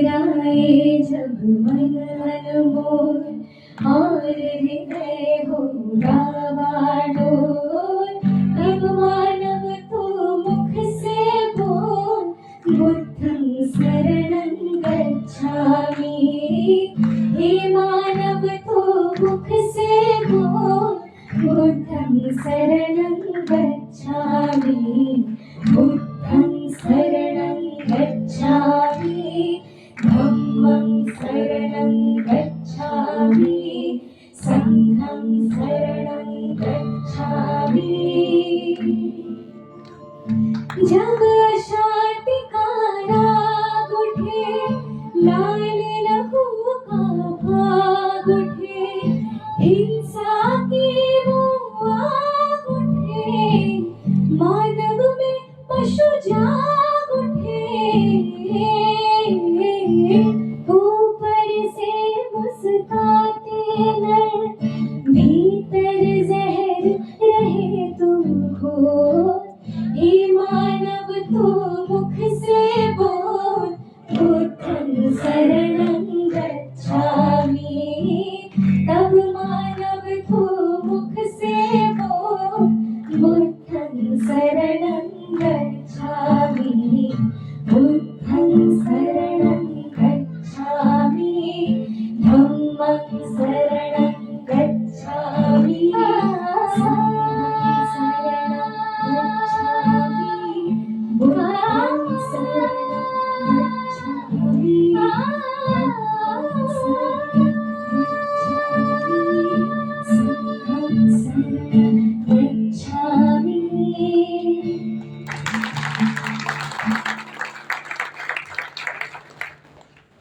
घबराए जब मन अनमोल और हृदय हो डावाडोल, तब मानव तो मुख से बोल बुद्धं शरणं गच्छामि. हे मानव तो मुख से बोल बुद्धं शरणं गच्छामि. जब अशांति का राग उठे, लाल लहू का भाग उठे, हिंसा की वो आग उठे, मानव में पशु जाग उठे, ऊपर से मुस्काते नर, भीतर जहर रहे तुमको, हे मानव तू मुख से बोल, बुद्धं शरणं गच्छामि, तब मानव तू मुख से बोल, बुद्धं शरणं गच्छामि, बुद्धं शरणं गच्छामि, धम्मं शरणं गच्छामि, संघं शरणं गच्छामि, बुद्धं शरणं गच्छामि, धम्मं शरणं गच्छामि, संघं शरणं गच्छामि.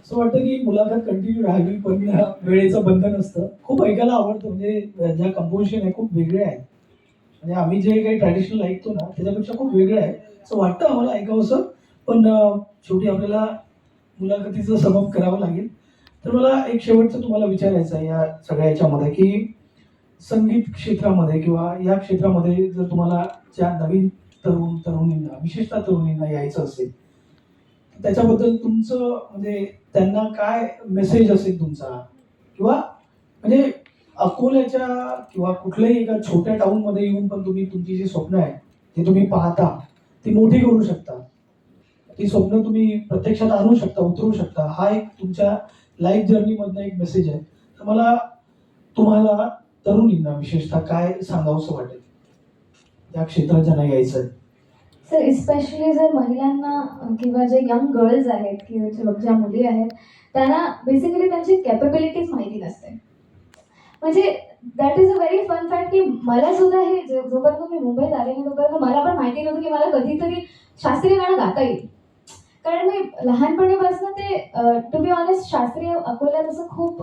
असं वाटतं की मुलाखत कंटिन्यू राहावी, पण वेळेचं बंधन असतं. खूप ऐकायला आवडतं, म्हणजे ज्या कंपोजिशन आहे खूप वेगळे आहेत, म्हणजे आम्ही जे काही ट्रॅडिशनल ऐकतो ना त्याच्यापेक्षा खूप वेगळं आहे असं वाटतं आम्हाला ऐकावंसं. पण शेवटी आपल्याला मुलाखतीचं समप करावं लागेल. तर मला एक शेवटचं तुम्हाला विचारायचं आहे या सगळ्या याच्यामध्ये, की संगीत क्षेत्रामध्ये किंवा या क्षेत्रामध्ये जर तुम्हाला ज्या नवीन तरुणींना, विशेषतः तरुणींना यायचं असेल, तर त्याच्याबद्दल तुमचं म्हणजे त्यांना काय मेसेज असेल तुमचा, किंवा म्हणजे अकोल्याच्या किंवा कुठल्याही एका छोट्या टाऊनमध्ये येऊन पण तुम्ही तुमची जी स्वप्न आहे ती तुम्ही पाहता, ती मोठी करू शकता, ती स्वप्न तुम्ही प्रत्यक्षात आणू शकता, उतरवू शकता. हा एक तुमच्या लाईफ जर्नीमधनं एक मेसेज आहे. तर मला तुम्हाला तरुणींना विशेषतः काय सांगावंसं वाटेल या क्षेत्रात ज्यांना यायचं आहे? सर इस्पेशली जर महिलांना किंवा जे यंग गर्ल्स आहेत किंवा ज्या मुली आहेत त्यांना बेसिकली त्यांची कॅपेबिलिटीज माहिती नसते. म्हणजे that is a very fun fact की मला सुद्धा हे जोपर्यंत मी मुंबईत आले नाही तोपर्यंत मला पण माहिती नव्हतं की मला कधीतरी शास्त्रीय गाणं गाता येईल. कारण मी लहानपणीपासून ते टू बी ऑनेस्ट शास्त्रीय अकोल्यात असं खूप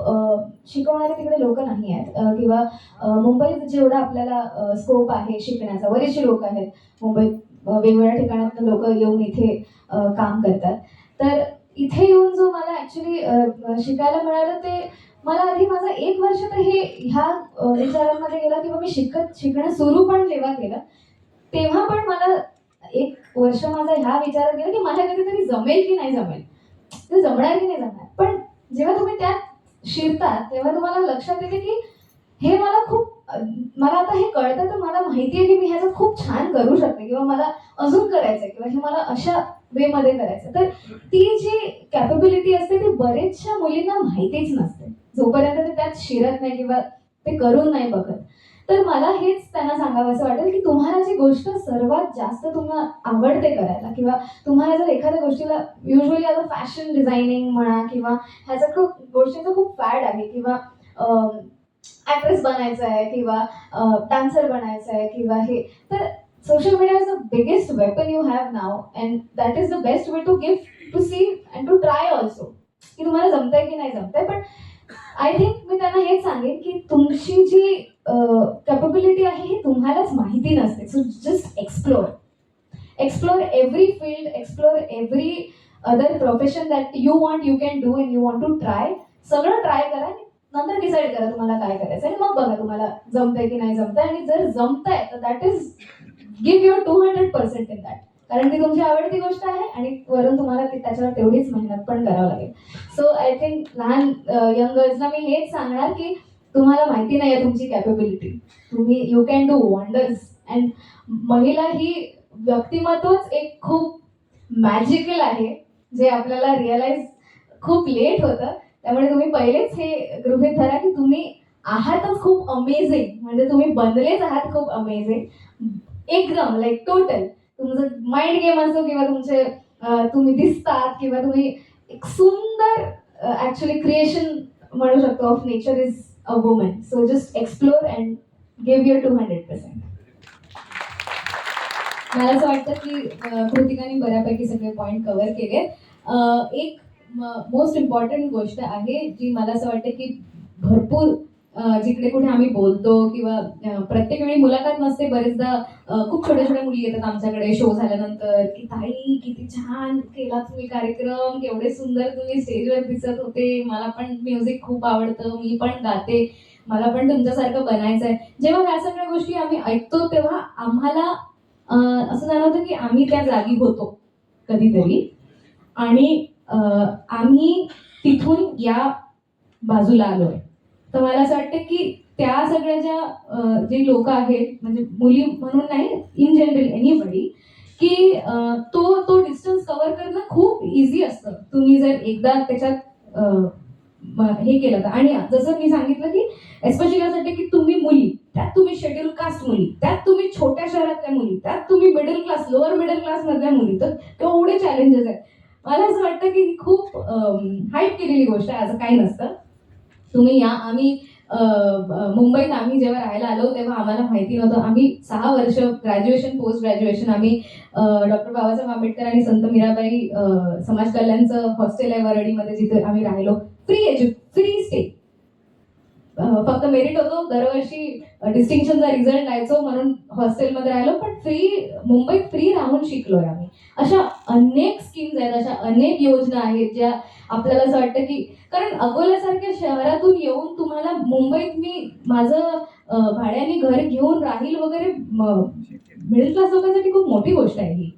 शिकवणारे तिकडे लोक नाही आहेत किंवा मुंबईत जेवढा आपल्याला स्कोप आहे शिकण्याचा, बरेचसे लोक आहेत मुंबईत, वेगवेगळ्या ठिकाणातून लोक येऊन इथे काम करतात. तर इथे येऊन जो मला ॲक्च्युली शिकायला मिळालं ते मला आधी माझा 1 वर्ष तर हे ह्या विचारांमध्ये गेला किंवा मी शिकणं सुरू पण जेव्हा केलं तेव्हा पण मला 1 वर्ष माझा ह्या विचारात गेला की मला कधीतरी जमेल की नाही जमेल, ते जमणार की नाही जमणार. पण जेव्हा तुम्ही त्यात शिरतात तेव्हा तुम्हाला लक्षात येते की हे मला आता हे कळतं, तर मला माहिती आहे की मी ह्याचं खूप छान करू शकते किंवा मला अजून करायचंय किंवा हे मला अशा वे मध्ये करायचं. तर ती जी कॅपेबिलिटी असते ती बरेचशा मुलींना माहितीच नसते जोपर्यंत ते त्यात शिरत नाही किंवा ते करून नाही बघत. तर मला हेच त्यांना सांगावंसं वाटेल की तुम्हाला जी गोष्ट सर्वात जास्त तुम्हाला आवडते करायला किंवा तुम्हाला जर एखाद्या गोष्टीला युजली आता फॅशन डिझायनिंग म्हणा किंवा ह्याचा खूप गोष्टींचा खूप फॅड आहे किंवा ॲक्ट्रेस बनायचं आहे किंवा डान्सर बनायचं आहे किंवा हे, तर social media is the biggest weapon you have now and that is the best way to give, to see and to try also की तुम्हाला जमतंय की नाही जमतंय. पण आय थिंक मी त्यांना हेच सांगेन की तुमची जी कॅपेबिलिटी आहे ही तुम्हालाच माहिती नसते. So just explore every field, explore every other profession that you want, you can do and you want to try. सगळं ट्राय करा, नंतर डिसाईड करा तुम्हाला काय करायचं आणि मग बघा तुम्हाला जमतंय की नाही जमतंय. आणि जर जमतंय तर that is give your 200% in that, कारण ती तुमची आवडती गोष्ट आहे आणि वरून तुम्हाला त्याच्यावर तेवढीच मेहनत पण करावं लागेल. सो आय थिंक लहान यंग गर्ल्सना मी हेच सांगणार की तुम्हाला माहिती नाही आहे तुमची कॅपेबिलिटी, तुम्ही you can do wonders. And महिला ही व्यक्तिमत्वच एक खूप मॅजिकल आहे जे आपल्याला रिअलाइज खूप लेट होतं. त्यामुळे तुम्ही पहिलेच हे गृहीत धरा की तुम्ही आहातच खूप अमेझिंग, म्हणजे तुम्ही बनलेच आहात खूप अमेझिंग एकदम, लाईक टोटल. तुमचं माइंड गेम असो किंवा तुमचे तुम्ही दिसतात किंवा तुम्ही एक सुंदर ॲक्च्युली क्रिएशन म्हणू शकतो of nature is a woman. So just explore and give your 200%. मला असं वाटतं की कृतिकाने बऱ्यापैकी सगळे पॉईंट कव्हर केले. एक मोस्ट इम्पॉर्टंट गोष्ट आहे जी मला असं वाटतं की भरपूर जिकडे कुठे आम्ही बोलतो किंवा प्रत्येक वेळी मुलाखत नसते, बरेचदा खूप छोट्या छोट्या मुली येतात आमच्याकडे शो झाल्यानंतर की ताई किती छान केला तुम्ही कार्यक्रम, केवढे सुंदर तुम्ही स्टेजवर दिसत होते, मला पण म्युझिक खूप आवडतं, मी पण गाते, मला पण तुमच्यासारखं बनायचं आहे. जेव्हा ह्या सगळ्या गोष्टी आम्ही ऐकतो तेव्हा आम्हाला असं जाणवतं की आम्ही त्या जागी होतो कधीतरी, आणि आम्ही तिथून या बाजूला आलोय. तर मला असं वाटतं की त्या सगळ्या ज्या जे लोक आहेत, म्हणजे मुली म्हणून नाही, इन जनरल एनीबडी, की तो डिस्टन्स कव्हर करणं खूप इझी असतं तुम्ही जर एकदा त्याच्यात हे केलं तर. आणि जसं मी सांगितलं की एस्पेशली यासाठी की तुम्ही मुली, त्यात तुम्ही शेड्यूल कास्ट मुली, त्यात तुम्ही छोट्या शहरातल्या मुली, त्यात तुम्ही middle class, lower middle class मधल्या मुली, तर केवढे चॅलेंजेस आहेत. मला असं वाटतं की ही खूप हाईट केलेली गोष्ट आहे, असं काही नसतं. तुम्ही या, आम्ही मुंबईत आम्ही जेव्हा राहायला आलो तेव्हा आम्हाला माहिती नव्हतं. आम्ही 6 वर्ष ग्रॅज्युएशन, पोस्ट ग्रॅज्युएशन आम्ही डॉक्टर बाबासाहेब आंबेडकर आणि संत मीराबाई समाज कल्याणचं हॉस्टेल आहे वरळीमध्ये, जिथे आम्ही राहिलो. फ्री स्टे, फक्त मेरिट होतो, दरवर्षी डिस्टिंक्शनचा रिझल्ट यायचो म्हणून हॉस्टेलमध्ये राहिलो, पण मुंबईत फ्री राहून शिकलोय आम्ही. अशा अनेक स्कीम्स आहेत, अशा अनेक योजना आहेत ज्या आपल्याला असं वाटतं की, कारण अकोल्यासारख्या शहरातून येऊन तुम्हाला मुंबईत मी माझं भाड्याने घर घेऊन राहील वगैरे, मिडल क्लास लोकांसाठी खूप मोठी गोष्ट आहे ही.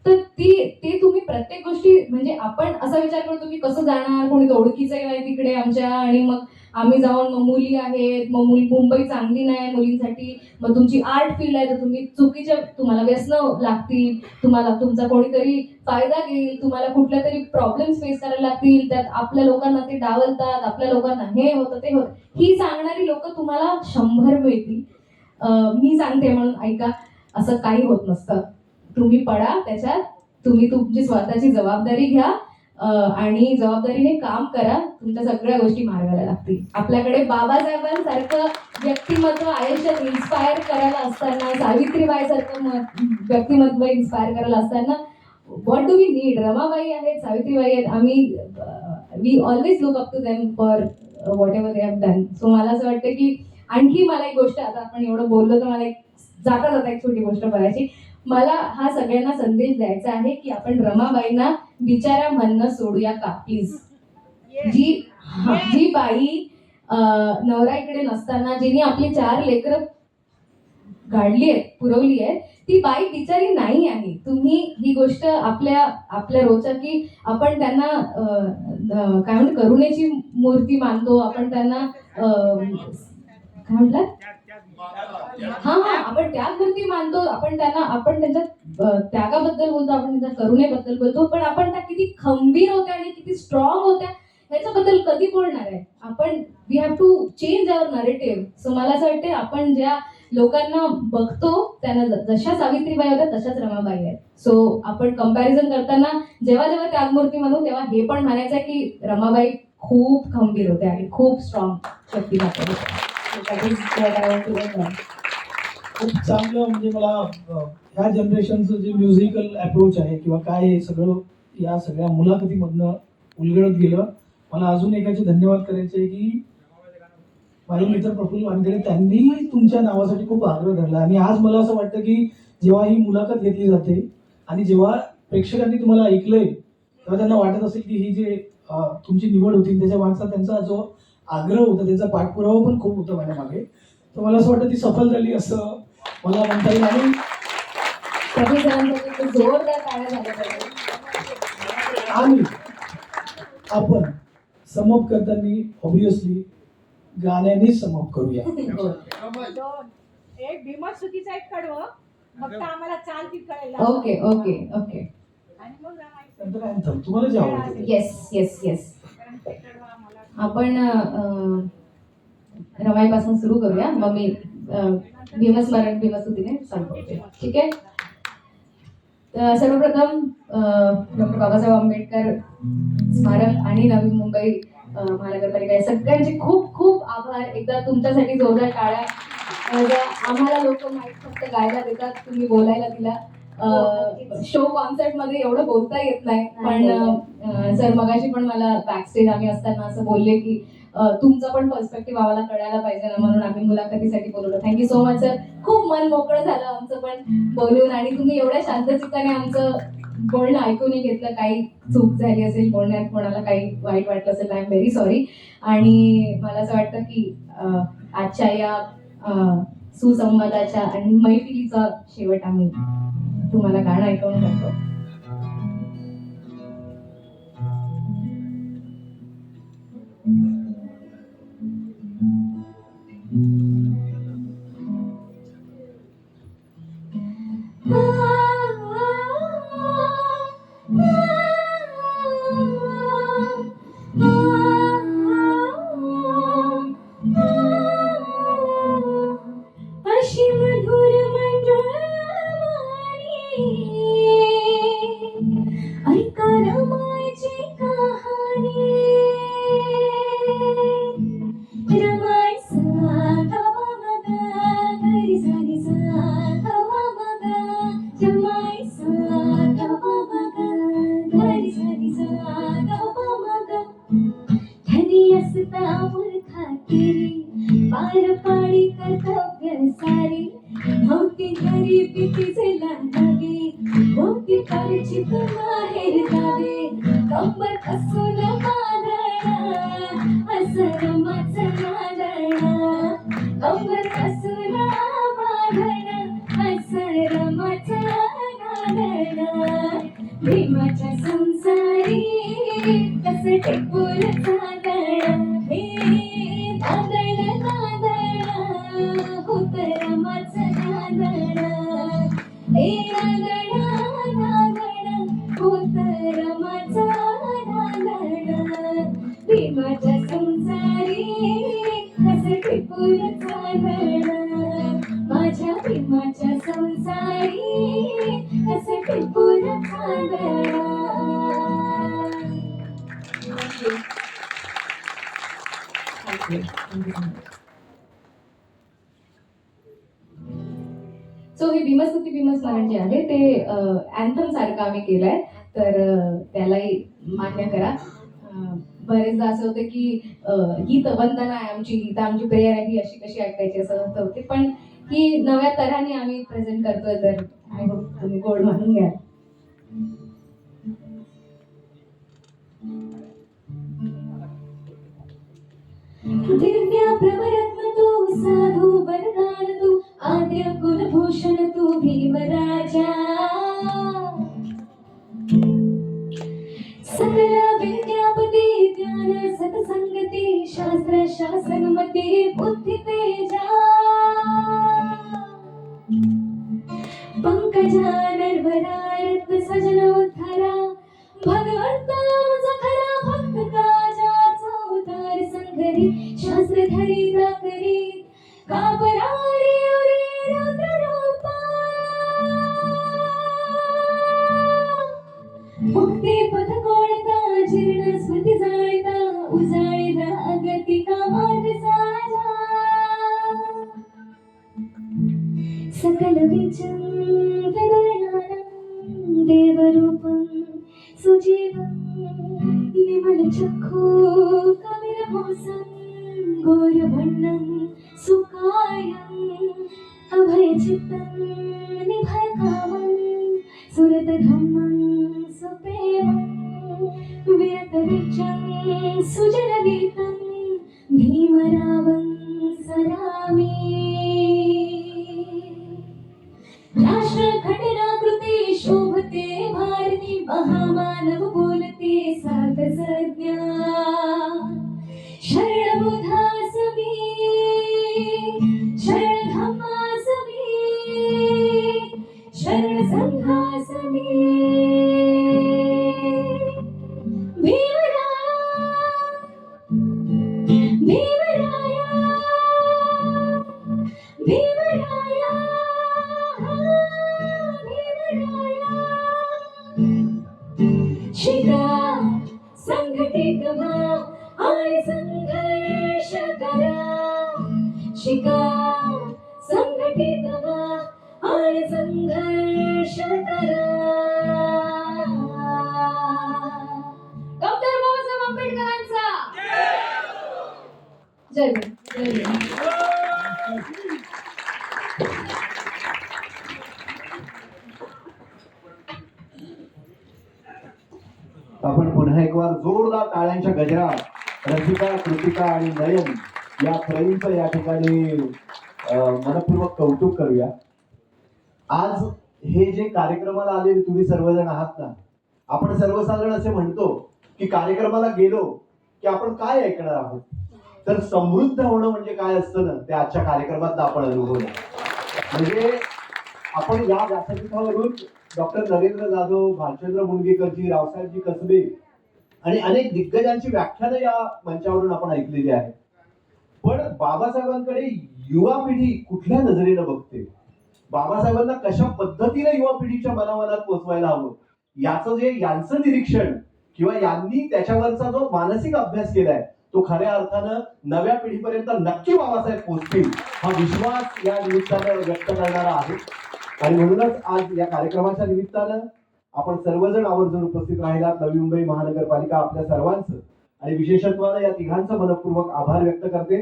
तर ते तुम्ही प्रत्येक गोष्टी, म्हणजे आपण असा विचार करतो की कसं जाणार, कोणी ओळखीचं नाही तिकडे आमच्या, आणि मग आम्ही जाऊन, मग मुली आहेत, मग मुंबई चांगली नाही मुलींसाठी, मग तुमची आर्ट फील्ड आहे तर तुम्ही तुम्हाला व्यसनं लागतील, तुम्हाला तुमचा कोणीतरी फायदा घेईल, तुम्हाला कुठल्या तरी प्रॉब्लेम्स फेस करायला लागतील, त्यात आपल्या लोकांना ते डावलतात, आपल्या लोकांना हे होतं ते होतं. ही सांगणारी लोक तुम्हाला 100 मिळतील. मी सांगते म्हणून ऐका, असं काही होत नसतं. तुम्ही पडा त्याच्यात, तुम्ही तुमची स्वतःची जबाबदारी घ्या आणि जबाबदारीने काम करा, तुमच्या सगळ्या गोष्टी मार्गाला लागतील. आपल्याकडे बाबासाहेबांसारखं व्यक्तिमत्व आयुष्यात इन्स्पायर करायला असताना, सावित्रीबाई सारखं व्यक्तिमत्व इन्स्पायर करायला असताना, what do we need? Ramabai आहेत, सावित्रीबाई आहेत, आम्ही we always look up to them for whatever they have done. So मला असं वाटतं की आणखी मला एक गोष्ट, आता आपण एवढं बोललो तर मला एक जाता एक छोटी गोष्ट करायची. मला हा सगळ्यांना संदेश द्यायचा आहे की आपण रमाबाईंना बिचारा म्हणणं सोडूया का प्लीज. जी बाई नवरा इकडे नसताना जिने आपली 4 लेकरं गाडली आहेत, पुरवली आहेत, ती बाई बिचारी नाही आहे. तुम्ही ही गोष्ट आपल्या रोजच्या, की आपण त्यांना काय म्हणतो, करुणेची मूर्ती मानतो, आपण त्यांना काय म्हणतात, आपण त्यागमूर्ती मानतो, आपण त्यांच्या त्यागाबद्दल बोलतो, आपण त्यांच्या करुणेबद्दल बोलतो, पण आपण त्या किती खंबीर होत्या आणि किती स्ट्रॉंग होत्या ह्याच्याबद्दल कधी बोलणार आहे आपण? We have to change our narrative. So मला असं वाटतं आपण ज्या लोकांना बघतो त्यांना जशा सावित्रीबाई होत्या तशाच रमाबाई आहेत. सो आपण कंपॅरिझन करताना जेव्हा जेव्हा त्यागमूर्ती म्हणू तेव्हा हे पण म्हणायचं आहे की रमाबाई खूप खंबीर होत्या आणि खूप स्ट्रॉंग शक्तिशाली होत्या. खूप चांगलं, म्हणजे मला ह्या जनरेशनचं जे म्युझिकल अप्रोच आहे किंवा काय हे सगळं या सगळ्या मुलाखतीमधनं उलगडत गेलं. मला अजून एकाचे धन्यवाद करायचे आहे की माझे मित्र प्रफुल्ल वानखेडे, त्यांनी तुमच्या नावासाठी खूप आग्रह धरला, आणि आज मला असं वाटतं की जेव्हा ही मुलाखत घेतली जाते आणि जेव्हा प्रेक्षकांनी तुम्हाला ऐकलंय तेव्हा त्यांना वाटत असेल की ही जे तुमची निवड होती त्याच्या मागचा त्यांचा जो आग्रह होता, त्यांचा पाठपुरावा पण खूप होता माझ्या मागे. तर मला असं वाटतं ती सफल झाली असं मला म्हणता येईल. आणि जोरदार टाळ्या झाल्या पाहिजे. आणि आपण समअप करताना ऑब्विसली गाण्यानेच समअप करूया. एक भीमत सुखीचा एक कडवं फक्त आम्हाला चालती कळेल. Okay okay okay. आणि मग नंतर अँथम तुम्हाला जे आवडतं. Yes yes yes. आपण रमाईपासून सुरू करूया, मग मी भीमस्तुतीने संपवते. ठीक आहे. सर्वप्रथम डॉक्टर बाबासाहेब आंबेडकर स्मारक आणि नवी मुंबई महानगरपालिका या सगळ्यांचे खूप खूप आभार. एकदा तुमच्यासाठी जोरदार टाळ्या. आम्हाला लोक माईक फक्त गायला देतात, तुम्ही बोलायला दिला. शो कॉन्सर्ट मध्ये एवढं बोलता येत नाही, पण सर मगाशी पण मला बॅकस्टेज आम्ही असताना असं बोलले की तुमचा पण पर्स्पेक्टिव्ह आम्हाला कळायला पाहिजे ना, म्हणून आम्ही मुलाखतीसाठी बोलवलं. Thank you so much sir. खूप मन मोकळं झालं आमचं पण बोलून, आणि तुम्ही एवढ्या शांतचित्ताने आमचं बोलणं ऐकूनही घेतलं. काही चूक झाली असेल बोलण्यात, कोणाला काही वाईट वाटलं असेल, आय एम व्हेरी सॉरी. आणि मला असं वाटतं की आजच्या या सुसंवादाच्या आणि मैफिलीचा शेवट आम्ही तुम्हाला गाणं ऐकवून करतो. अशी मधुर मंजुळवाणी ऐका रमायची कहाणी. रमाय सा गवा मगा घरी सारी सा गवा मगा. रमाय सा गवा मगा घरी सारी सा गवा मगा. धनी असता मूर्खाती पार पाडी कर्तव्य सारी. होती गरीबी तिचे लागावे, होती परिचित माहेर गावे. कंबर कसून बांधणा असरमाचं नांदणा. कंबर कसून बांधणा असरमाचं नांदणा. भीमाच्या संसारी कसं टिपून चालणा. हे नांदण नांदण होत रमाचं नांदण. हे नांदण नांदण होत रमाचं नांदण. भीमाच्या संसारी कसं टिपून चालणं. माझ्या भीमाच्या संसारी कसं टिपून चालणं. सो हे भीमस्तुती भीमस्मरण जे आहे ते अँथम सारखं आम्ही केलंय, तर त्यालाही मान्य करा. बरेचदा असं होतं की ही तर वंदना आहे आमची, तर आमची प्रेयर आहे ही अशी कशी ऐकायची असं होते, पण ही नव्या तऱ्हाने आम्ही प्रेझेंट करतोय, तर आय होप तुम्ही गोड मानून घ्या. दिव्या प्रभरत्न तू साधू वरदान तू आद्य कुलभूषण तू भीमराजा. सकल विद्यापती ज्ञान सत्संगती शास्त्र शासनमती बुद्धी तेजा. पंकजा नरवरा रत्न सजन उद्धारा. भगवंता खरा भक्त काजाचा उतार संघरी. शास्त्र धरिता करी काबरारी उरे रुद्र रूपा. मुक्ती पथ कोणता जीर्ण स्मृती जाळता. उजाळीला अगती का मार्ग साजा. सकल विचिंतनयानं देवरूपं सुजीवं. निमल चक्षु कविरभूषं घोरभण्डं सुकायं. अभयचित्तं निभयकामं सुरतधम्मं सुप्रेमं. विरतविचं सुजनगीतं भीमरावं सरामि. राष्ट्र घटना कृती शोभते भारती. महामानव बोलते सार्थ संज्ञा. शरणबुधासवी शरणधम्मासवी शरणसंघासवी. भीमराया भीमराया भीमराया भीमराया. शिका संघटित व्हा आणि संघर्ष करा. शिका संघटित व्हा आणि संघर्ष करा. आपण पुन्हा एक वार जोरदार टाळ्यांच्या गजरात रसिका, कृतिका आणि नयन या त्रयींचं या ठिकाणी मनपूर्वक कौतुक करूया. आज हे जे कार्यक्रमाला आलेले तुम्ही सर्वजण आहात ना, आपण सर्वसाधारण असे म्हणतो की कार्यक्रमाला गेलो की आपण काय ऐकणार आहोत, तर समृद्ध होणं म्हणजे काय असतं ना, ते आजच्या कार्यक्रमात आपण अनुभवलं. म्हणजे आपण या व्यासपीठावरून डॉक्टर नरेंद्र जाधव, भालचंद्र मुणगेकरजी, रावसाहेबजी कसबे आणि अनेक दिग्गजांची व्याख्यानं या मंचावरून आपण ऐकलेली आहे. पण बाबासाहेबांकडे युवा पिढी कुठल्या नजरेनं बघते, बाबासाहेबांना कशा पद्धतीने युवा पिढीच्या मनामनात पोहोचवायला हवं, याचं जे यांचं निरीक्षण किंवा यांनी त्याच्यावरचा जो मानसिक अभ्यास केलाय, तो खऱ्या अर्थानं नव्या पिढीपर्यंत नक्की बाबासाहेब पोहोचतील हा विश्वास या निमित्तानं व्यक्त करणारा आहे. आणि म्हणूनच आज या कार्यक्रमाच्या निमित्तानं आपण सर्वजण आवर्जून उपस्थित राहिलात. नवी मुंबई महानगरपालिका आपल्या सर्वांचं आणि विशेषत्वानं या तिघांचं मनपूर्वक आभार व्यक्त करते.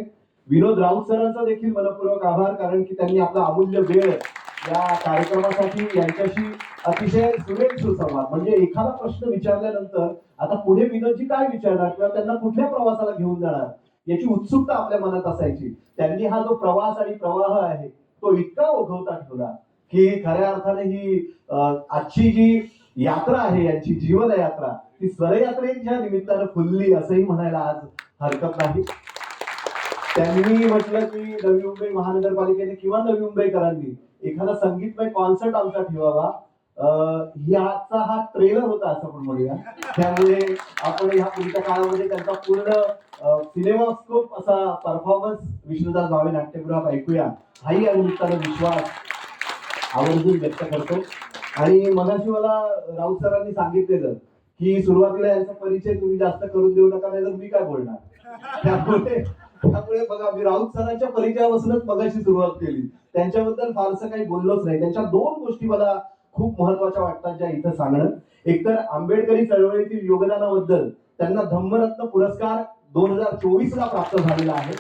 विनोद राऊत सरांचा देखील मनपूर्वक आभार, कारण की त्यांनी आपला अमूल्य वेळ या कार्यक्रमासाठी यांच्याशी अतिशय सुरेख सुसंवाद, म्हणजे एखादा प्रश्न विचारल्यानंतर आता पुढे विनोदजी काय विचारणार किंवा त्यांना कुठल्या प्रवासाला घेऊन जाणार याची उत्सुकता आपल्या मनात असायची. त्यांनी हा जो प्रवास आणि प्रवाह आहे तो इतका ओघवता ठेवला की खऱ्या अर्थाने ही आजची जी यात्रा आहे, यांची जीवन यात्रा, ती स्वरयात्रेच्या निमित्तानं फुलली असंही म्हणायला आज हरकत नाही. त्यांनी म्हटलं की नवी मुंबई महानगरपालिकेने किंवा नवी मुंबईकरांनी एखादा संगीतमय कॉन्सर्ट आमचा ठेवावा. याचा हा ट्रेलर होता असं आपण म्हणूया. त्यामुळे आपण ह्या पुढच्या काळामध्ये त्यांचा पूर्ण सिनेमास्कोप असा परफॉर्मन्स विष्णुदास भावे नाट्यगृहात ऐकूया, हाही या निमित्तानं विश्वास आवर्जून व्यक्त करतो. आणि मगाशी मला राऊत सरांनी सांगितलेलं की सुरुवातीला यांचा परिचय तुम्ही जास्त करून देऊ नका, नाही तर मी काय बोलणार. त्यामुळे बघा, मी राऊत सरांच्या परिचयापासूनच मगाशी सुरुवात केली, त्यांच्याबद्दल फारसं काही बोललोच नाही. त्यांच्या दोन गोष्टी मला खूप महत्वाच्या वाटतात ज्या इथं सांगणं. एकतर आंबेडकरी चळवळीतील योगदानाबद्दल त्यांना धम्मरत्न पुरस्कार 2024 ला प्राप्त झालेला आहे.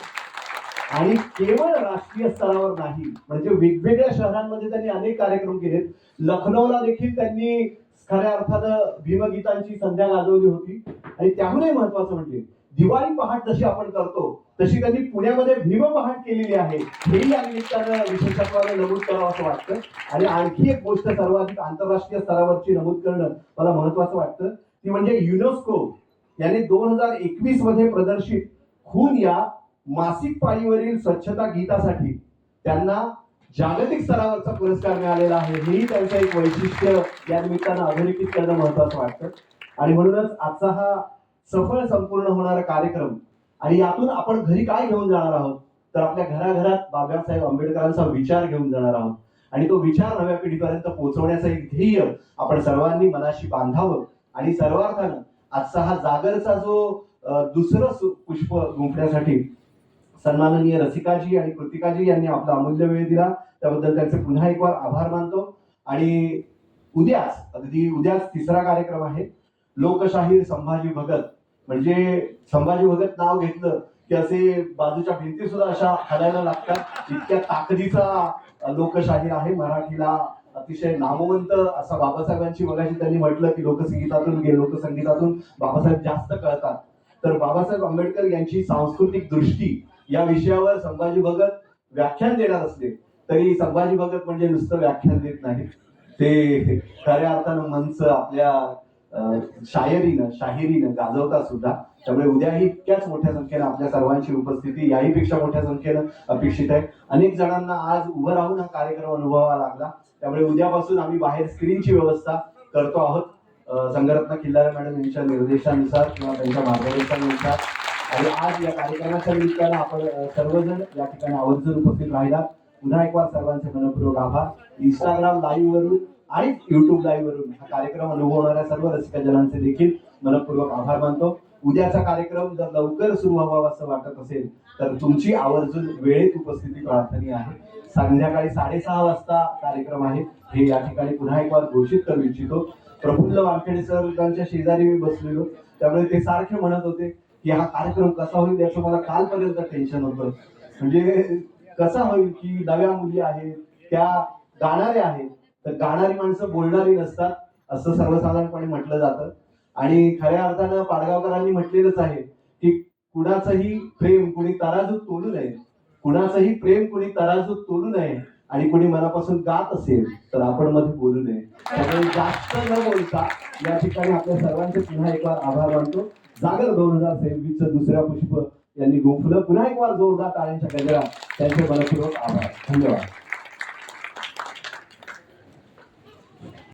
आणि केवळ राष्ट्रीय स्तरावर नाही, म्हणजे वेगवेगळ्या शहरांमध्ये त्यांनी अनेक कार्यक्रम केलेत. लखनौला देखील त्यांनी खऱ्या अर्थानं भीमगीतांची संध्या गाजवली होती. आणि त्याहूनही महत्वाचं म्हणजे दिवाळी पहाट जशी आपण करतो तशी त्यांनी पुण्यामध्ये भीम पहाट केलेली आहे, हेही या निमित्तानं विशेषत्वाने नमूद करावं असं वाटतं. आणि आणखी एक गोष्ट सर्वाधिक आंतरराष्ट्रीय स्तरावरची नमूद करणं मला महत्वाचं वाटतं, ती म्हणजे युनेस्को याने 2021 मध्ये प्रदर्शित खून या मासिक पाळीवरील स्वच्छता गीतासाठी त्यांना जागतिक स्तरावरचा पुरस्कार मिळालेला आहे. हेही त्यांचं एक वैशिष्ट्य या निमित्तानं अधोरेखित करणं महत्वाचं वाटतं. आणि म्हणूनच आजचा हा सफळ संपूर्ण होणारा कार्यक्रम, आणि यातून आपण घरी काय घेऊन जाणार आहोत, तर आपल्या घराघरात बाबासाहेब आंबेडकरांचा विचार घेऊन जाणार आहोत. आणि तो विचार नव्या पिढीपर्यंत पोहोचवण्याचं एक ध्येय आपण सर्वांनी मनाशी बांधावं. आणि सर्वार्थानं आजचा हा जागरचा जो दुसरं पुष्प गुंफण्यासाठी सन्माननीय रसिकाजी आणि कृतिकाजी यांनी आपला अमूल्य वेळ दिला, त्याबद्दल त्यांचे पुन्हा एक वार आभार मानतो. आणि उद्याच तिसरा कार्यक्रम आहे, लोकशाहीर संभाजी भगत. म्हणजे संभाजी भगत नाव घेतलं की असे बाजूच्या भिंती सुद्धा अशा हलायला लागतात, इतक्या ताकदीचा लोकशाहीर आहे. मराठीला अतिशय नामवंत असा बाबासाहेबांची, मगाशी त्यांनी म्हटलं की लोकसंगीतातून बाबासाहेब जास्त कळतात. तर बाबासाहेब आंबेडकर यांची सांस्कृतिक दृष्टी या विषयावर संभाजी भगत व्याख्यान देणार असले तरी संभाजी भगत म्हणजे नुसतं व्याख्यान देत नाही, ते खऱ्या अर्थानं मंच आपल्या शाहिरीनं गाजवतात सुद्धा. त्यामुळे उद्याही इतक्याच मोठ्या संख्येनं आपल्या सर्वांची उपस्थिती, याहीपेक्षा मोठ्या संख्येनं अपेक्षित आहे. अनेक जणांना आज उभं राहून हा कार्यक्रम अनुभवावा लागला, त्यामुळे उद्यापासून आम्ही बाहेर स्क्रीनची व्यवस्था करतो आहोत, संगरत्न किल्लारे मॅडम यांच्या निर्देशानुसार किंवा त्यांच्या मार्गदर्शनानुसार. आणि आज या कार्यक्रमाच्या निमित्तानं आपण सर्वजण या ठिकाणी आवर्जून उपस्थित राहिलात. पुन्हा एक वार सर्वांचे मनपूर्वक आभार. इंस्टाग्राम लाईव्ह वरून आणि युट्यूब लाईव्ह वरून हा कार्यक्रम अनुभवणाऱ्या सर्व रसिकजनांचे देखील मनपूर्वक आभार मानतो. उद्याचा कार्यक्रम जर लवकर सुरू व्हावा असं वाटत असेल तर तुमची आवर्जून वेळेत उपस्थिती प्रार्थनीय आहे. संध्याकाळी 6:30 वाजता कार्यक्रम आहे, हे या ठिकाणी पुन्हा एक वार घोषित करू इच्छितो. प्रफुल्ल वानखेडे सरांच्या शेजारी मी बसलेलो, त्यामुळे ते सारखे म्हणत होते की हा कार्यक्रम कसा होईल याचं मला कालपर्यंत टेन्शन होतं. म्हणजे कसा होईल की नव्या मुली आहेत, त्या गाणाऱ्या आहेत, तर गाणारी माणसं बोलणारी नसतात असं सर्वसाधारणपणे म्हटलं जातं. आणि खऱ्या अर्थानं पाडगावकरांनी म्हटलेलंच आहे की कुणाचंही प्रेम कुणी तराजूत तोलू नये, कुणाचंही प्रेम कुणी तराजूत तोलू नये, आणि कुणी मनापासून गात असेल तर आपण मध्ये बोलू नये. त्यामुळे जास्त न बोलता या ठिकाणी आपल्या सर्वांचे पुन्हा एक बार आभार मानतो. जागर 2026चं दुसऱ्या पुष्प यांनी गुंफलं. पुन्हा एक बार जोरदार टाळ्यांच्या गजरात त्यांचे मनपूर्वक आभार. धन्यवाद.